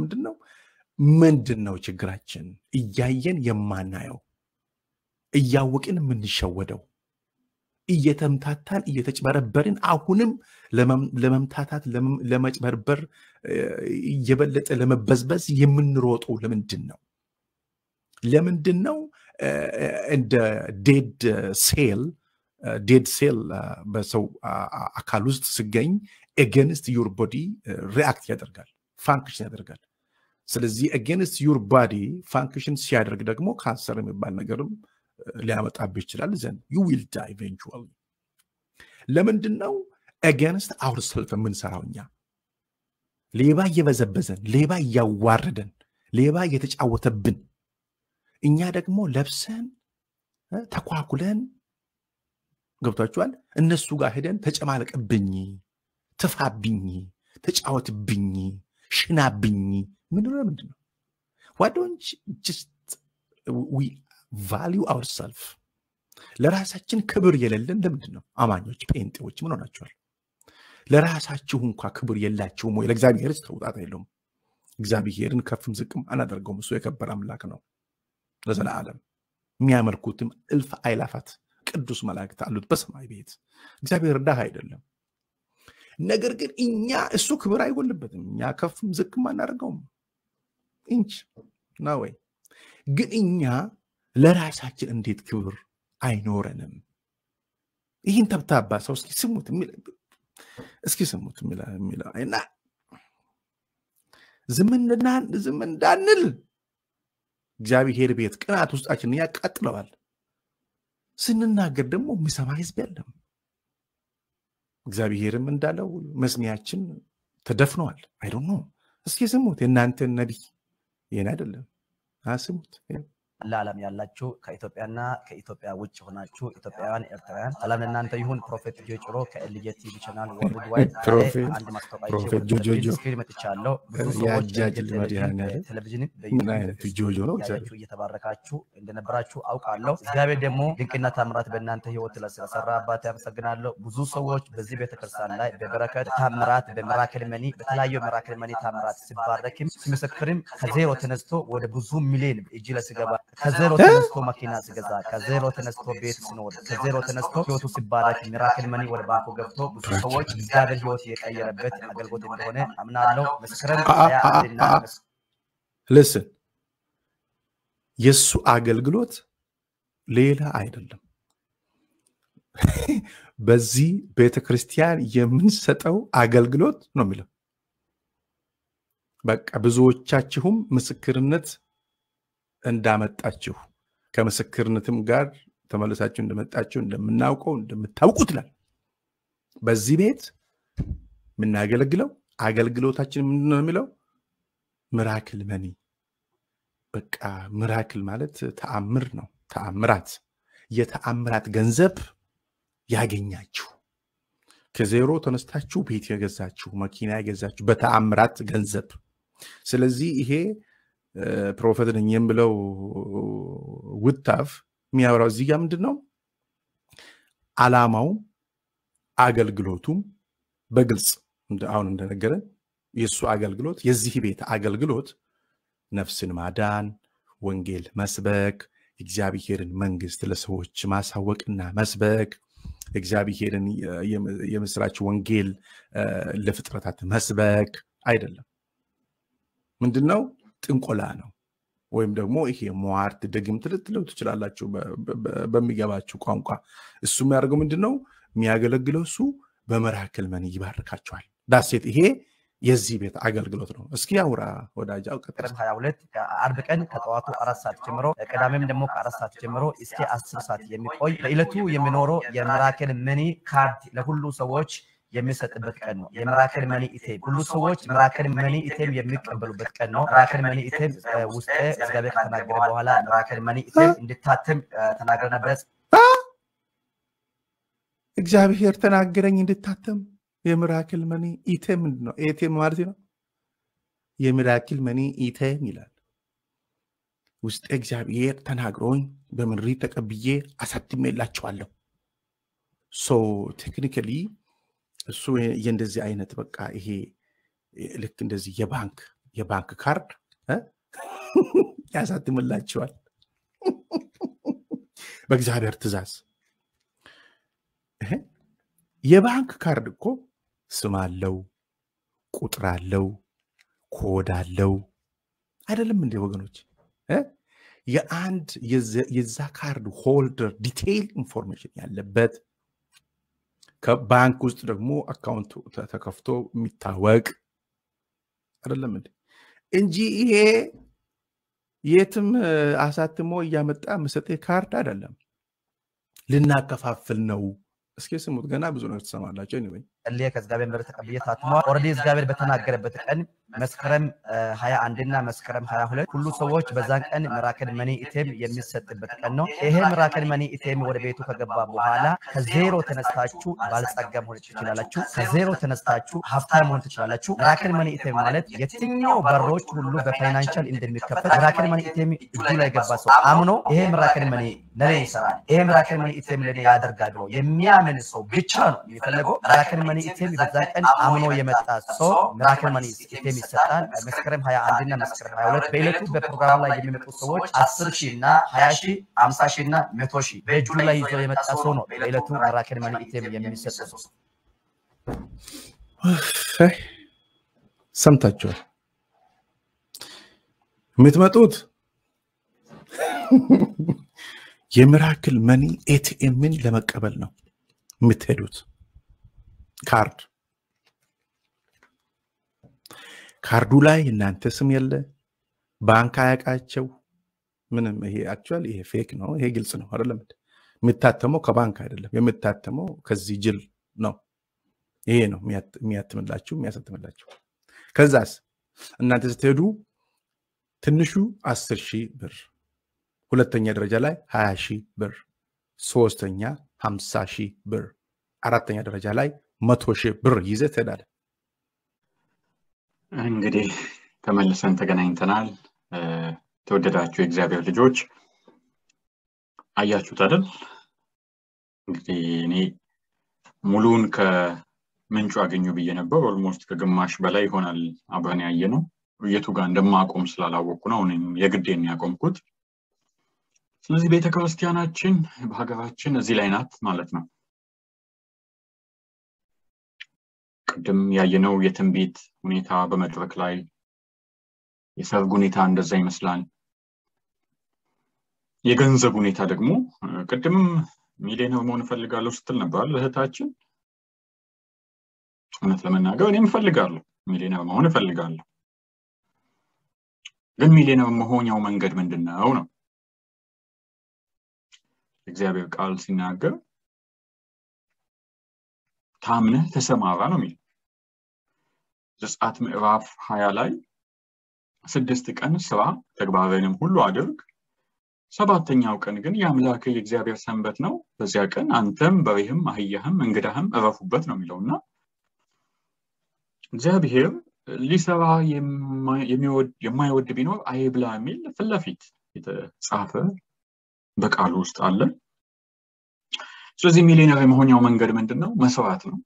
ምንድነው ችግራችን? እያየን የማናየው እያወቅን የምንሸወደው እየተምታታን እየተጭበረበርን አሁንም ለመምታታት ለመጭበርበር እየበለጠ ለመበዝበዝ የምንሮጠው ለምንድነው? እንደ ዴድ ሴል በሰው አካል ውስጥ ሲገኝ against your body react ያደርጋል function ያደርጋል። ስለዚህ against your body function ሲያደርግ ደግሞ ካንሰር የሚባል ነገርም ሊያመጣብህ ይችላል። then you will die eventually። ለምንድነው against ourselves የምንሰራው? እኛ ሌባ እየበዘበዘን ሌባ እያዋረደን ሌባ እየተጫወተብን እኛ ደግሞ ለብሰን ተኳኩለን ገብታችኋል። እነሱ ጋር ሄደን ተጨማለቅብኝ ተፋብኝ ተጫወትብኝ ሽናብኝ ምንድነው? why don't just we value ourselves? ለራሳችን ክብር የሌለን ለምንድነው? አማኞች ጴንጤዎች ምን ሆናችኋል? ለራሳችሁ እንኳን ክብር የላችሁም ወይ? ለእግዚአብሔርስ ተውጣጣ የለውም? እግዚአብሔርን ከፍም ዝቅም አናደርገውም። እሱ የከበረ አምላክ ነው ለዘላለም። የሚያመልኩትም እልፍ አእላፋት ቅዱስ መላእክት አሉት በሰማይ ቤት። እግዚአብሔር ዳህ አይደለም። ነገር ግን እኛ እሱ ክብር አይጎልበትም። እኛ ከፍም ዝቅም አናደርገውም እንጂ ነው ወይ? ግን እኛ ለራሳችን እንዴት ክብር አይኖረንም? ይህን ተብታባ ሰው እስኪ ስሙት የሚለው እና ዝም እንዳንል እግዚአብሔር ቤት ቅናት ውስጣችንን ያቃጥለዋል። ስንናገር ደግሞ የሚሰማ ሕዝብ የለም። እግዚአብሔርም እንዳለው መስሚያችን ተደፍኗል። አይ ዶንት ኖ። እስኪ ስሙት የእናንተ ነቢይ ይሄን አይደለም አስሙት። ለዓለም ያላችሁ ከኢትዮጵያና ከኢትዮጵያ ውጭ ሆናችሁ ኢትዮጵያውያን ኤርትራውያን ሰላም ለእናንተ ይሁን። ፕሮፌት ጆጆ ከኤልጄ ቲቪ ቻናል ወርልድ ዋይድ አንድ ማስታወቂያ ጆጆ መጥቻለሁ። ብዙ ሰዎች ቴሌቪዥን ጆጆ ነው እየተባረካችሁ እንደነበራችሁ አውቃለሁ። እግዚአብሔር ደግሞ ድንቅና ታምራት በእናንተ ህይወት ስለሰራ አባቴ አመሰግናለሁ። ብዙ ሰዎች በዚህ ቤተክርስቲያን ላይ በበረከት ታምራት በመራከል መኒ በተለያዩ መራከል መኒ ታምራት ሲባረክም ሲመሰክርም ከዜሮ ተነስቶ ወደ ብዙ ሚሊዮን እጅ ለስገባ ከዜሮ ተነስቶ መኪና ሲገዛ ከዜሮ ተነስቶ ቤት ሲኖር ከዜሮ ተነስቶ ህይወቱ ሲባረክ ሚራክል መኒ ወደ ባንኩ ገብቶ ብዙ ሰዎች እግዚአብሔር ህይወት የቀየረበት አገልግሎት እንደሆነ አምናለሁ። መስከረም listen የሱ አገልግሎት ሌላ አይደለም። በዚህ ቤተክርስቲያን የምንሰጠው አገልግሎት ነው የሚለው። በቃ ብዙዎቻችሁም ምስክርነት እንዳመጣችሁ ከምስክርነትም ጋር ተመለሳችሁ እንደመጣችሁ እንደምናውቀው እንደምታውቁት ይላል። በዚህ ቤት ምናገለግለው አገልግሎታችን ምንድነው የሚለው? ሚራክል መኒ። በቃ ሚራክል ማለት ተአምር ነው። ተአምራት የተአምራት ገንዘብ ያገኛችሁ ከዜሮ ተነስታችሁ ቤት የገዛችሁ መኪና የገዛችሁ በተአምራት ገንዘብ። ስለዚህ ይሄ ፕሮፌት ነኝ የሚለው ውታፍ የሚያወራው እዚህ ጋር ምንድነው? ዓላማው አገልግሎቱም በግልጽ አሁን እንደነገረ የሱ አገልግሎት የዚህ ቤት አገልግሎት ነፍስን ማዳን፣ ወንጌል መስበክ፣ እግዚአብሔርን መንግስት ለሰዎች ማሳወቅና መስበክ፣ እግዚአብሔርን የምስራች ወንጌል ለፍጥረታት መስበክ አይደለም። ምንድነው? ጥንቆላ ነው። ወይም ደግሞ ይሄ ሟርት ድግምት ልትለው ትችላላችሁ በሚገባችሁ ቋንቋ። እሱ የሚያደርገው ምንድነው? የሚያገለግለው እሱ በመራከል መኒ ይባርካቸዋል። ዳሴት ይሄ የዚህ ቤት አገልግሎት ነው። እስኪ አውራ ወዳጃው መስከረም 22 አርብ ቀን ከጠዋቱ 4 ሰዓት ጀምሮ ቅዳሜም ደግሞ ከ4 ሰዓት ጀምሮ እስከ 10 ሰዓት የሚቆይ በእለቱ የሚኖረው የመራከል መኒ ካርድ ለሁሉ ሰዎች የሚሰጥበት ቀን ነው። የመራከል መኒ ኢቴም ሁሉ ሰዎች መራከል መኒ ኢቴም የሚቀበሉበት ቀን ነው። መራከል መኒ ኢቴም ውስጥ እግዚአብሔር ከተናገረ በኋላ መራከል መኒ ኢቴም እንድታተም ተናገረ ነበር። እግዚአብሔር ተናገረኝ እንድታተም የመራከል መኒ ኢቴም ነው። ኢቴም ማለት ነው የመራከል መኒ ኢቴም ይላል። ውስጥ እግዚአብሔር ተናግሮኝ በምድሪ ተቀብዬ አሳትሜላችኋለሁ። ሶ ቴክኒካሊ እሱ የእንደዚህ አይነት በቃ ይሄ ልክ እንደዚህ የባንክ ካርድ ያሳትምላቸዋል በእግዚአብሔር ትእዛዝ። የባንክ ካርድ እኮ ስም አለው፣ ቁጥር አለው፣ ኮድ አለው አይደለም እንዴ ወገኖች? የአንድ የዛ ካርድ ሆልደር ዲቴይል ኢንፎርሜሽን ያለበት ከባንክ ውስጥ ደግሞ አካውንት ተከፍቶ የሚታወቅ አይደለም እንዴ? እንጂ ይሄ የትም አሳትሞ እያመጣ መሰጤ ካርድ አይደለም። ልናከፋፍል ነው። እስኪ ስሙት፣ ገና ብዙ ነው ተሰማላችሁ። እኔ እልየ ከእግዚአብሔር ምሕረት ተቀብዬ ታትሟል። ኦልሬዲ እግዚአብሔር በተናገረበት ቀን መስከረም 21 እና መስከረም 22 ሁሉ ሰዎች በዛን ቀን ሚራክል መኒ ኢቴም የሚሰጥበት ቀን ነው። ይሄ ሚራክል መኒ ኢቴም ወደ ቤቱ ከገባ በኋላ ከዜሮ ተነስታችሁ ባለጸጋ መሆን ትችላላችሁ። ከዜሮ ተነስታችሁ ሀብታም መሆን ትችላላችሁ። ሚራክል መኒ ኢቴም ማለት የትኛው በሮች ሁሉ በፋይናንሻል እንደሚከፈት ሚራክል መኒ ኢቴም እጁ ላይ ገባ ሰው አምኖ ይሄ ሚራክል መኒ ለኔ ይሰራል፣ ይሄ ሚራክል መኒ ኢቴም ለኔ ያደርጋል ብሎ የሚያምን ሰው ብቻ ነው የሚፈልገው ሚራክል መኒ ኢቴም በዛን ቀን አምኖ የመጣ ሰው ሚራክል መኒ ኢቴም ይሰጣል። መስከረም 21 እና መስከረም 22 በእለቱ በፕሮግራሙ ላይ የሚመጡ ሰዎች 10,000 እና 20,000 50,000 እና 100,000 በእጁ ላይ ይዞ የመጣ ሰው ነው በእለቱ ሚራክል መኒ ኢቴም የሚሰጠው። ሰምታችኋል። የምትመጡት የሚራክል መኒ ኤቲኤምን ለመቀበል ነው የምትሄዱት። ካርዱ ላይ እናንተ ስም የለ፣ ባንክ አያውቃቸው ምንም። ይሄ አክቹዋሊ ይሄ ፌክ ነው፣ ይሄ ግልጽ ነው አይደለም? የምታተመው ከባንክ አይደለም፣ የምታተመው ከዚህ ጅል ነው። ይሄ ነው የሚያትምላችሁ የሚያሳትምላችሁ። ከዛስ እናንተ ስትሄዱ ትንሹ 10,000 ብር፣ ሁለተኛ ደረጃ ላይ 20,000 ብር፣ ሶስተኛ 50,000 ብር፣ አራተኛ ደረጃ ላይ 100,000 ብር ይዘህ ትሄዳለህ። እንግዲህ ተመልሰን ተገናኝተናል። ተወደዳችሁ የእግዚአብሔር ልጆች አያችሁት አይደል? እንግዲህ እኔ ሙሉን ከምንጩ አገኙ ብዬ ነበር። ኦልሞስት ከግማሽ በላይ ይሆናል አብረን ያየነው። የቱ ጋር እንደማቆም ስላላወቅኩ ነው እኔም የግዴን ያቆምኩት። ስለዚህ ቤተክርስቲያናችን በሀገራችን እዚህ ላይ ናት ማለት ነው። ቅድም ያየነው የትንቢት ሁኔታ በመድረክ ላይ የሰርግ ሁኔታ እንደዛ ይመስላል። የገንዘብ ሁኔታ ደግሞ ቅድም ሚሊዮነር መሆን እፈልጋለሁ ስትል ነበር እህታችን። እውነት ለመናገር እኔም እፈልጋለሁ፣ ሚሊዮነር መሆን እፈልጋለሁ። ግን ሚሊዮነር መሆኛው መንገድ ምንድነው ነው? እግዚአብሔር ቃል ሲናገር ታምነህ ተሰማራ ነው የሚለው። ዘጸአት ምዕራፍ 20 ላይ 6 ቀን ስራ ተግባርህንም ሁሉ አድርግ፣ ሰባተኛው ቀን ግን የአምላክህ የእግዚአብሔር ሰንበት ነው፣ በዚያ ቀን አንተም በሬህም አህያህም እንግዳህም እረፉበት ነው የሚለውና እግዚአብሔር ሊሰራ የማይወድ ቢኖር አይብላ የሚል ፊት ለፊት የተጻፈ በቃሉ ውስጥ አለ። ስለዚህ ሚሊዮነር የመሆኛው መንገድ ምንድነው? መስራት ነው፣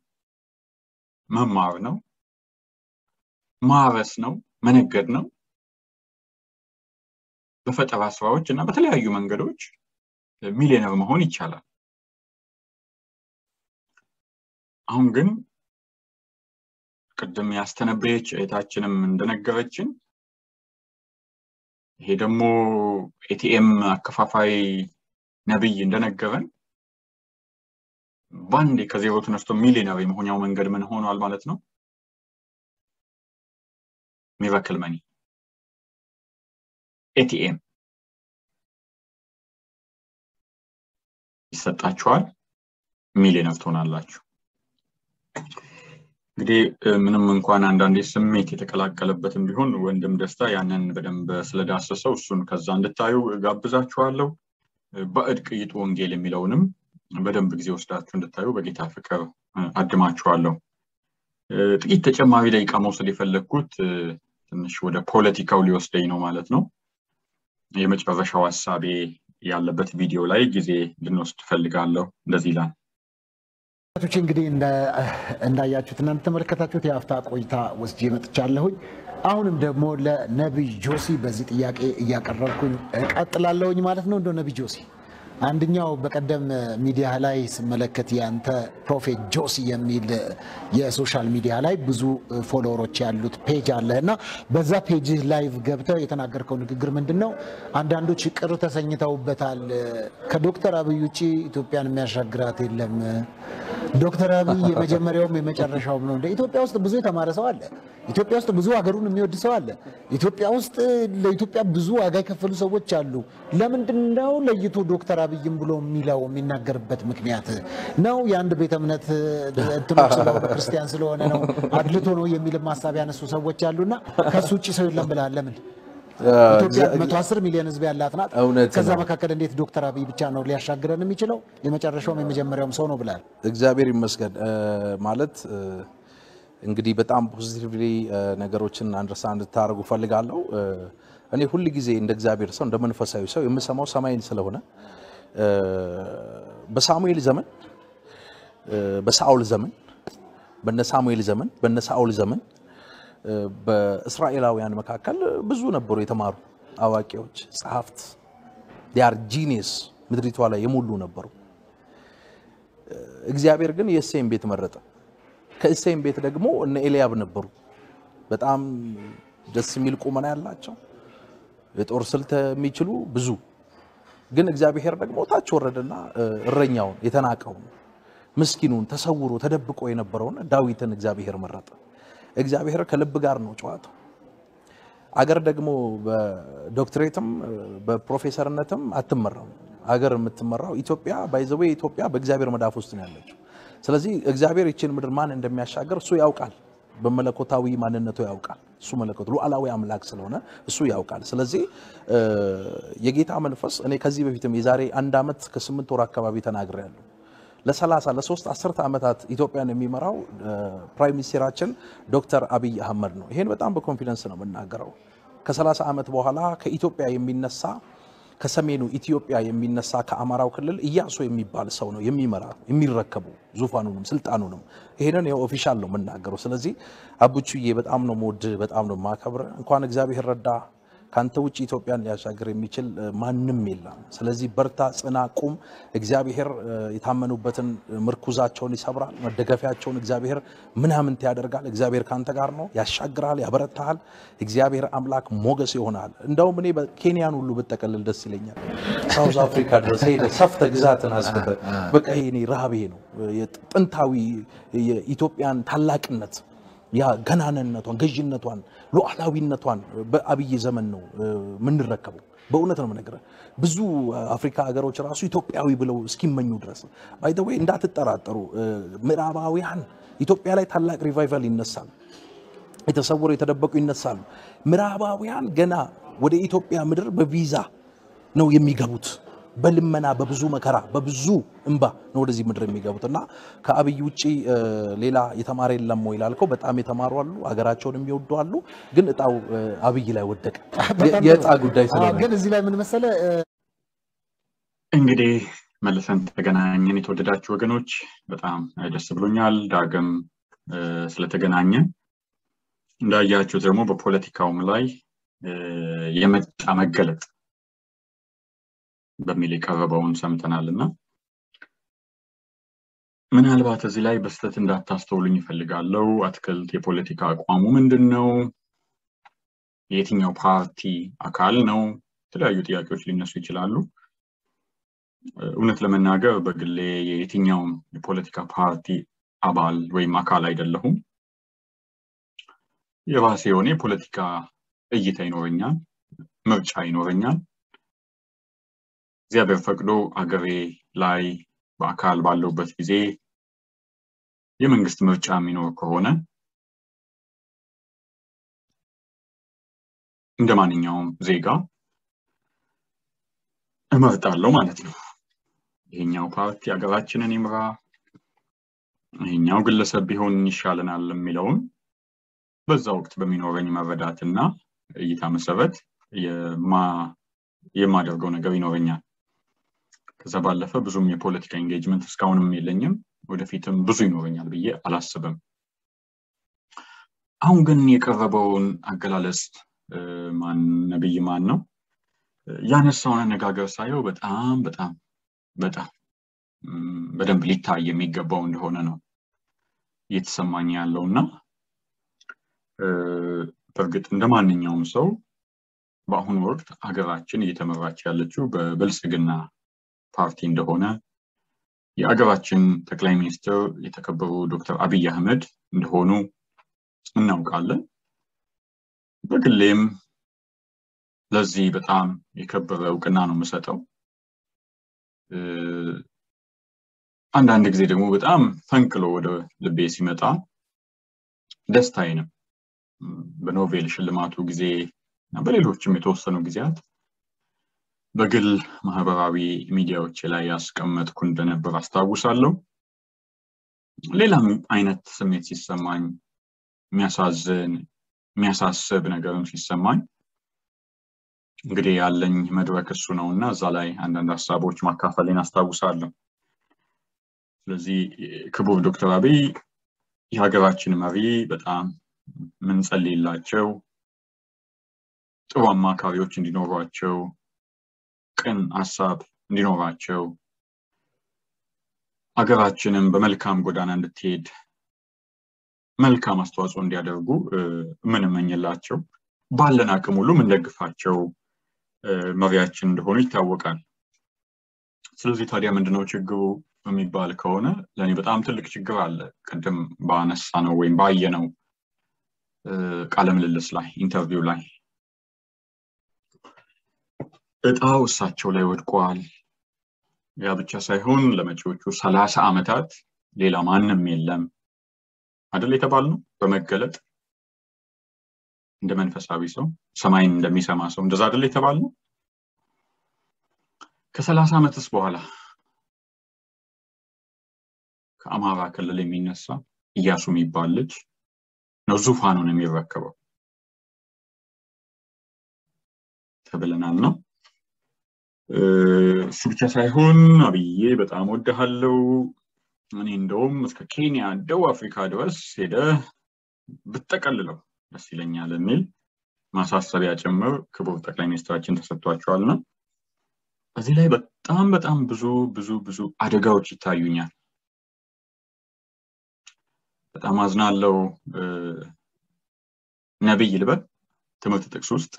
መማር ነው፣ ማረስ ነው፣ መነገድ ነው። በፈጠራ ስራዎች እና በተለያዩ መንገዶች ሚሊዮነር መሆን ይቻላል። አሁን ግን ቅድም ያስተነበየች እህታችንም እንደነገረችን ይሄ ደግሞ ኤቲኤም አከፋፋይ ነብይ እንደነገረን ባንዴ ከዜሮ ተነስቶ ሚሊዮነር የመሆኛው መንገድ ምን ሆኗል ማለት ነው? ሚራክል መኒ ኤቲኤም ይሰጣችኋል፣ ሚሊዮነር ትሆናላችሁ። እንግዲህ ምንም እንኳን አንዳንዴ ስሜት የተቀላቀለበትም ቢሆን ወንድም ደስታ ያንን በደንብ ስለዳሰሰው እሱን ከዛ እንድታዩ ጋብዛችኋለሁ። ባዕድ ቅይጡ ወንጌል የሚለውንም በደንብ ጊዜ ወስዳችሁ እንድታዩ በጌታ ፍቅር አድማችኋለሁ። ጥቂት ተጨማሪ ደቂቃ መውሰድ የፈለኩት ትንሽ ወደ ፖለቲካው ሊወስደኝ ነው ማለት ነው። የመጨረሻው ሐሳቤ ያለበት ቪዲዮ ላይ ጊዜ እንድንወስድ ፈልጋለሁ። እንደዚህ ይላል። እንግዲህ እንዳያችሁት እናንተ ተመለከታችሁት የአፍታ ቆይታ ወስጄ መጥቻለሁኝ። አሁንም ደግሞ ለነብይ ጆሲ በዚህ ጥያቄ እያቀረብኩኝ እቀጥላለሁኝ ማለት ነው። እንደ ነብይ ጆሲ አንደኛው በቀደም ሚዲያ ላይ ስመለከት ያንተ ፕሮፌት ጆሲ የሚል የሶሻል ሚዲያ ላይ ብዙ ፎሎወሮች ያሉት ፔጅ አለና በዛ ፔጅ ላይቭ ገብተው የተናገርከው ንግግር ምንድነው? አንዳንዶች ቅር ተሰኝተውበታል። ከዶክተር አብይ ውጪ ኢትዮጵያን የሚያሻግራት የለም። ዶክተር አብይ የመጀመሪያውም የመጨረሻውም ነው። እንደ ኢትዮጵያ ውስጥ ብዙ የተማረ ሰው አለ። ኢትዮጵያ ውስጥ ብዙ ሀገሩን የሚወድ ሰው አለ። ኢትዮጵያ ውስጥ ለኢትዮጵያ ብዙ ዋጋ የከፈሉ ሰዎች አሉ። ለምንድነው ለይቶ ዶክተር አብይም ብሎ የሚናገርበት ምክንያት ነው? የአንድ ቤተ እምነት እንትኖች ስለሆነ ክርስቲያን ስለሆነ ነው አድልቶ ነው የሚል ሐሳብ ያነሱ ሰዎች አሉና ከሱ ውጪ ሰው የለም ብለሃል። ለምን? ኢትዮጵያ 110 ሚሊዮን ህዝብ ያላት ናት። ከዛ መካከል እንዴት ዶክተር አብይ ብቻ ነው ሊያሻግረን የሚችለው? የመጨረሻውም የመጀመሪያውም ሰው ነው ብለሃል። እግዚአብሔር ይመስገን ማለት እንግዲህ በጣም ፖዚቲቭሊ ነገሮችን አንደርስታንድ ታደርጉ ፈልጋለሁ። እኔ ሁሉ ጊዜ እንደ እግዚአብሔር ሰው እንደ መንፈሳዊ ሰው የምሰማው ሰማይን ስለሆነ በሳሙኤል ዘመን በሳኦል ዘመን በነ ሳሙኤል ዘመን በነ ሳኦል ዘመን በእስራኤላውያን መካከል ብዙ ነበሩ የተማሩ አዋቂዎች ጸሐፍት ዲያር ጂኒየስ ምድሪቷ ላይ የሞሉ ነበሩ። እግዚአብሔር ግን የእሴይን ቤት መረጠ። ከእሴይን ቤት ደግሞ እነ ኤልያብ ነበሩ። በጣም ደስ የሚል ቁመና ያላቸው የጦር ስልት የሚችሉ ብዙ። ግን እግዚአብሔር ደግሞ ታች ወረደና እረኛውን የተናቀውን ምስኪኑን ተሰውሮ ተደብቆ የነበረውን ዳዊትን እግዚአብሔር መረጠ። እግዚአብሔር ከልብ ጋር ነው ጨዋታው። አገር ደግሞ በዶክትሬትም በፕሮፌሰርነትም አትመራው። አገር የምትመራው ኢትዮጵያ ባይዘው ኢትዮጵያ በእግዚአብሔር መዳፍ ውስጥ ነው ያለችው። ስለዚህ እግዚአብሔር ይችን ምድር ማን እንደሚያሻገር እሱ ያውቃል። በመለኮታዊ ማንነቱ ያውቃል። እሱ መለኮት ሉዓላዊ አምላክ ስለሆነ እሱ ያውቃል። ስለዚህ የጌታ መንፈስ እኔ ከዚህ በፊትም የዛሬ 1 ዓመት ከ8 ወር አካባቢ ተናግሬያለሁ። ለ3 10 ዓመታት ኢትዮጵያን የሚመራው ፕራይም ሚኒስትራችን ዶክተር አብይ አህመድ ነው። ይሄን በጣም በኮንፊደንስ ነው የምናገረው። ከ30 ዓመት በኋላ ከኢትዮጵያ የሚነሳ ከሰሜኑ ኢትዮጵያ የሚነሳ ከአማራው ክልል ኢያሱ የሚባል ሰው ነው የሚመራ የሚረከቡ ዙፋኑንም ስልጣኑንም። ይሄንን ኦፊሻል ነው የምናገረው። ስለዚህ አቡቹዬ በጣም ነው ሞድ በጣም ነው ማከብረ። እንኳን እግዚአብሔር ረዳ ካንተ ውጪ ኢትዮጵያን ሊያሻግር የሚችል ማንም የለም። ስለዚህ በርታ፣ ጽና፣ ቁም። እግዚአብሔር የታመኑበትን ምርኩዛቸውን ይሰብራል። መደገፊያቸውን እግዚአብሔር ምናምን ያደርጋል። እግዚአብሔር ካንተ ጋር ነው፣ ያሻግራል፣ ያበረታሃል። እግዚአብሔር አምላክ ሞገስ ይሆናል። እንደውም እኔ በኬንያን ሁሉ ብጠቀልል ደስ ይለኛል። ሳውዝ አፍሪካ ድረስ ሄደ ሰፍተ ግዛትን አስከተ በቃ ይሄ ረሃቤ ነው የጥንታዊ የኢትዮጵያን ታላቅነት ያ ገናነነቷን ገዥነቷን ሉዓላዊነቷን በአብይ ዘመን ነው ምንረከበው። በእውነት ነው የምነግርህ። ብዙ አፍሪካ ሀገሮች ራሱ ኢትዮጵያዊ ብለው እስኪመኙ ድረስ ባይ ዘ ዌይ እንዳትጠራጠሩ ምዕራባውያን ኢትዮጵያ ላይ ታላቅ ሪቫይቫል ይነሳል። የተሰወሩ የተደበቁ ይነሳሉ። ምዕራባውያን ገና ወደ ኢትዮጵያ ምድር በቪዛ ነው የሚገቡት። በልመና በብዙ መከራ በብዙ እንባ ነው ወደዚህ ምድር የሚገቡትና ከአብይ ውጪ ሌላ የተማረ የለም ወይ ላልከው በጣም የተማሩ አሉ፣ ሀገራቸውን የሚወዱ አሉ። ግን እጣው አብይ ላይ ወደቀ። የእጣ ጉዳይ ስለሆነ ግን እዚህ ላይ ምን መሰለ እንግዲህ መልሰን ተገናኘን። የተወደዳችሁ ወገኖች በጣም ደስ ብሎኛል ዳግም ስለተገናኘን። እንዳያችሁ ደግሞ በፖለቲካውም ላይ የመጣ መገለጥ በሚል የቀረበውን ሰምተናልና ምናልባት እዚህ ላይ በስተት እንዳታስተውሉኝ ይፈልጋለሁ። አትክልት የፖለቲካ አቋሙ ምንድነው? የትኛው ፓርቲ አካል ነው? የተለያዩ ጥያቄዎች ሊነሱ ይችላሉ። እውነት ለመናገር በግሌ የትኛው የፖለቲካ ፓርቲ አባል ወይም አካል አይደለሁም። የራሴ የሆነ የፖለቲካ እይታ ይኖረኛል፣ ምርጫ ይኖረኛል። እግዚአብሔር ፈቅዶ አገሬ ላይ በአካል ባለውበት ጊዜ የመንግስት ምርጫ የሚኖር ከሆነ እንደማንኛውም ዜጋ እመርጣለሁ ማለት ነው። ይሄኛው ፓርቲ አገራችንን ይምራ፣ ይሄኛው ግለሰብ ቢሆን ይሻለናል የሚለውን በዛ ወቅት በሚኖረኝ መረዳትና እይታ መሰረት የማደርገው ነገር ይኖረኛል። ከዛ ባለፈ ብዙም የፖለቲካ ኢንጌጅመንት እስካሁንም የለኝም። ወደፊትም ብዙ ይኖረኛል ብዬ አላስብም። አሁን ግን የቀረበውን አገላለጽ ነብይ ማን ነው ያነሳውን አነጋገር ሳየው በጣም በደንብ ሊታይ የሚገባው እንደሆነ ነው እየተሰማኝ ያለውና በእርግጥ እንደማንኛውም ሰው በአሁኑ ወቅት ሀገራችን እየተመራች ያለችው በብልጽግና ፓርቲ እንደሆነ የሀገራችን ጠቅላይ ሚኒስትር የተከበሩ ዶክተር አብይ አህመድ እንደሆኑ እናውቃለን። በግሌም ለዚህ በጣም የከበረ እውቅና ነው የምሰጠው። አንዳንድ ጊዜ ደግሞ በጣም ፈንቅሎ ወደ ልቤ ሲመጣ ደስታዬ ነው። በኖቤል ሽልማቱ ጊዜ እና በሌሎችም የተወሰኑ ጊዜያት በግል ማህበራዊ ሚዲያዎች ላይ ያስቀመጥኩ እንደነበር አስታውሳለሁ። ሌላም አይነት ስሜት ሲሰማኝ የሚያሳስብ ነገርም ሲሰማኝ እንግዲህ ያለኝ መድረክ እሱ ነውና እዛ ላይ አንዳንድ ሐሳቦች ማካፈልን አስታውሳለሁ። ስለዚህ ክቡር ዶክተር አብይ የሀገራችን መሪ በጣም ምን ጸልይላቸው ጥሩ አማካሪዎች እንዲኖሯቸው ቅን ሐሳብ እንዲኖራቸው ሀገራችንን በመልካም ጎዳና እንድትሄድ መልካም አስተዋጽኦ እንዲያደርጉ ምን እመኝላቸው ባለን አቅም ሁሉ ምን ደግፋቸው መሪያችን እንደሆኑ ይታወቃል። ስለዚህ ታዲያ ምንድነው ችግሩ የሚባል ከሆነ ለኔ በጣም ትልቅ ችግር አለ። ቀደም ባነሳነው ወይም ባየነው ቃለ ምልልስ ላይ ኢንተርቪው ላይ እጣው እሳቸው ላይ ወድቋል። ያ ብቻ ሳይሆን ለመጪዎቹ 30 ዓመታት ሌላ ማንም የለም አይደል የተባልነው በመገለጥ እንደ መንፈሳዊ ሰው ሰማይን እንደሚሰማ ሰው እንደዛ አይደል የተባልነው። ከ30 ዓመትስ በኋላ ከአማራ ክልል የሚነሳ ኢያሱ የሚባል ልጅ ነው ዙፋኑን የሚረከበው ተብለናል ነው። እሱ ብቻ ሳይሆን አብዬ በጣም ወደሃለው እኔ እንደውም እስከ ኬንያ ደቡብ አፍሪካ ድረስ ሄደ ብትጠቀልለው ደስ ይለኛል የሚል ማሳሰቢያ ጭምር ክቡር ጠቅላይ ሚኒስትራችን ተሰጥቷቸዋልና እዚህ ላይ በጣም ብዙ አደጋዎች ይታዩኛል። በጣም አዝናለሁ። ነብይ ልበል ትምህርት ጥቅስ ውስጥ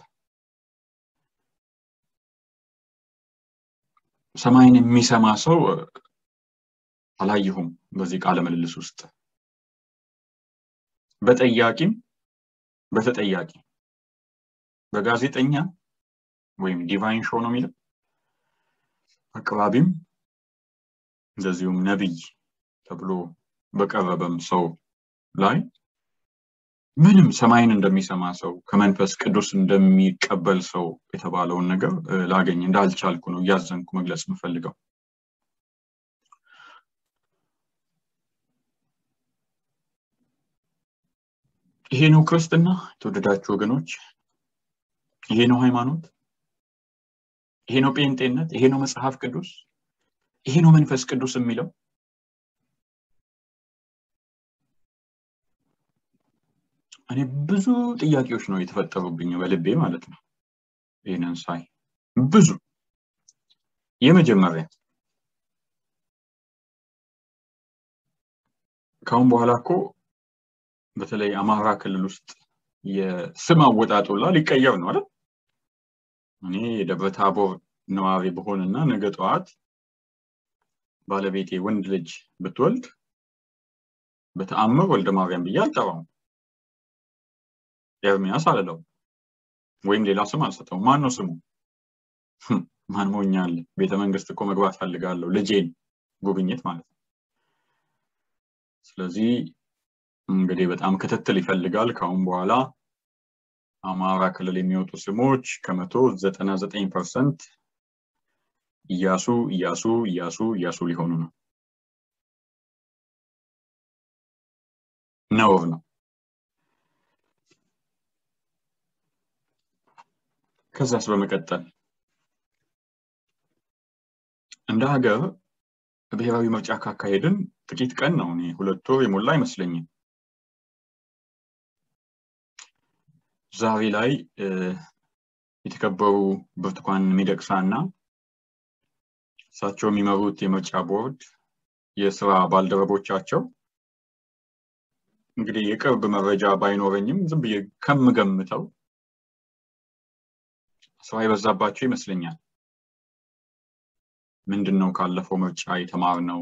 ሰማይን የሚሰማ ሰው አላየሁም። በዚህ ቃለ ምልልስ ውስጥ በተጠያቂ በጋዜጠኛ ወይም ዲቫይን ሾው ነው የሚለው አቅራቢም እንደዚሁም ነብይ ተብሎ በቀረበም ሰው ላይ ምንም ሰማይን እንደሚሰማ ሰው ከመንፈስ ቅዱስ እንደሚቀበል ሰው የተባለውን ነገር ላገኝ እንዳልቻልኩ ነው ያዘንኩ መግለጽ የምፈልገው። ይሄ ነው ክርስትና የተወደዳችሁ ወገኖች፣ ይሄ ነው ሃይማኖት፣ ይሄ ነው ጴንጤነት፣ ይሄ ነው መጽሐፍ ቅዱስ፣ ይሄ ነው መንፈስ ቅዱስ የሚለው። እኔ ብዙ ጥያቄዎች ነው የተፈጠሩብኝ በልቤ ማለት ነው ይሄንን ሳይ ብዙ። የመጀመሪያ ካሁን በኋላ እኮ በተለይ አማራ ክልል ውስጥ የስም አወጣጡላ ሊቀየር ነው አይደል? እኔ ደብረ ታቦር ነዋሪ በሆነና ነገ ጠዋት ባለቤቴ ወንድ ልጅ ብትወልድ በተአምር ወልደ ማርያም ብዬ አልጠራውም። ኤርሚያስ አለለው ወይም ሌላ ስም አልሰጠውም። ማን ነው ስሙ? ማን ሞኛል? ቤተ መንግስት እኮ መግባት ፈልጋለሁ ልጄን ጉብኝት ማለት ነው። ስለዚህ እንግዲህ በጣም ክትትል ይፈልጋል። ካሁን በኋላ አማራ ክልል የሚወጡ ስሞች ከ199% ኢያሱ ሊሆኑ ነው። ነውር ነው። ከዛስ በመቀጠል እንደ ሀገር ብሔራዊ ምርጫ ካካሄድን ጥቂት ቀን ነው እኔ 2 ወር የሞላ አይመስለኝም ዛሬ ላይ የተከበሩ ብርቱካን ሚደቅሳና እሳቸው የሚመሩት የምርጫ ቦርድ የሥራ ባልደረቦቻቸው እንግዲህ የቅርብ መረጃ ባይኖረኝም ዝም ብዬ ከምገምተው ስራ ይበዛባቸው ይመስለኛል ምንድነው ካለፈው ምርጫ የተማርነው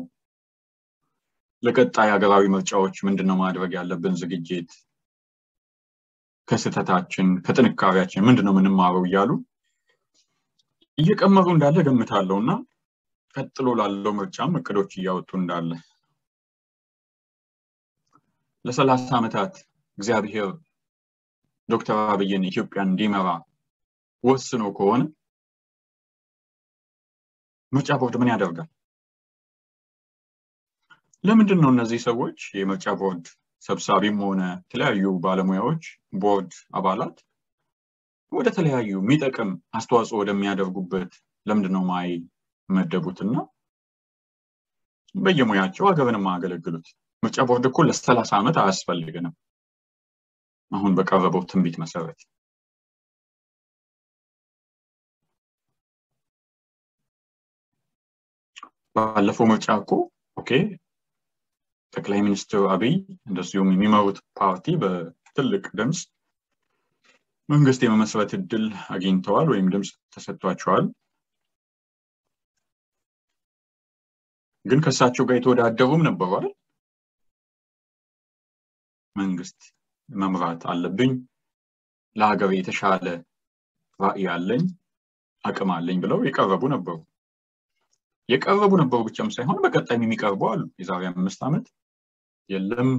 ለቀጣይ ሀገራዊ ምርጫዎች ምንድነው ማድረግ ያለብን ዝግጅት ከስተታችን ከጥንካሬያችን ምንድነው ምንማረው ይያሉ እየቀመሩ እንዳለ ገምታለውና ቀጥሎ ላለው ምርጫም እቅዶች እያወጡ እንዳለ ለ30 ዓመታት እግዚአብሔር ዶክተር አብይን ኢትዮጵያን እንዲመራ ወስኖ ከሆነ ምርጫ ቦርድ ምን ያደርጋል ለምንድነው እነዚህ ሰዎች የምርጫ ቦርድ ሰብሳቢም ሆነ የተለያዩ ባለሙያዎች ቦርድ አባላት ወደ ተለያዩ የሚጠቅም አስተዋጽኦ ወደሚያደርጉበት ለምንድነው ማይ መደቡትና በየሙያቸው ሀገርን ማገለግሉት ምርጫ ቦርድ እኮ ለ30 ዓመት አያስፈልግንም አሁን በቀረበው ትንቢት መሰረት ባለፈው ምርጫ እኮ ኦኬ ጠቅላይ ሚኒስትር አብይ እንደዚሁም የሚመሩት ፓርቲ በትልቅ ድምጽ መንግስት የመመስረት እድል አግኝተዋል ወይም ድምጽ ተሰጥቷቸዋል ግን ከሳቸው ጋር የተወዳደሩም ነበሩ አይደል መንግስት መምራት አለብኝ ለሀገር የተሻለ ራዕይ አለኝ አቅም አለኝ ብለው የቀረቡ ነበሩ ብቻም ሳይሆን በቀጣይ የሚቀርቡ አሉ የዛሬ 5 ዓመት የለም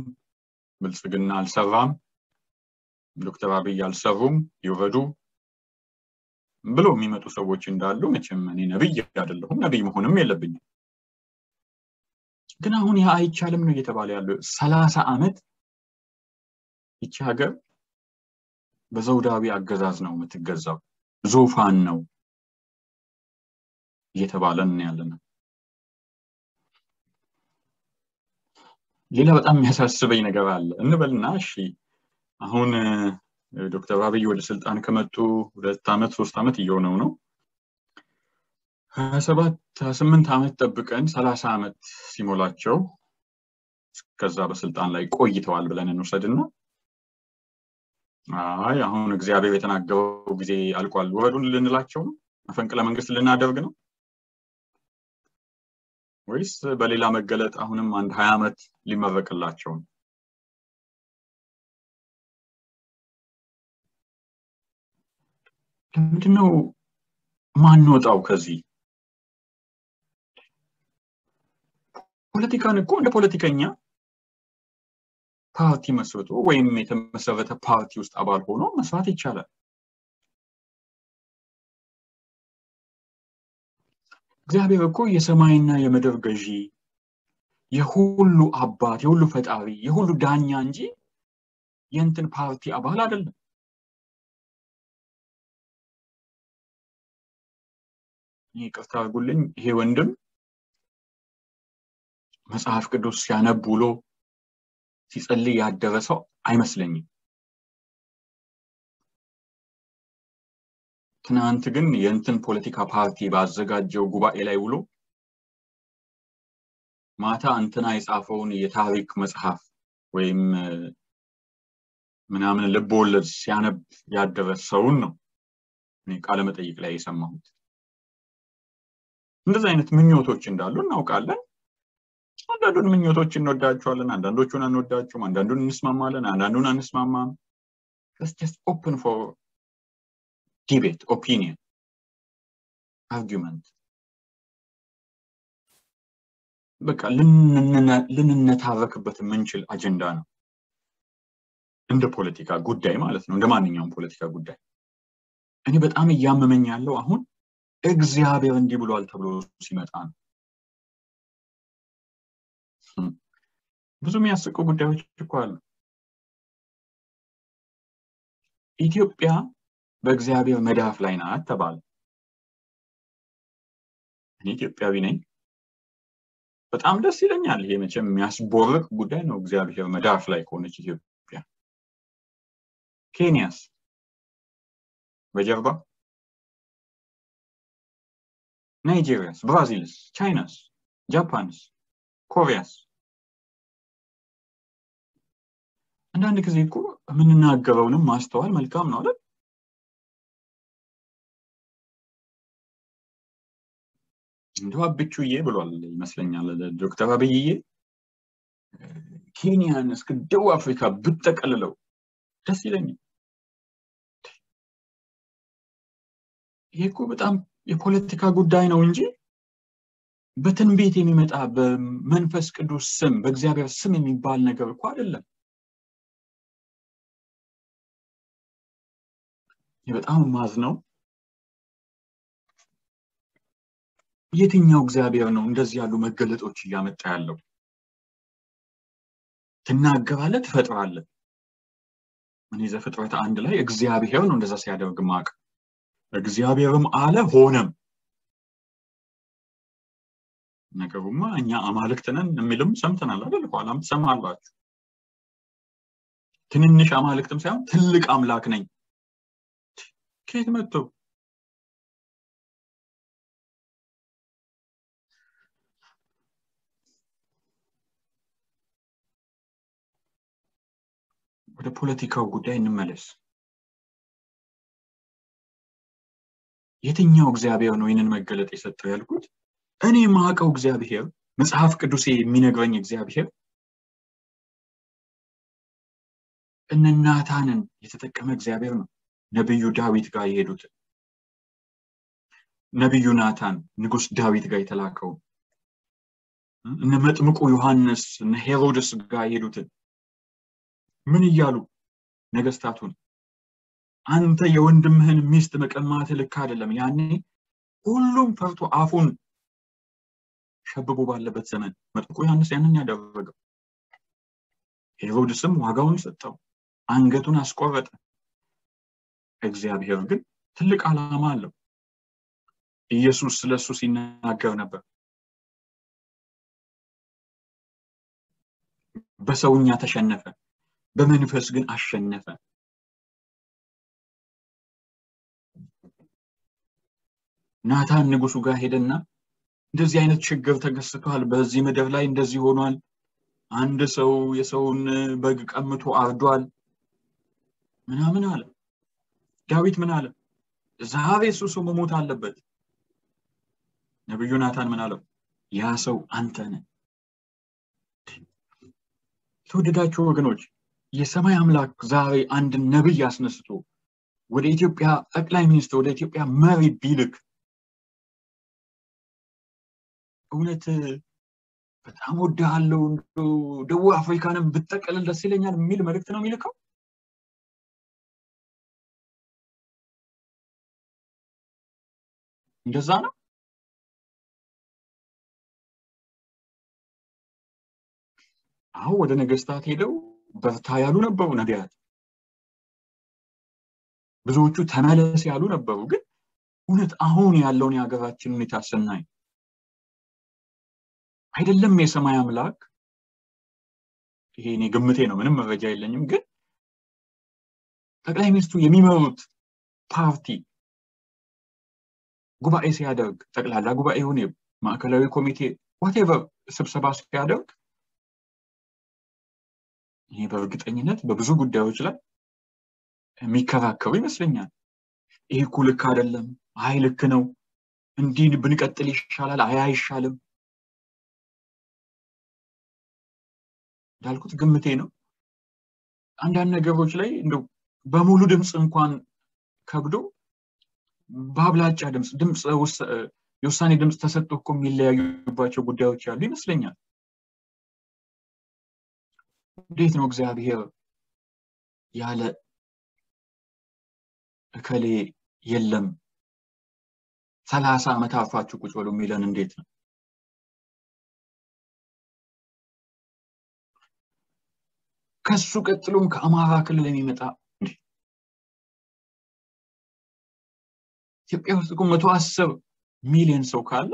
ብልጽግና አልሰራም ዶክተር አብይ አልሰሩም ይወረዱ ብለው የሚመጡ ሰዎች እንዳሉ መቼም እኔ ነብይ አይደለሁም ነብይ መሆንም የለብኝም ግን አሁን ያ አይቻልም ነው እየተባለ ያለው 30 ዓመት ይቺ ሀገር በዘውዳዊ አገዛዝ ነው የምትገዛው ዙፋን ነው እየተባለን ያለነው ሌላ በጣም የሚያሳስበኝ ነገር አለ እንበልና እሺ አሁን ዶክተር አብይ ወደ ስልጣን ከመጡ 2 ዓመት 3 ዓመት እየሆነው ነው 27 ዓመት ጠብቀን 30 ዓመት ሲሞላቸው ከዛ በስልጣን ላይ ቆይተዋል ብለን እንወሰድና አይ አሁን እግዚአብሔር የተናገረው ጊዜ አልቋል ወረዱን ልንላቸው ነው መፈንቅለ መንግስት ልናደርግ ነው ወይስ በሌላ መገለጥ አሁንም አንድ 20 ዓመት ሊመረቅላቸው ነው ምንድነው ማንወጣው ከዚህ ፖለቲካን እኮ እንደ ፖለቲከኛ ፓርቲ መስርቶ ወይም የተመሰረተ ፓርቲ ውስጥ አባል ሆኖ መስራት ይቻላል እግዚአብሔር እኮ የሰማይና የምድር ገዢ የሁሉ አባት የሁሉ ፈጣሪ የሁሉ ዳኛ እንጂ የእንትን ፓርቲ አባል አይደለም ይቅርታ አድርጉልኝ ይሄ ወንድም መጽሐፍ ቅዱስ ሲያነብ ውሎ ሲጸልይ ያደረሰው አይመስለኝም ትናንት ግን የእንትን ፖለቲካ ፓርቲ ባዘጋጀው ጉባኤ ላይ ውሎ ማታ እንትና የጻፈውን የታሪክ መጽሐፍ ወይም ምናምን ልቦለድ ሲያነብ ያደረሰውን ነው እኔ ቃለ መጠይቅ ላይ የሰማሁት እንደዚህ አይነት ምኞቶች እንዳሉ እናውቃለን አንዳንዱን ምኞቶች እንወዳቸዋለን አንዳንዶቹን አንወዳቸውም አንዳንዱን እንስማማለን አንዳንዱን አንስማማም let's just open for debate opinion argument በቃ ልንነታረክበት የምንችል አጀንዳ ነው እንደ ፖለቲካ ጉዳይ ማለት ነው እንደ ማንኛውም ፖለቲካ ጉዳይ እኔ በጣም ያመመኝ ያለው አሁን እግዚአብሔር እንዲህ ብሏል ተብሎ ሲመጣ ነው ብዙ የሚያስቁ ጉዳዮች እኮ አሉ ኢትዮጵያ በእግዚአብሔር መዳፍ ላይ ናት ተባለ እኔ ኢትዮጵያዊ ነኝ በጣም ደስ ይለኛል። ይሄ መቼም የሚያስቦርቅ ጉዳይ ነው። እግዚአብሔር መዳፍ ላይ ከሆነች ኢትዮጵያ ኬንያስ በጀርባ ናይጄሪያስ፣ ብራዚልስ፣ ቻይናስ፣ ጃፓንስ፣ ኮሪያስ አንዳንድ ጊዜ እኮ የምንናገረውንም ማስተዋል መልካም ነው አይደል? እንደው አብቹዬ ብሏል ይመስለኛል ዶክተር አብይዬ ኬንያን እስከ ደቡብ አፍሪካ ብትጠቀልለው ደስ ይለኛል። ይሄ እኮ በጣም የፖለቲካ ጉዳይ ነው እንጂ በትንቢት የሚመጣ በመንፈስ ቅዱስ ስም በእግዚአብሔር ስም የሚባል ነገር እኮ አይደለም። በጣም ማዝነው የትኛው እግዚአብሔር ነው እንደዚህ ያሉ መገለጦች እያመጣ ያለው? ትናገራለህ፣ ትፈጥራለህ። ምን ዘፍጥረት 1 ላይ እግዚአብሔር ነው እንደዛ ሲያደርግ ማቅ እግዚአብሔርም አለ ሆነም። ነገሩማ እኛ አማልክት ነን የሚልም ሰምተናል አይደል? ኋላም ትሰማላችሁ። ትንንሽ አማልክትም ሳይሆን ትልቅ አምላክ ነኝ ከየት መጥቶ? ወደ ፖለቲካው ጉዳይ እንመለስ። የትኛው እግዚአብሔር ነው ይህንን መገለጥ የሰጠው ያልኩት? እኔ ማቀው እግዚአብሔር መጽሐፍ ቅዱስ የሚነግረኝ እግዚአብሔር እነ ናታንን የተጠቀመ እግዚአብሔር ነው። ነብዩ ዳዊት ጋር የሄዱት ነብዩ ናታን ንጉስ ዳዊት ጋር የተላከው እነ መጥምቁ ዮሐንስ እነ ሄሮድስ ጋር የሄዱት ምን እያሉ ነገስታቱን አንተ የወንድምህን ሚስት መቀማት ልክ አይደለም። ያኔ ሁሉም ፈርቶ አፉን ሸብቦ ባለበት ዘመን መጥምቁ ዮሐንስ ያንን ያደረገው። ሄሮድስም ዋጋውን ሰጠው፣ አንገቱን አስቆረጠ። እግዚአብሔር ግን ትልቅ ዓላማ አለው። ኢየሱስ ስለሱ ሲናገር ነበር። በሰውኛ ተሸነፈ፣ በመንፈስ ግን አሸነፈ። ናታን ንጉሱ ጋር ሄደና እንደዚህ አይነት ችግር ተከስቷል፣ በዚህ ምድር ላይ እንደዚህ ሆኗል፣ አንድ ሰው የሰውን በግ ቀምቶ አርዷል ምናምን አለ። ዳዊት ምን አለ? ዛሬ እሱ መሞት አለበት። ነብዩ ናታን ምን አለው? ያ ሰው አንተ ነህ። ተወደዳችሁ ወገኖች፣ የሰማይ አምላክ ዛሬ አንድ ነብይ አስነስቶ ወደ ኢትዮጵያ ጠቅላይ ሚኒስትር ወደ ኢትዮጵያ መሪ ቢልክ እውነት በጣም ወዳለው ደቡብ አፍሪካንም ብትጠቀልል ደስ ይለኛል የሚል መልእክት ነው የሚልከው። እንደዛ ነው። አዎ ወደ ነገስታት ሄደው በርታ ያሉ ነበሩ ነቢያት፣ ብዙዎቹ ተመለስ ያሉ ነበሩ። ግን እውነት አሁን ያለውን የሀገራችን ሁኔታ ስናይ አይደለም የሰማይ አምላክ ይሄ እኔ ግምቴ ነው፣ ምንም መረጃ የለኝም። ግን ጠቅላይ ሚኒስትሩ የሚመሩት ፓርቲ ጉባኤ ሲያደርግ ጠቅላላ ጉባኤ ሆነ ማዕከላዊ ኮሚቴ whatever ስብሰባ ሲያደርግ ይሄ በእርግጠኝነት በብዙ ጉዳዮች ላይ የሚከራከሩ ይመስለኛል። ይሄ እኮ ልክ አይደለም፣ አይ ልክ ነው፣ እንዲህ ብንቀጥል ይሻላል፣ አይ አይሻልም። እንዳልኩት ግምቴ ነው። አንዳንድ ነገሮች ላይ እንደው በሙሉ ድምጽ እንኳን ከብዶ በአብላጫ ድምጽ የውሳኔ ድምጽ ተሰጥቶ እኮ የሚለያዩባቸው ጉዳዮች ያሉ ይመስለኛል። እንዴት ነው እግዚአብሔር ያለ እከሌ የለም 30 ዓመት አፋችሁ ቁጭ ብሎ የሚለን እንዴት ነው? ከሱ ቀጥሎም ከአማራ ክልል የሚመጣ ኢትዮጵያ ውስጥ እኮ 110 ሚሊዮን ሰው ካለ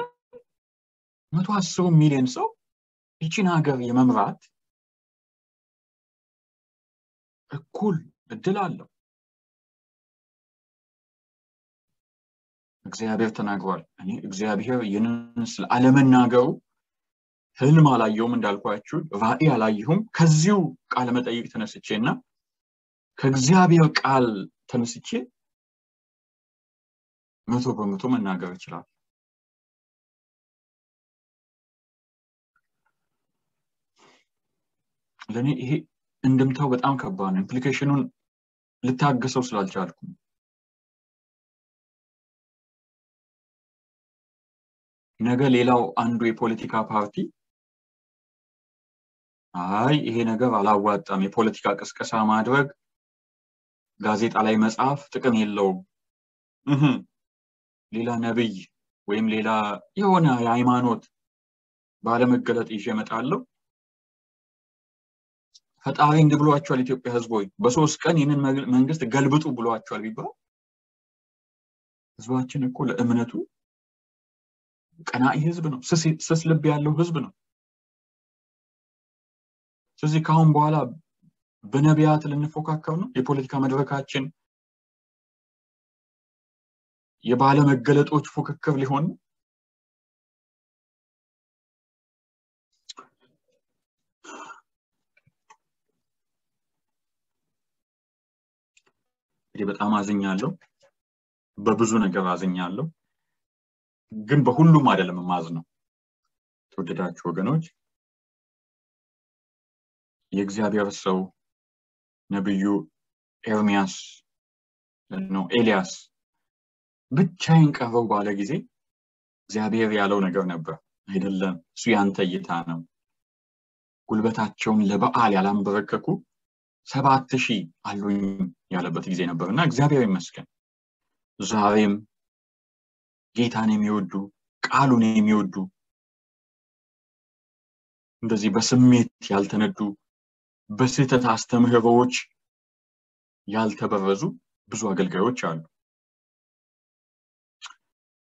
110 ሚሊዮን ሰው ይቺን ሀገር የመምራት እኩል እድል አለው። እግዚአብሔር ተናግሯል። እኔ እግዚአብሔር ይህንን ስለ አለመናገሩ ህልም አላየሁም እንዳልኳችሁ ራእይ አላየሁም። ከዚሁ ቃለ መጠይቅ ተነስቼና ከእግዚአብሔር ቃል ተነስቼ 100% መናገር ይችላል። ለኔ ይሄ እንደምታው በጣም ከባድ ነው። ኢምፕሊኬሽኑን ልታገሰው ስላልቻልኩ ነገ ሌላው አንዱ የፖለቲካ ፓርቲ አይ ይሄ ነገር አላዋጣም፣ የፖለቲካ ቅስቀሳ ማድረግ ጋዜጣ ላይ መጻፍ ጥቅም የለውም፣ ሌላ ነብይ ወይም ሌላ የሆነ የሃይማኖት ባለመገለጥ ይዤ እመጣለሁ፣ ፈጣሪ እንዲህ ብሏቸዋል ኢትዮጵያ ህዝቦች በ3 ቀን ይህንን መንግስት ገልብጡ ብሏቸዋል ቢባል ህዝባችን እኮ ለእምነቱ ቀናኢ ህዝብ ነው፣ ስስ ልብ ያለው ህዝብ ነው። ስለዚህ ካሁን በኋላ በነቢያት ልንፎካከር ነው? የፖለቲካ መድረካችን የባለመገለጦች ፉክክር ሊሆን ነው? እንግዲህ በጣም አዝኛለሁ፣ በብዙ ነገር አዝኛለሁ፣ ግን በሁሉም አይደለም ማዝነው። ተወደዳችሁ ወገኖች፣ የእግዚአብሔር ሰው ነብዩ ኤርሚያስ ነው ኤልያስ ብቻዬን ቀረው ባለ ጊዜ እግዚአብሔር ያለው ነገር ነበር። አይደለም እሱ ያንተ እይታ ነው። ጉልበታቸውን ለበዓል ያላንበረከኩ 7000 አሉኝ ያለበት ጊዜ ነበርና እግዚአብሔር ይመስገን ዛሬም ጌታን የሚወዱ ቃሉን የሚወዱ እንደዚህ በስሜት ያልተነዱ በስህተት አስተምህሮዎች ያልተበረዙ ብዙ አገልጋዮች አሉ።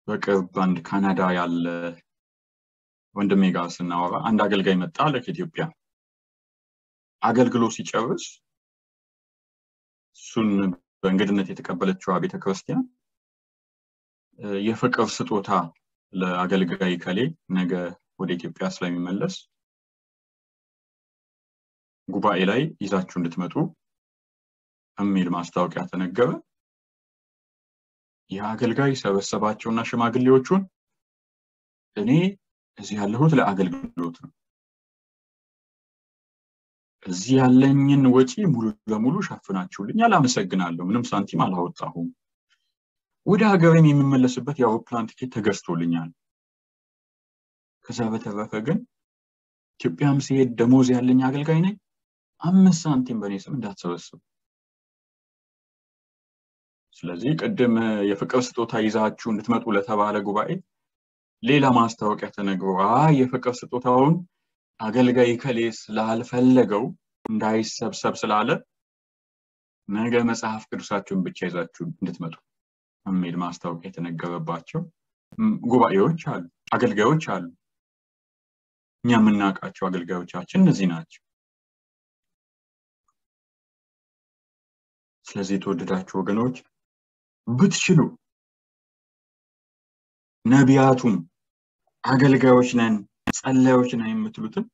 በቅርብ አንድ ካናዳ ያለ ወንድሜ ጋር ስናወራ አንድ አገልጋይ መጣ ለኢትዮጵያ። አገልግሎት ሲጨርስ እሱን በእንግድነት የተቀበለችው ቤተክርስቲያን የፍቅር ስጦታ ለአገልጋይ ከሌ ነገ ወደ ኢትዮጵያ ስለሚመለስ ጉባኤ ላይ ይዛችሁ እንድትመጡ የሚል ማስታወቂያ ተነገረ። የአገልጋይ ሰበሰባቸውና ሽማግሌዎቹን እኔ እዚህ ያለሁት ለአገልግሎት ነው፣ እዚህ ያለኝን ወጪ ሙሉ ለሙሉ ሸፍናችሁልኛል፣ አመሰግናለሁ፣ ምንም ሳንቲም አላወጣሁም፣ ወደ ሀገሬም የሚመለስበት የአውሮፕላን ቲኬት ተገዝቶልኛል፣ ከዛ በተረፈ ግን ኢትዮጵያም ሲሄድ ደሞዝ ያለኝ አገልጋይ ነኝ፣ 5 ሳንቲም በኔ ስም እንዳትሰበስቡ። ስለዚህ ቅድም የፍቅር ስጦታ ይዛችሁ እንድትመጡ ለተባለ ጉባኤ ሌላ ማስታወቂያ ተነግሮ የፍቅር ስጦታውን አገልጋይ ከሌስ ላልፈለገው እንዳይሰብሰብ ስላለ ነገ መጽሐፍ ቅዱሳችሁን ብቻ ይዛችሁ እንድትመጡ የሚል ማስታወቂያ የተነገረባቸው ጉባኤዎች አሉ፣ አገልጋዮች አሉ። እኛ የምናውቃቸው አገልጋዮቻችን እነዚህ ናቸው። ስለዚህ የተወደዳችሁ ወገኖች ብትችሉ ነቢያቱም አገልጋዮች ነን ጸላዮች ነን የምትሉትን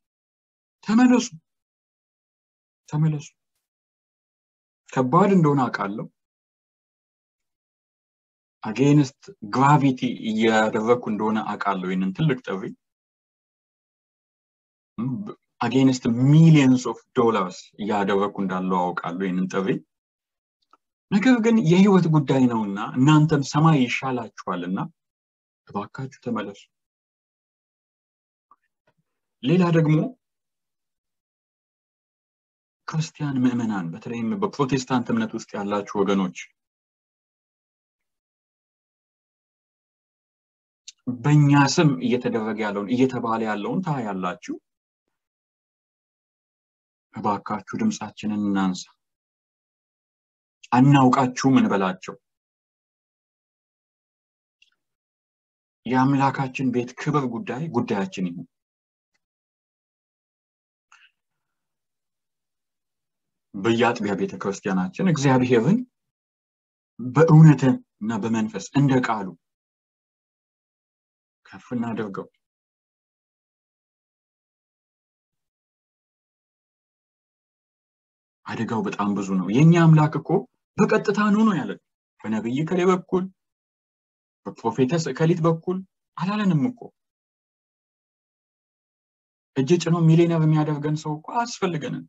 ተመለሱ። ከባድ እንደሆነ አውቃለሁ። አጌንስት ግራቪቲ እያደረኩ እንደሆነ አውቃለሁ። ይሄንን ትልቅ ጥሪ አጌንስት ሚሊየንስ ኦፍ ዶላርስ እያደረኩ እንዳለው አውቃለሁ ይሄንን ጥሪ። ነገር ግን የህይወት ጉዳይ ነውና እናንተም ሰማይ ይሻላችኋልና እባካችሁ ተመለሱ። ሌላ ደግሞ ክርስቲያን ምዕመናን በተለይም በፕሮቴስታንት እምነት ውስጥ ያላችሁ ወገኖች በእኛ ስም እየተደረገ ያለውን እየተባለ ያለውን ታያላችሁ። እባካችሁ ድምጻችንን እናንሳ። አናውቃችሁ ምን በላቸው። የአምላካችን ቤት ክብር ጉዳያችን ይሁን። በያጥቢያ ቤተክርስቲያናችን እግዚአብሔርን በእውነትና በመንፈስ እንደ ቃሉ ከፍ እናድርገው። አደጋው በጣም ብዙ ነው። የኛ አምላክ እኮ በቀጥታ ነው ያለው። በነብይ ከሌ በኩል በፕሮፌተስ ከሊት በኩል አላለንም እኮ። እጅ ጭኖ ሚሊዮነር የሚያደርገን ሰው እኮ አስፈልገንም።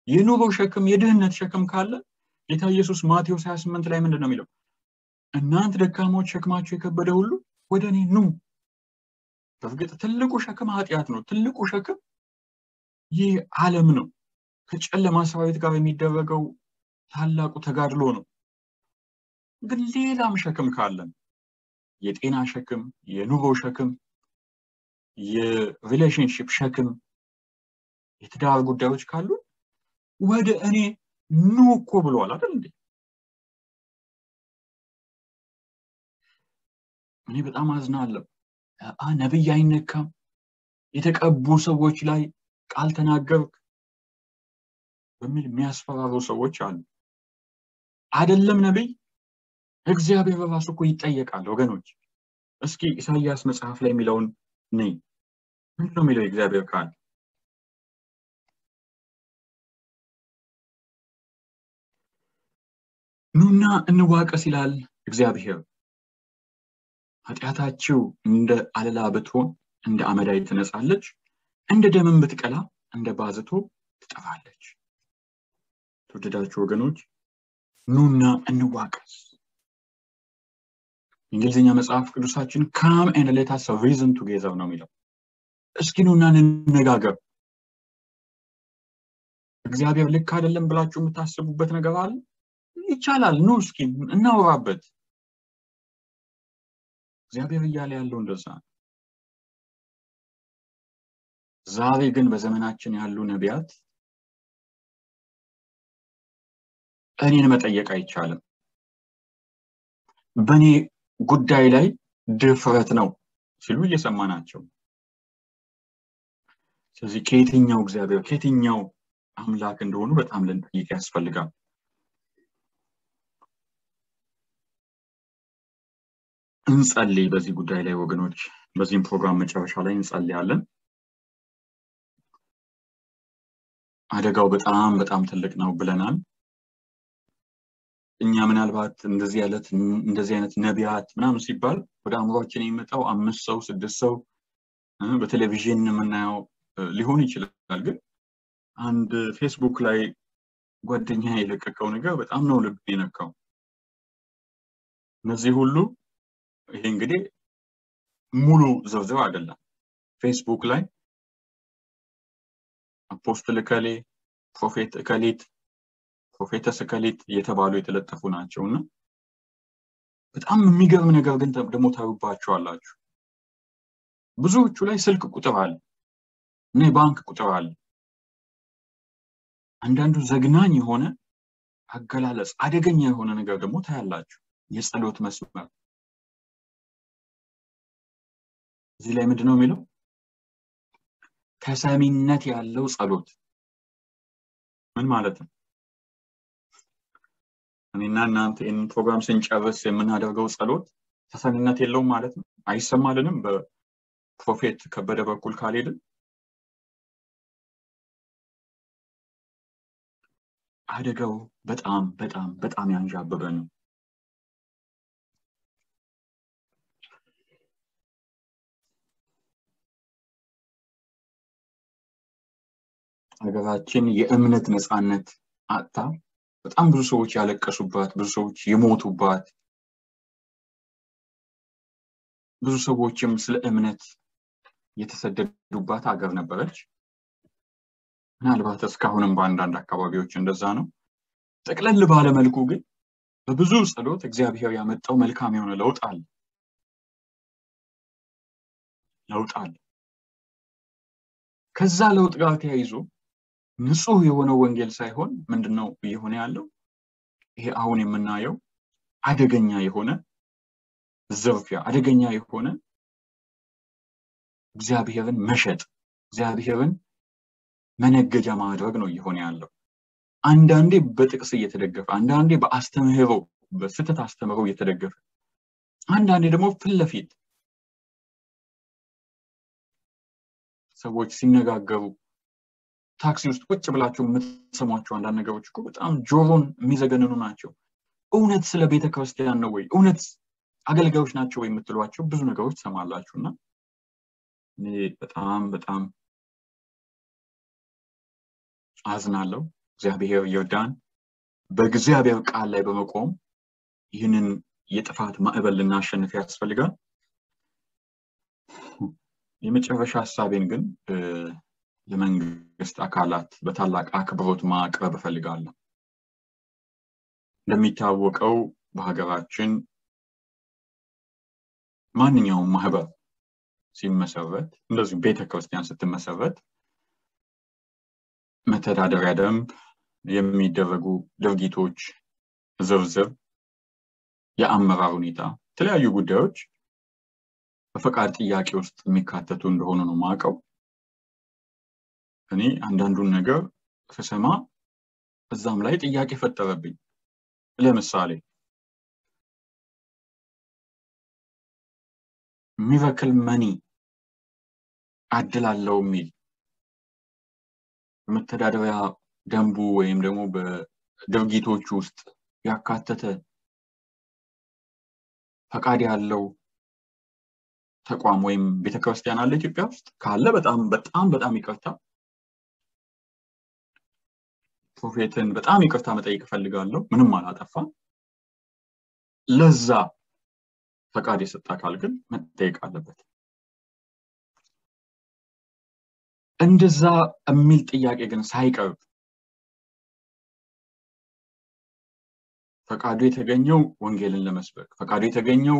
የኑሮ ሸክም የድህነት ሸክም ካለ ጌታ ኢየሱስ ማቴዎስ 28 ላይ ምንድነው የሚለው? እናንተ ደካሞች ሸክማችሁ የከበደ ሁሉ ወደኔ ኑ። በእርግጥ ትልቁ ሸክም ኃጢአት ነው። ትልቁ ሸክም ይህ ዓለም ነው። ከጨለማ ሰራዊት ጋር የሚደረገው ታላቁ ተጋድሎ ነው። ግን ሌላም ሸክም ካለን የጤና ሸክም፣ የኑሮ ሸክም፣ የሪሌሽንሺፕ ሸክም፣ የትዳር ጉዳዮች ካሉ ወደ እኔ ኑ እኮ ብሏል አይደል እንዴ? እኔ በጣም አዝናለሁ። ነብይ አይነካም፣ የተቀቡ ሰዎች ላይ ቃል ተናገርክ በሚል የሚያስፈራሩ ሰዎች አሉ። አይደለም ነብይ እግዚአብሔር በራሱ እኮ ይጠየቃል ወገኖች። እስኪ ኢሳይያስ መጽሐፍ ላይ የሚለውን ነይ ምንድነው የሚለው እግዚአብሔር ቃል? ኑና እንዋቀስ ይላል እግዚአብሔር። ኃጢአታችሁ እንደ አለላ ብትሆን እንደ አመዳይ ትነጻለች፣ እንደ ደምም ብትቀላ እንደ ባዝቶ ትጠፋለች። ተወደዳችሁ ወገኖች ኑና እንዋቀስ። እንግሊዝኛ መጽሐፍ ቅዱሳችን come and let us reason together ነው የሚለው። እስኪ ኑና እንነጋገር። እግዚአብሔር ልክ አይደለም ብላችሁ የምታስቡበት ነገር አለ? ይቻላል። ኑ እስኪ እናወራበት። እግዚአብሔር እያለ ያለው እንደዛ። ዛሬ ግን በዘመናችን ያሉ ነቢያት እኔን መጠየቅ አይቻልም፣ በኔ ጉዳይ ላይ ድፍረት ነው ሲሉ እየሰማናቸው። ስለዚህ ከየትኛው እግዚአብሔር ከየትኛው አምላክ እንደሆኑ በጣም ልንጠይቅ ያስፈልጋል። እንጸልይ በዚህ ጉዳይ ላይ ወገኖች። በዚህም ፕሮግራም መጨረሻ ላይ እንጸልያለን። አደጋው በጣም በጣም ትልቅ ነው ብለናል። እኛ ምናልባት እንደዚህ አይነት ነቢያት ምናምን ሲባል ወደ አእምሮአችን የሚመጣው 5 ሰው 6 ሰው በቴሌቪዥን የምናየው ሊሆን ይችላል። ግን አንድ ፌስቡክ ላይ ጓደኛ የለቀቀው ነገር በጣም ነው ልብ የነካው። እነዚህ ሁሉ ይሄ እንግዲህ ሙሉ ዝርዝር አይደለም። ፌስቡክ ላይ አፖስትል ከሌ፣ ፕሮፌት ከሌት፣ ፕሮፌተስ ከሌት የተባሉ የተለጠፉ ናቸውና በጣም የሚገርም ነገር ግን ደግሞ ታዩባቸዋላችሁ። ብዙዎቹ ላይ ስልክ ቁጥር አለ እና ባንክ ቁጥር አለ። አንዳንዱ ዘግናኝ የሆነ አገላለጽ፣ አደገኛ የሆነ ነገር ደግሞ ታያላችሁ። የጸሎት መስመር እዚህ ላይ ምንድነው የሚለው? ተሰሚነት ያለው ጸሎት። ምን ማለት ነው? እኔና እናንተ ይህን ፕሮግራም ስንጨርስ የምናደርገው ጸሎት ተሰሚነት የለውም ማለት ነው? አይሰማልንም? በፕሮፌት ከበደ በኩል ካልሄድን አደጋው በጣም በጣም በጣም ያንዣበበ ነው። ሀገራችን የእምነት ነፃነት አጣ። በጣም ብዙ ሰዎች ያለቀሱባት፣ ብዙ ሰዎች የሞቱባት፣ ብዙ ሰዎችም ስለ እምነት የተሰደዱባት ሀገር ነበረች። ምናልባት እስካሁንም በአንዳንድ አካባቢዎች እንደዛ ነው። ጠቅለል ባለ መልኩ ግን በብዙ ጸሎት እግዚአብሔር ያመጣው መልካም የሆነ ለውጥ አለ። ከዛ ለውጥ ጋር ተያይዞ ንጹህ የሆነ ወንጌል ሳይሆን ምንድነው እየሆነ ያለው? ይሄ አሁን የምናየው አደገኛ የሆነ ዝርፊያ፣ አደገኛ የሆነ እግዚአብሔርን መሸጥ፣ እግዚአብሔርን መነገጃ ማድረግ ነው እየሆነ ያለው። አንዳንዴ በጥቅስ እየተደገፈ አንዳንዴ በአስተምህሮ በስተት አስተምህሮ እየተደገፈ አንዳንዴ ደግሞ ፍለፊት ሰዎች ሲነጋገሩ ታክሲ ውስጥ ቁጭ ብላችሁ የምትሰሟቸው አንዳንድ ነገሮች እኮ በጣም ጆሮን የሚዘገንኑ ናቸው። እውነት ስለ ቤተ ክርስቲያን ነው ወይ እውነት አገልጋዮች ናቸው ወይ የምትሏቸው ብዙ ነገሮች ሰማላችሁና እኔ በጣም አዝናለሁ። እግዚአብሔር ይርዳን። በእግዚአብሔር ቃል ላይ በመቆም ይህንን የጥፋት ማዕበል ልናሸንፍ ያስፈልጋል። የመጨረሻ ሐሳቤን ግን ለመንግስት አካላት በታላቅ አክብሮት ማቅረብ እፈልጋለሁ። እንደሚታወቀው በሀገራችን ማንኛውም ማህበር ሲመሰረት እንደዚሁም ቤተክርስቲያን ስትመሰረት መተዳደሪያ ደንብ የሚደረጉ ድርጊቶች ዝርዝር የአመራር ሁኔታ የተለያዩ ጉዳዮች በፈቃድ ጥያቄ ውስጥ የሚካተቱ እንደሆኑ ነው ማቀው። እኔ አንዳንዱን ነገር ስሰማ እዛም ላይ ጥያቄ ፈጠረብኝ። ለምሳሌ ሚራክል መኒ አድላለው ሚል መተዳደሪያ ደንቡ ወይም ደግሞ በድርጊቶች ውስጥ ያካተተ ፈቃድ ያለው ተቋም ወይም ቤተክርስቲያን አለ ኢትዮጵያ ውስጥ ካለ በጣም ይቅርታ ፕሮፌትን በጣም ይቅርታ መጠየቅ ፈልጋለሁ። ምንም አላጠፋም። ለዛ ፈቃድ የሰጠ አካል ግን መጠየቅ አለበት። እንደዛ የሚል ጥያቄ ግን ሳይቀርብ ፈቃዱ የተገኘው ወንጌልን ለመስበክ ፈቃዱ የተገኘው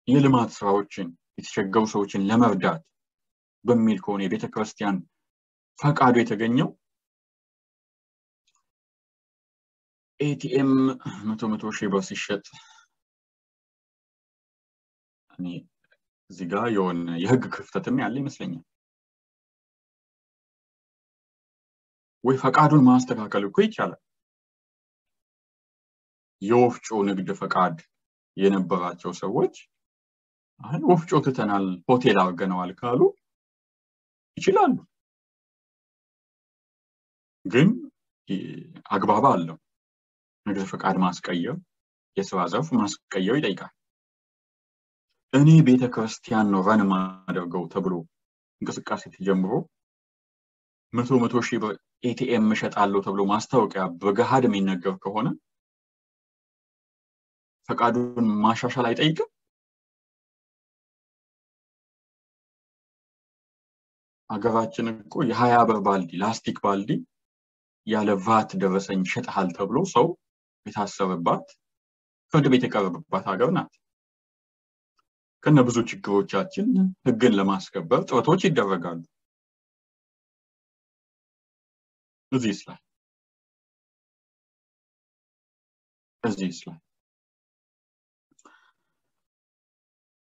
የልማት ስራዎችን የተቸገሩ ሰዎችን ለመርዳት በሚል ከሆነ የቤተክርስቲያን ፈቃዱ የተገኘው ኤቲኤም 100 ሺህ ብር ሲሸጥ እኔ እዚህ ጋር የሆነ የህግ ክፍተትም ያለ ይመስለኛል። ወይ ፈቃዱን ማስተካከል እኮ ይቻላል። የወፍጮ ንግድ ፈቃድ የነበራቸው ሰዎች አይ ወፍጮ ትተናል ሆቴል አርገናል ካሉ ይችላሉ። ግን አግባብ አለው። ንግድ ፈቃድ ማስቀየር የስራ ዘርፍ ማስቀየር ይጠይቃል። እኔ ቤተክርስቲያን ነው ረን ማደርገው ተብሎ እንቅስቃሴ ተጀምሮ 100 ሺህ ብር ኤቲኤም መሸጣለሁ ተብሎ ማስታወቂያ በገሃድ የሚነገር ከሆነ ፈቃዱን ማሻሻል አይጠይቅም? አገራችን እኮ የ20 ብር ባልዲ ላስቲክ ባልዲ ያለ ቫት ደረሰኝ ሸጣል ተብሎ ሰው የታሰበባት ፍርድ ቤት የቀረበባት ሀገር ናት። ከነ ብዙ ችግሮቻችን ህግን ለማስከበር ጥረቶች ይደረጋሉ። እዚህ ላይ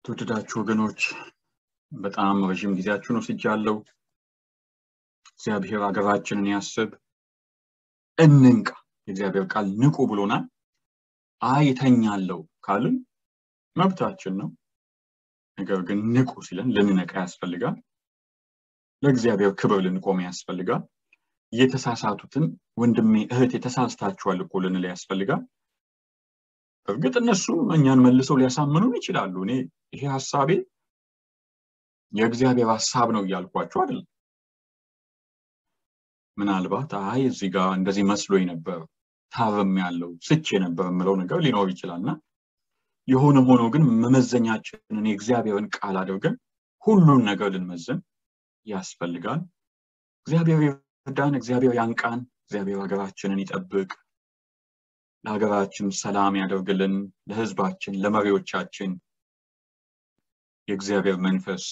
ተወደዳችሁ ወገኖች በጣም ረጅም ጊዜያችሁን ወስጃለሁ። እግዚአብሔር ሀገራችንን ያስብ። እንንቃ። የእግዚአብሔር ቃል ንቁ ብሎናል። አይተኛለው ካልን መብታችን ነው። ነገር ግን ንቁ ሲለን ልንነቃ ያስፈልጋል። ለእግዚአብሔር ክብር ልንቆም ያስፈልጋል። የተሳሳቱትን ወንድሜ እህት የተሳሳታችኋል እኮ ልንል ያስፈልጋል። እርግጥ እነሱ እኛን መልሰው ሊያሳምኑን ይችላሉ። እኔ ይሄ ሐሳቤ የእግዚአብሔር ሐሳብ ነው እያልኳችሁ አይደለም። ምናልባት አይ እዚህ ጋር እንደዚህ መስሎኝ ነበር ታረም ያለው ስቼ ነበር የምለው ነገር ሊኖር ይችላልና የሆነ ሆኖ ግን መመዘኛችንን የእግዚአብሔርን ቃል አድርገን ሁሉን ነገር ልንመዝን ያስፈልጋል። እግዚአብሔር ይርዳን። እግዚአብሔር ያንቃን። እግዚአብሔር ሀገራችንን ይጠብቅ። ለሀገራችን ሰላም ያደርግልን። ለህዝባችን ለመሪዎቻችን የእግዚአብሔር መንፈስ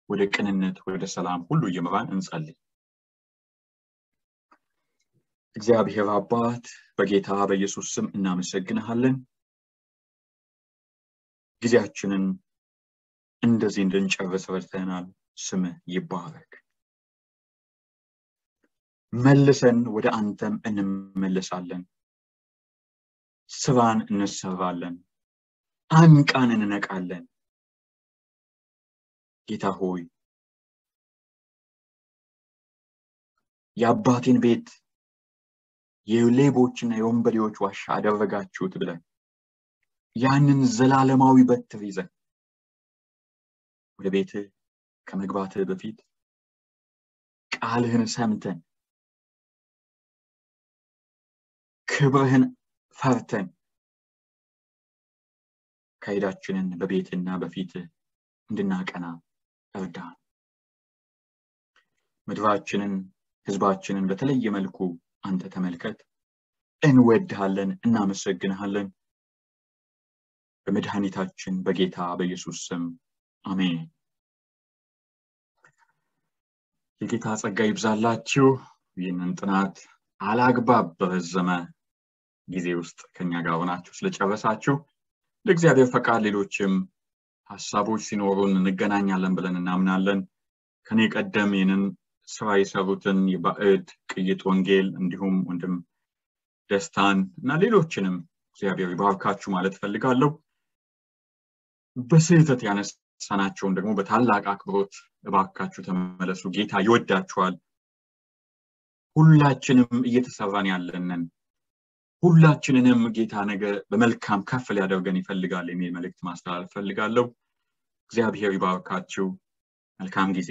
ወደ ቅንነት ወደ ሰላም ሁሉ ይምራን። እንጸልይ። እግዚአብሔር አባት በጌታ በኢየሱስ ስም እናመሰግንሃለን። ጊዜያችንን እንደዚህ እንድንጨርስ ረድተናል። ስምህ ይባረክ። መልሰን ወደ አንተም እንመለሳለን ስራን እንሰራለን አንቃን እንነቃለን ጌታ ሆይ የአባቴን ቤት የሌቦችና የወንበዴዎች ዋሻ አደረጋችሁት ብለን ያንን ዘላለማዊ በትር ይዘን ወደ ቤትህ ከመግባትህ በፊት ቃልህን ሰምተን ክብርህን ፈርተን ካይዳችንን በቤትና በፊትህ እንድናቀና እርዳን ምድራችንን ህዝባችንን በተለየ መልኩ አንተ ተመልከት እንወድሃለን እናመሰግንሃለን በመድኃኒታችን በጌታ በኢየሱስ ስም አሜን የጌታ ጸጋ ይብዛላችሁ ይህንን ጥናት አላግባብ በረዘመ ጊዜ ውስጥ ከኛ ጋር ሆናችሁ ስለጨረሳችሁ ለእግዚአብሔር ፈቃድ ሌሎችም ሐሳቦች ሲኖሩን እንገናኛለን ብለን እናምናለን ከኔ ቀደም ይህንን ስራ የሰሩትን የባዕድ ቅይጥ ወንጌል እንዲሁም ወንድም ደስታን እና ሌሎችንም እግዚአብሔር ይባርካችሁ ማለት ፈልጋለሁ በስህተት ያነሳናቸውን ደግሞ በታላቅ አክብሮት እባካችሁ ተመለሱ ጌታ ይወዳችኋል ሁላችንም እየተሰራን ያለንን ሁላችንንም ጌታ ነገ በመልካም ከፍ ሊያደርገን ይፈልጋል የሚል መልእክት ማስተላለፍ ፈልጋለሁ እግዚአብሔር ይባርካችሁ መልካም ጊዜ